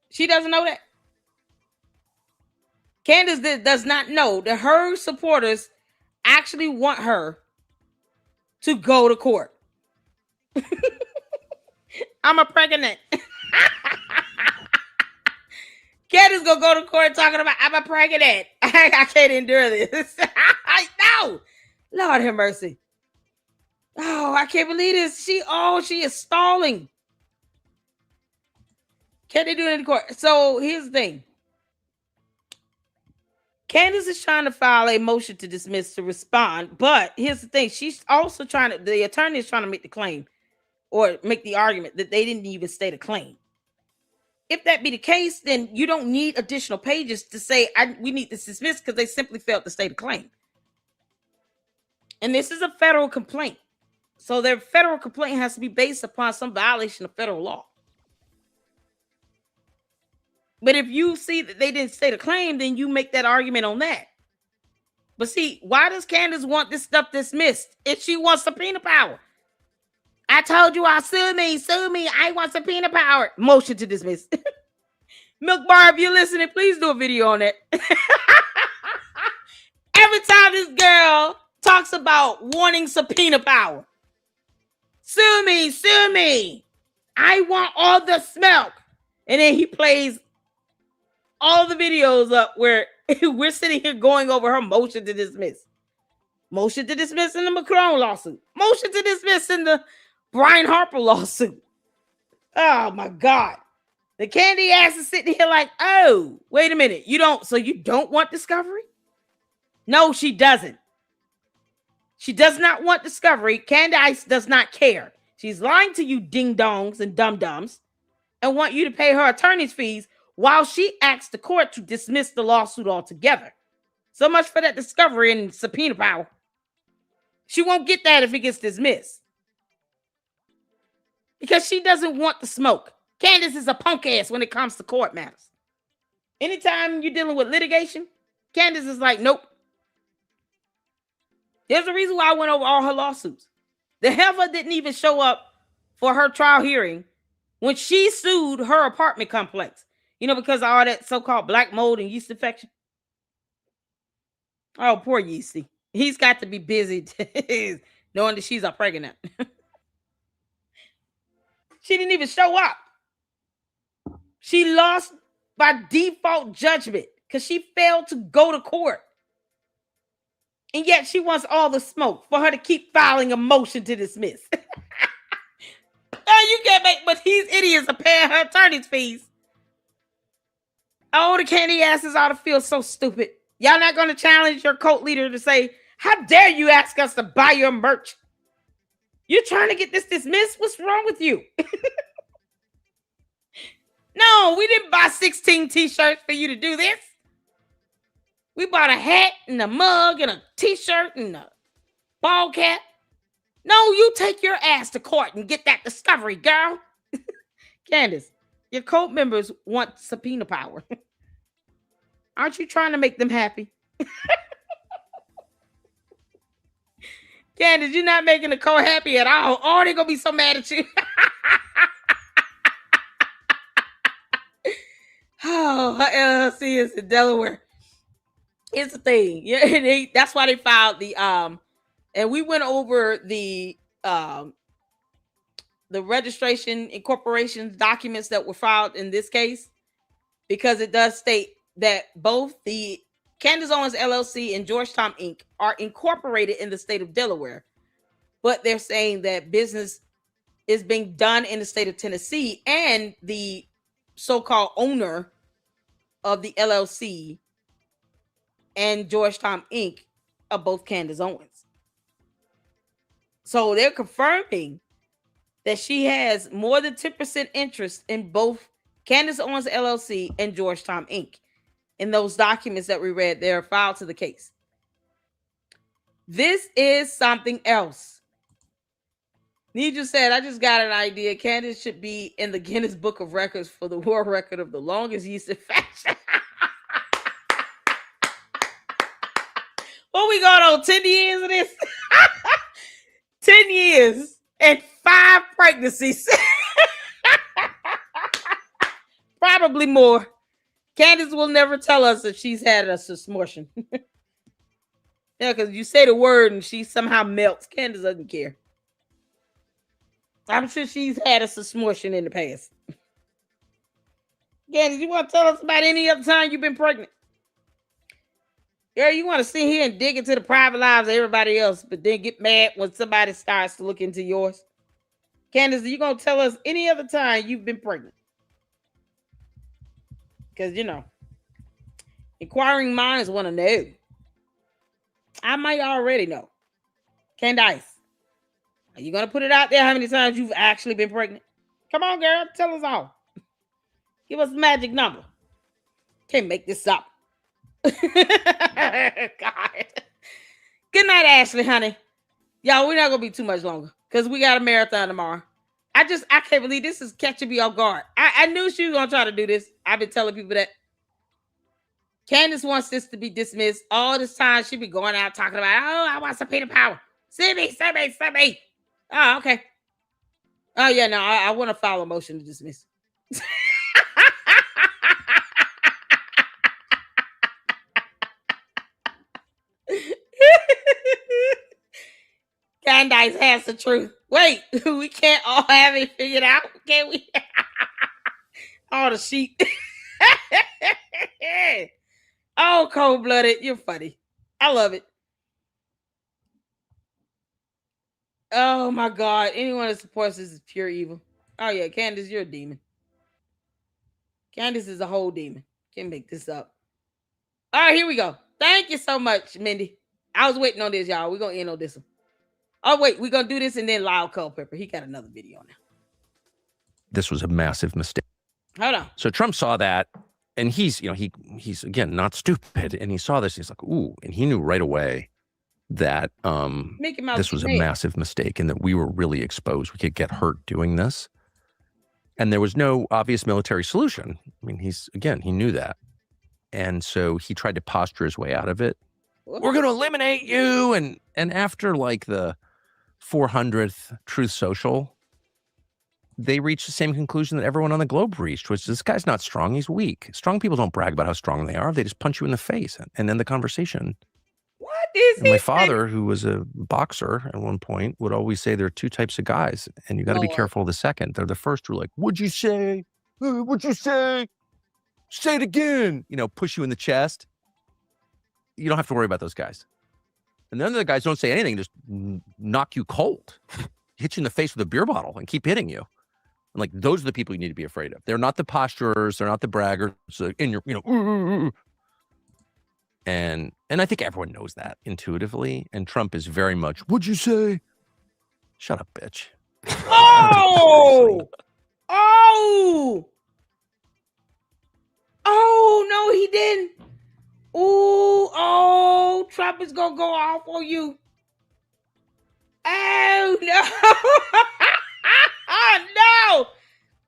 A: She doesn't know that. Candace does not know that her supporters actually want her to go to court. I'm a pregnant. Candace gonna go to court talking about I'm a pregnant. I can't endure this. No, Lord have mercy. Oh, I can't believe this. She is stalling. Can they do it in court? So here's the thing. Candace is trying to file a motion to dismiss to respond, but here's the thing. She's also the attorney is trying to make the claim or make the argument that they didn't even state a claim. If that be the case, then you don't need additional pages to say we need this dismissed because they simply failed to state a claim. And this is a federal complaint. So their federal complaint has to be based upon some violation of federal law. But if you see that they didn't state a claim, then you make that argument on that. But see, why does Candace want this stuff dismissed if she wants subpoena power? I told you I'll sue me. I want subpoena power. Motion to dismiss. Milk Bar, if you're listening, please do a video on that. Every time this girl talks about wanting subpoena power. Sue me. I want all the smoke. And then he plays all the videos up where we're sitting here going over her motion to dismiss. Motion to dismiss in the Macron lawsuit. Motion to dismiss in the Brian Harper lawsuit. Oh my God. The candy ass is sitting here like, oh, wait a minute. You don't want discovery? No, she doesn't. She does not want discovery. Candace does not care. She's lying to you ding-dongs and dum-dums and want you to pay her attorney's fees while she asks the court to dismiss the lawsuit altogether. So much for that discovery and subpoena power. She won't get that if it gets dismissed. Because she doesn't want the smoke. Candace is a punk ass when it comes to court matters. Anytime you're dealing with litigation, Candace is like, nope. There's a reason why I went over all her lawsuits. The heifer didn't even show up for her trial hearing when she sued her apartment complex. Because of all that so-called black mold and yeast infection. Oh, poor Yeasty. He's got to be busy knowing that she's a pregnant. She didn't even show up. She lost by default judgment because she failed to go to court. And yet she wants all the smoke for her to keep filing a motion to dismiss. You can't but these idiots are paying her attorney's fees. Oh, the candy asses ought to feel so stupid. Y'all not going to challenge your cult leader to say, how dare you ask us to buy your merch? You're trying to get this dismissed? What's wrong with you? No, we didn't buy 16 t-shirts for you to do this. We bought a hat and a mug and a t-shirt and a ball cap. No, you take your ass to court and get that discovery, girl. Candace, your cult members want subpoena power. Aren't you trying to make them happy? Candace, you're not making the cult happy at all. Oh, they're going to be so mad at you. Oh, her LLC is in Delaware. It's the thing. Yeah, and that's why they filed the and we went over the registration incorporation documents that were filed in this case, because it does state that both the Candace Owens LLC and Georgetown Inc. are incorporated in the state of Delaware, but they're saying that business is being done in the state of Tennessee, and the so-called owner of the LLC and Georgetown Inc. are both Candace Owens. So they're confirming that she has more than 10% interest in both Candace Owens LLC and Georgetown Inc. In those documents that we read, they're filed to the case. This is something else. Nija said, I just got an idea. Candace should be in the Guinness Book of Records for the world record of the longest use of fashion. What we going on, 10 years of this? 10 years and 5 pregnancies. Probably more. Candace will never tell us if she's had a susmortion. Yeah, because you say the word and she somehow melts. Candace doesn't care. I'm sure she's had a susmortion in the past. Candace, you want to tell us about any other time you've been pregnant? Girl, you want to sit here and dig into the private lives of everybody else, but then get mad when somebody starts to look into yours? Candace, are you going to tell us any other time you've been pregnant? Because, you know, inquiring minds want to know. I might already know. Candace, are you going to put it out there how many times you've actually been pregnant? Come on, girl. Tell us all. Give us the magic number. Can't make this up. God. Good night, Ashley, honey. Y'all, we're not going to be too much longer because we got a marathon tomorrow. I can't believe this is catching me off guard. I knew she was going to try to do this. I've been telling people that. Candace wants this to be dismissed. All this time she be going out talking about, oh, I want some Peter Power. Send me. Oh, okay. Oh, yeah, no, I want to file a motion to dismiss. Candace has the truth. Wait, we can't all have it figured out, can we? All the sheep. Oh, cold-blooded. You're funny. I love it. Oh, my God. Anyone that supports this is pure evil. Oh, yeah, Candace, you're a demon. Candace is a whole demon. Can't make this up. All right, here we go. Thank you so much, Mindy. I was waiting on this, y'all. We're going to end on this one. Oh, wait, we're going to do this and then Lyle Culpepper. He got another video now.
T: This was a massive mistake.
A: Hold on.
T: So Trump saw that, and he's again, not stupid. And he saw this, he's like, ooh, and he knew right away that this was a massive mistake and that we were really exposed. We could get hurt doing this. And there was no obvious military solution. I mean, he knew that. And so he tried to posture his way out of it. We're going to eliminate you. And after like the 400th Truth Social, they reached the same conclusion that everyone on the globe reached, which is this guy's not strong, he's weak. Strong people don't brag about how strong they are. They just punch you in the face and end the conversation.
A: What is
T: my father, who was a boxer at one point, would always say there are 2 types of guys, and you got to be careful of the second. They're the first who are like, what'd you say? What'd you say? Say it again. Push you in the chest. You don't have to worry about those guys. And then the guys don't say anything, just knock you cold, hit you in the face with a beer bottle and keep hitting you. And like, those are the people you need to be afraid of. They're not the posturers. They're not the braggarts. In your, And I think everyone knows that intuitively. And Trump is very much, what'd you say? Shut up, bitch.
A: Oh! Oh, no, he didn't. Oh, Trump is going to go off on you. Oh, no. Oh, no.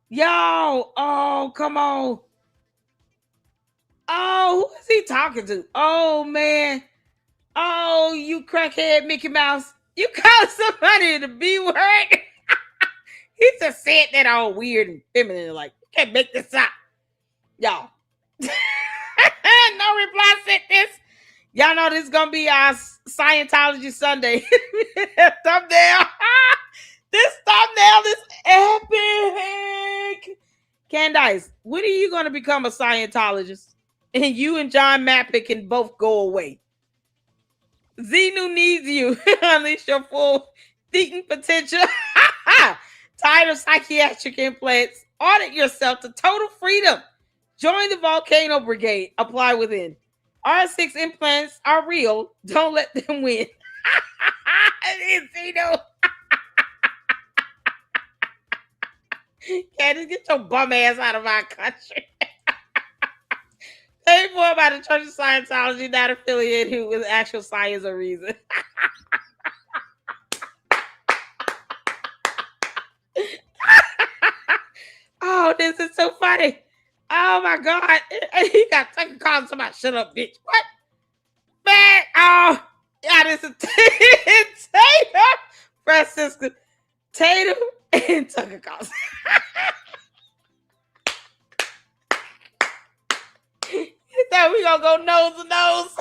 A: Yo, oh, come on. Oh, who is he talking to? Oh, man. Oh, you crackhead Mickey Mouse. You call somebody the B word? He just said that all weird and feminine, like, you can't make this up. Y'all, No reply sent this. Y'all know this is gonna be our Scientology Sunday thumbnail. This thumbnail is epic. Candace, when are you gonna become a Scientologist? And you and John Mappick can both go away. Xenu needs you. Unleash your full thinking potential. Tired of psychiatric implants? Audit yourself to total freedom. Join the Volcano Brigade. Apply within. R6 implants are real. Don't let them win. Xenu. Candace, get your bum ass out of our country. Paid for by the Church of Scientology, not affiliated with actual science or reason. Oh, this is so funny. Oh my God. He got Tucker Carlson somebody, shut up, bitch. What? Man, oh, yeah, this is Tatum, Francisco, Tatum, and Tucker Carlson. He said we gonna go nose to nose.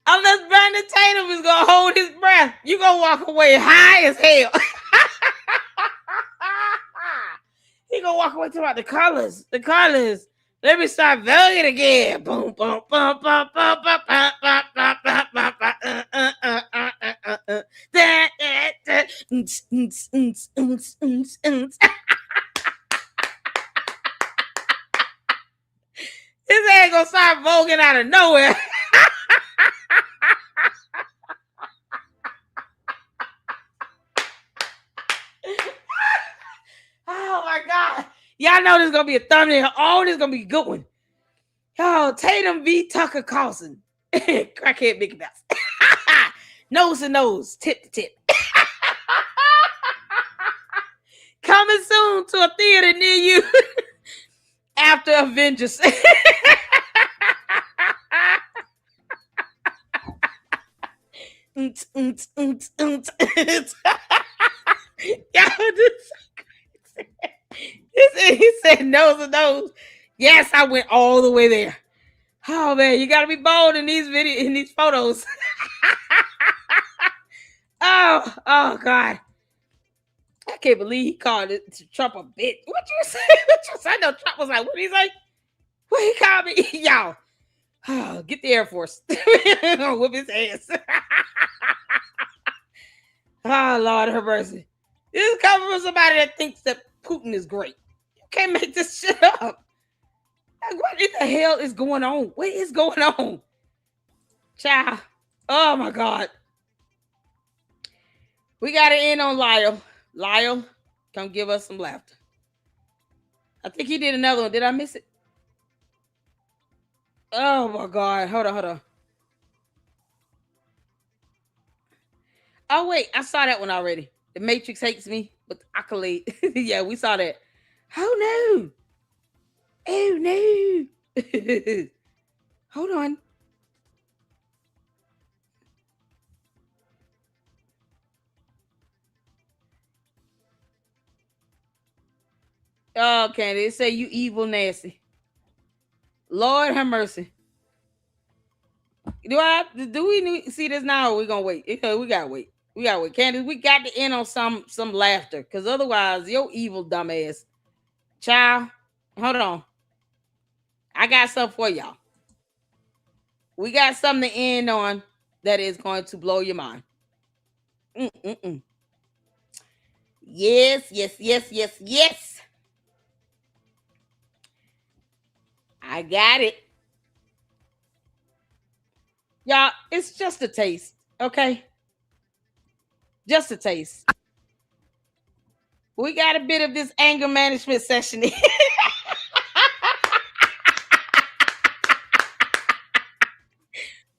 A: Unless Brandon Tatum is gonna hold his breath, you gonna walk away high as hell. He gonna walk away talking about the colors. The colors. Let me start valiant again. Boom, boom, boom, boom, boom, boom, boom, boom, boom, boom, boom, His ass gonna start voguing out of nowhere. Oh my God. Y'all know this is gonna be a thumbnail. Oh, this is gonna be a good one. Yo, Tatum v. Tucker Carlson. Crackhead Mickey Mouse. Nose to nose, tip to tip. Coming soon to a theater near you. After Avengers. Yo, he said nose to nose. Yes, I went all the way there. Oh man, you gotta be bold in these photos. Oh God. I can't believe he called it Trump a bitch. What you say? I know Trump was like, what did he say? What he called me? Y'all. Oh, get the Air Force. Whoop his ass. Oh, Lord have mercy. This is coming from somebody that thinks that Putin is great. You can't make this shit up. Like, what in the hell is going on? What is going on? Child. Oh, my God. We got to end on Lyle. Lyle, come give us some laughter. I think he did another one. Did I miss it? Oh, my God. Hold on. Oh, wait. I saw that one already. The Matrix Hates Me with Accolade. Yeah, we saw that. Oh, no. Oh, no. Hold on. Oh, okay. They say you evil nasty. Lord have mercy. Do we see this now or we gonna wait? We gotta wait. Candace, we got to end on some laughter. Cause otherwise, your evil dumbass. Child, hold on. I got something for y'all. We got something to end on that is going to blow your mind. Yes. I got it. Y'all, it's just a taste, okay? Just a taste. We got a bit of this anger management session.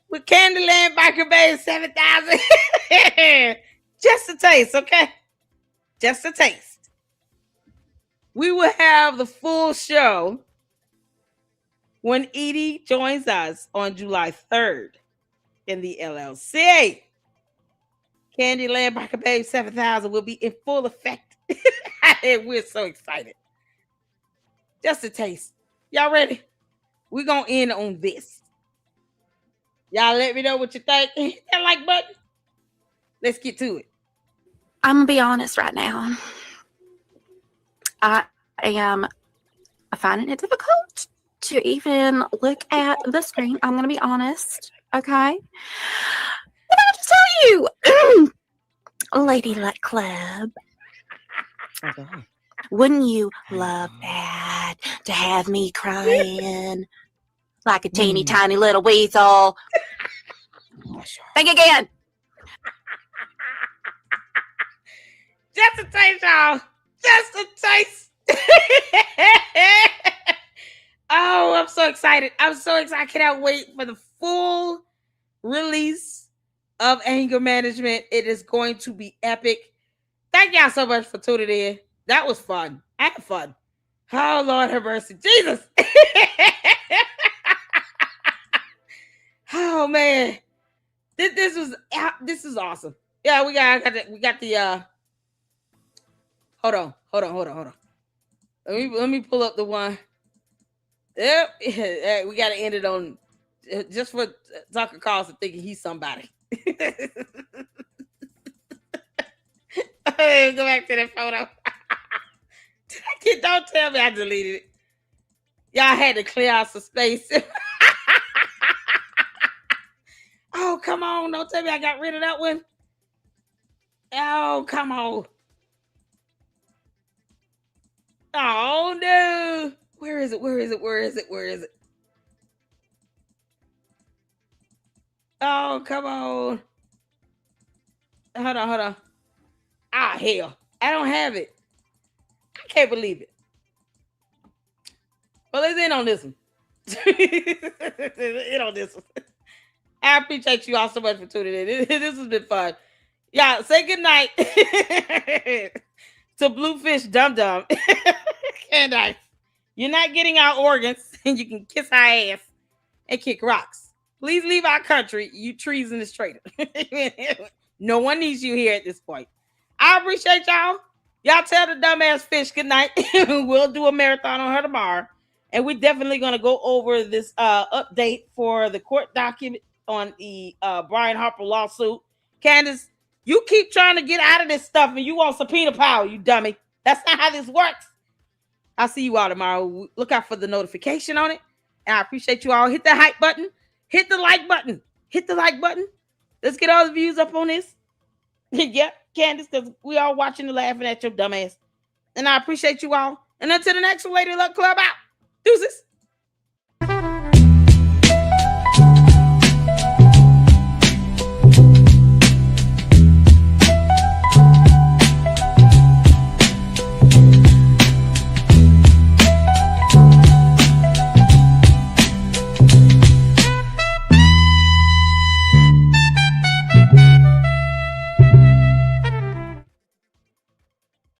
A: With Candyland Biker Bay 7,000. Just a taste, okay? Just a taste. We will have the full show when Edie joins us on July 3rd in the LLC. Candyland Biker Babe 7000 will be in full effect. And we're so excited. Just a taste. Y'all ready? We're going to end on this. Y'all let me know what you think. Hit that like button. Let's get to it.
U: I'm going to be honest right now. I am finding it difficult to even look at the screen. I'm going to be honest. Okay? But I'll just tell you, Lady Luck Club, wouldn't you love that to have me crying like a teeny tiny little weasel? Think again.
A: Just a taste, y'all. Just a taste. Oh, I'm so excited. I'm so excited. I cannot wait for the full release of Anger Management. It is going to be epic. Thank y'all so much for tuning in. That was fun. I had fun. Oh, Lord have mercy. Jesus. Oh, man. This is awesome. Yeah, we got the hold on. Let me pull up the one. Yep. We got to end it on just for Tucker Carlson thinking he's somebody. Go back to that photo. Don't tell me I deleted it. Y'all had to clear out some space. Oh, come on. Don't tell me I got rid of that one. Oh, come on. Oh, no. Where is it? Oh, come on. Hold on. Ah, hell. I don't have it. I can't believe it. Well, let's end on this one. I appreciate you all so much for tuning in. This has been fun. Y'all, say goodnight to Bluefish Dum Dum. Candace, you're not getting our organs, and you can kiss our ass and kick rocks. Please leave our country, you treasonous traitor. No one needs you here at this point. I appreciate y'all. Y'all tell the dumbass fish good night. We'll do a marathon on her tomorrow. And we're definitely going to go over this update for the court document on the Brian Harper lawsuit. Candace, you keep trying to get out of this stuff and you want subpoena power, you dummy. That's not how this works. I'll see you all tomorrow. Look out for the notification on it. And I appreciate you all. Hit the hype button. Hit the like button. Hit the like button. Let's get all the views up on this. Yep, Candace, because we all watching and laughing at your dumbass. And I appreciate you all. And until the next one, Lady Luck Club out. Deuces.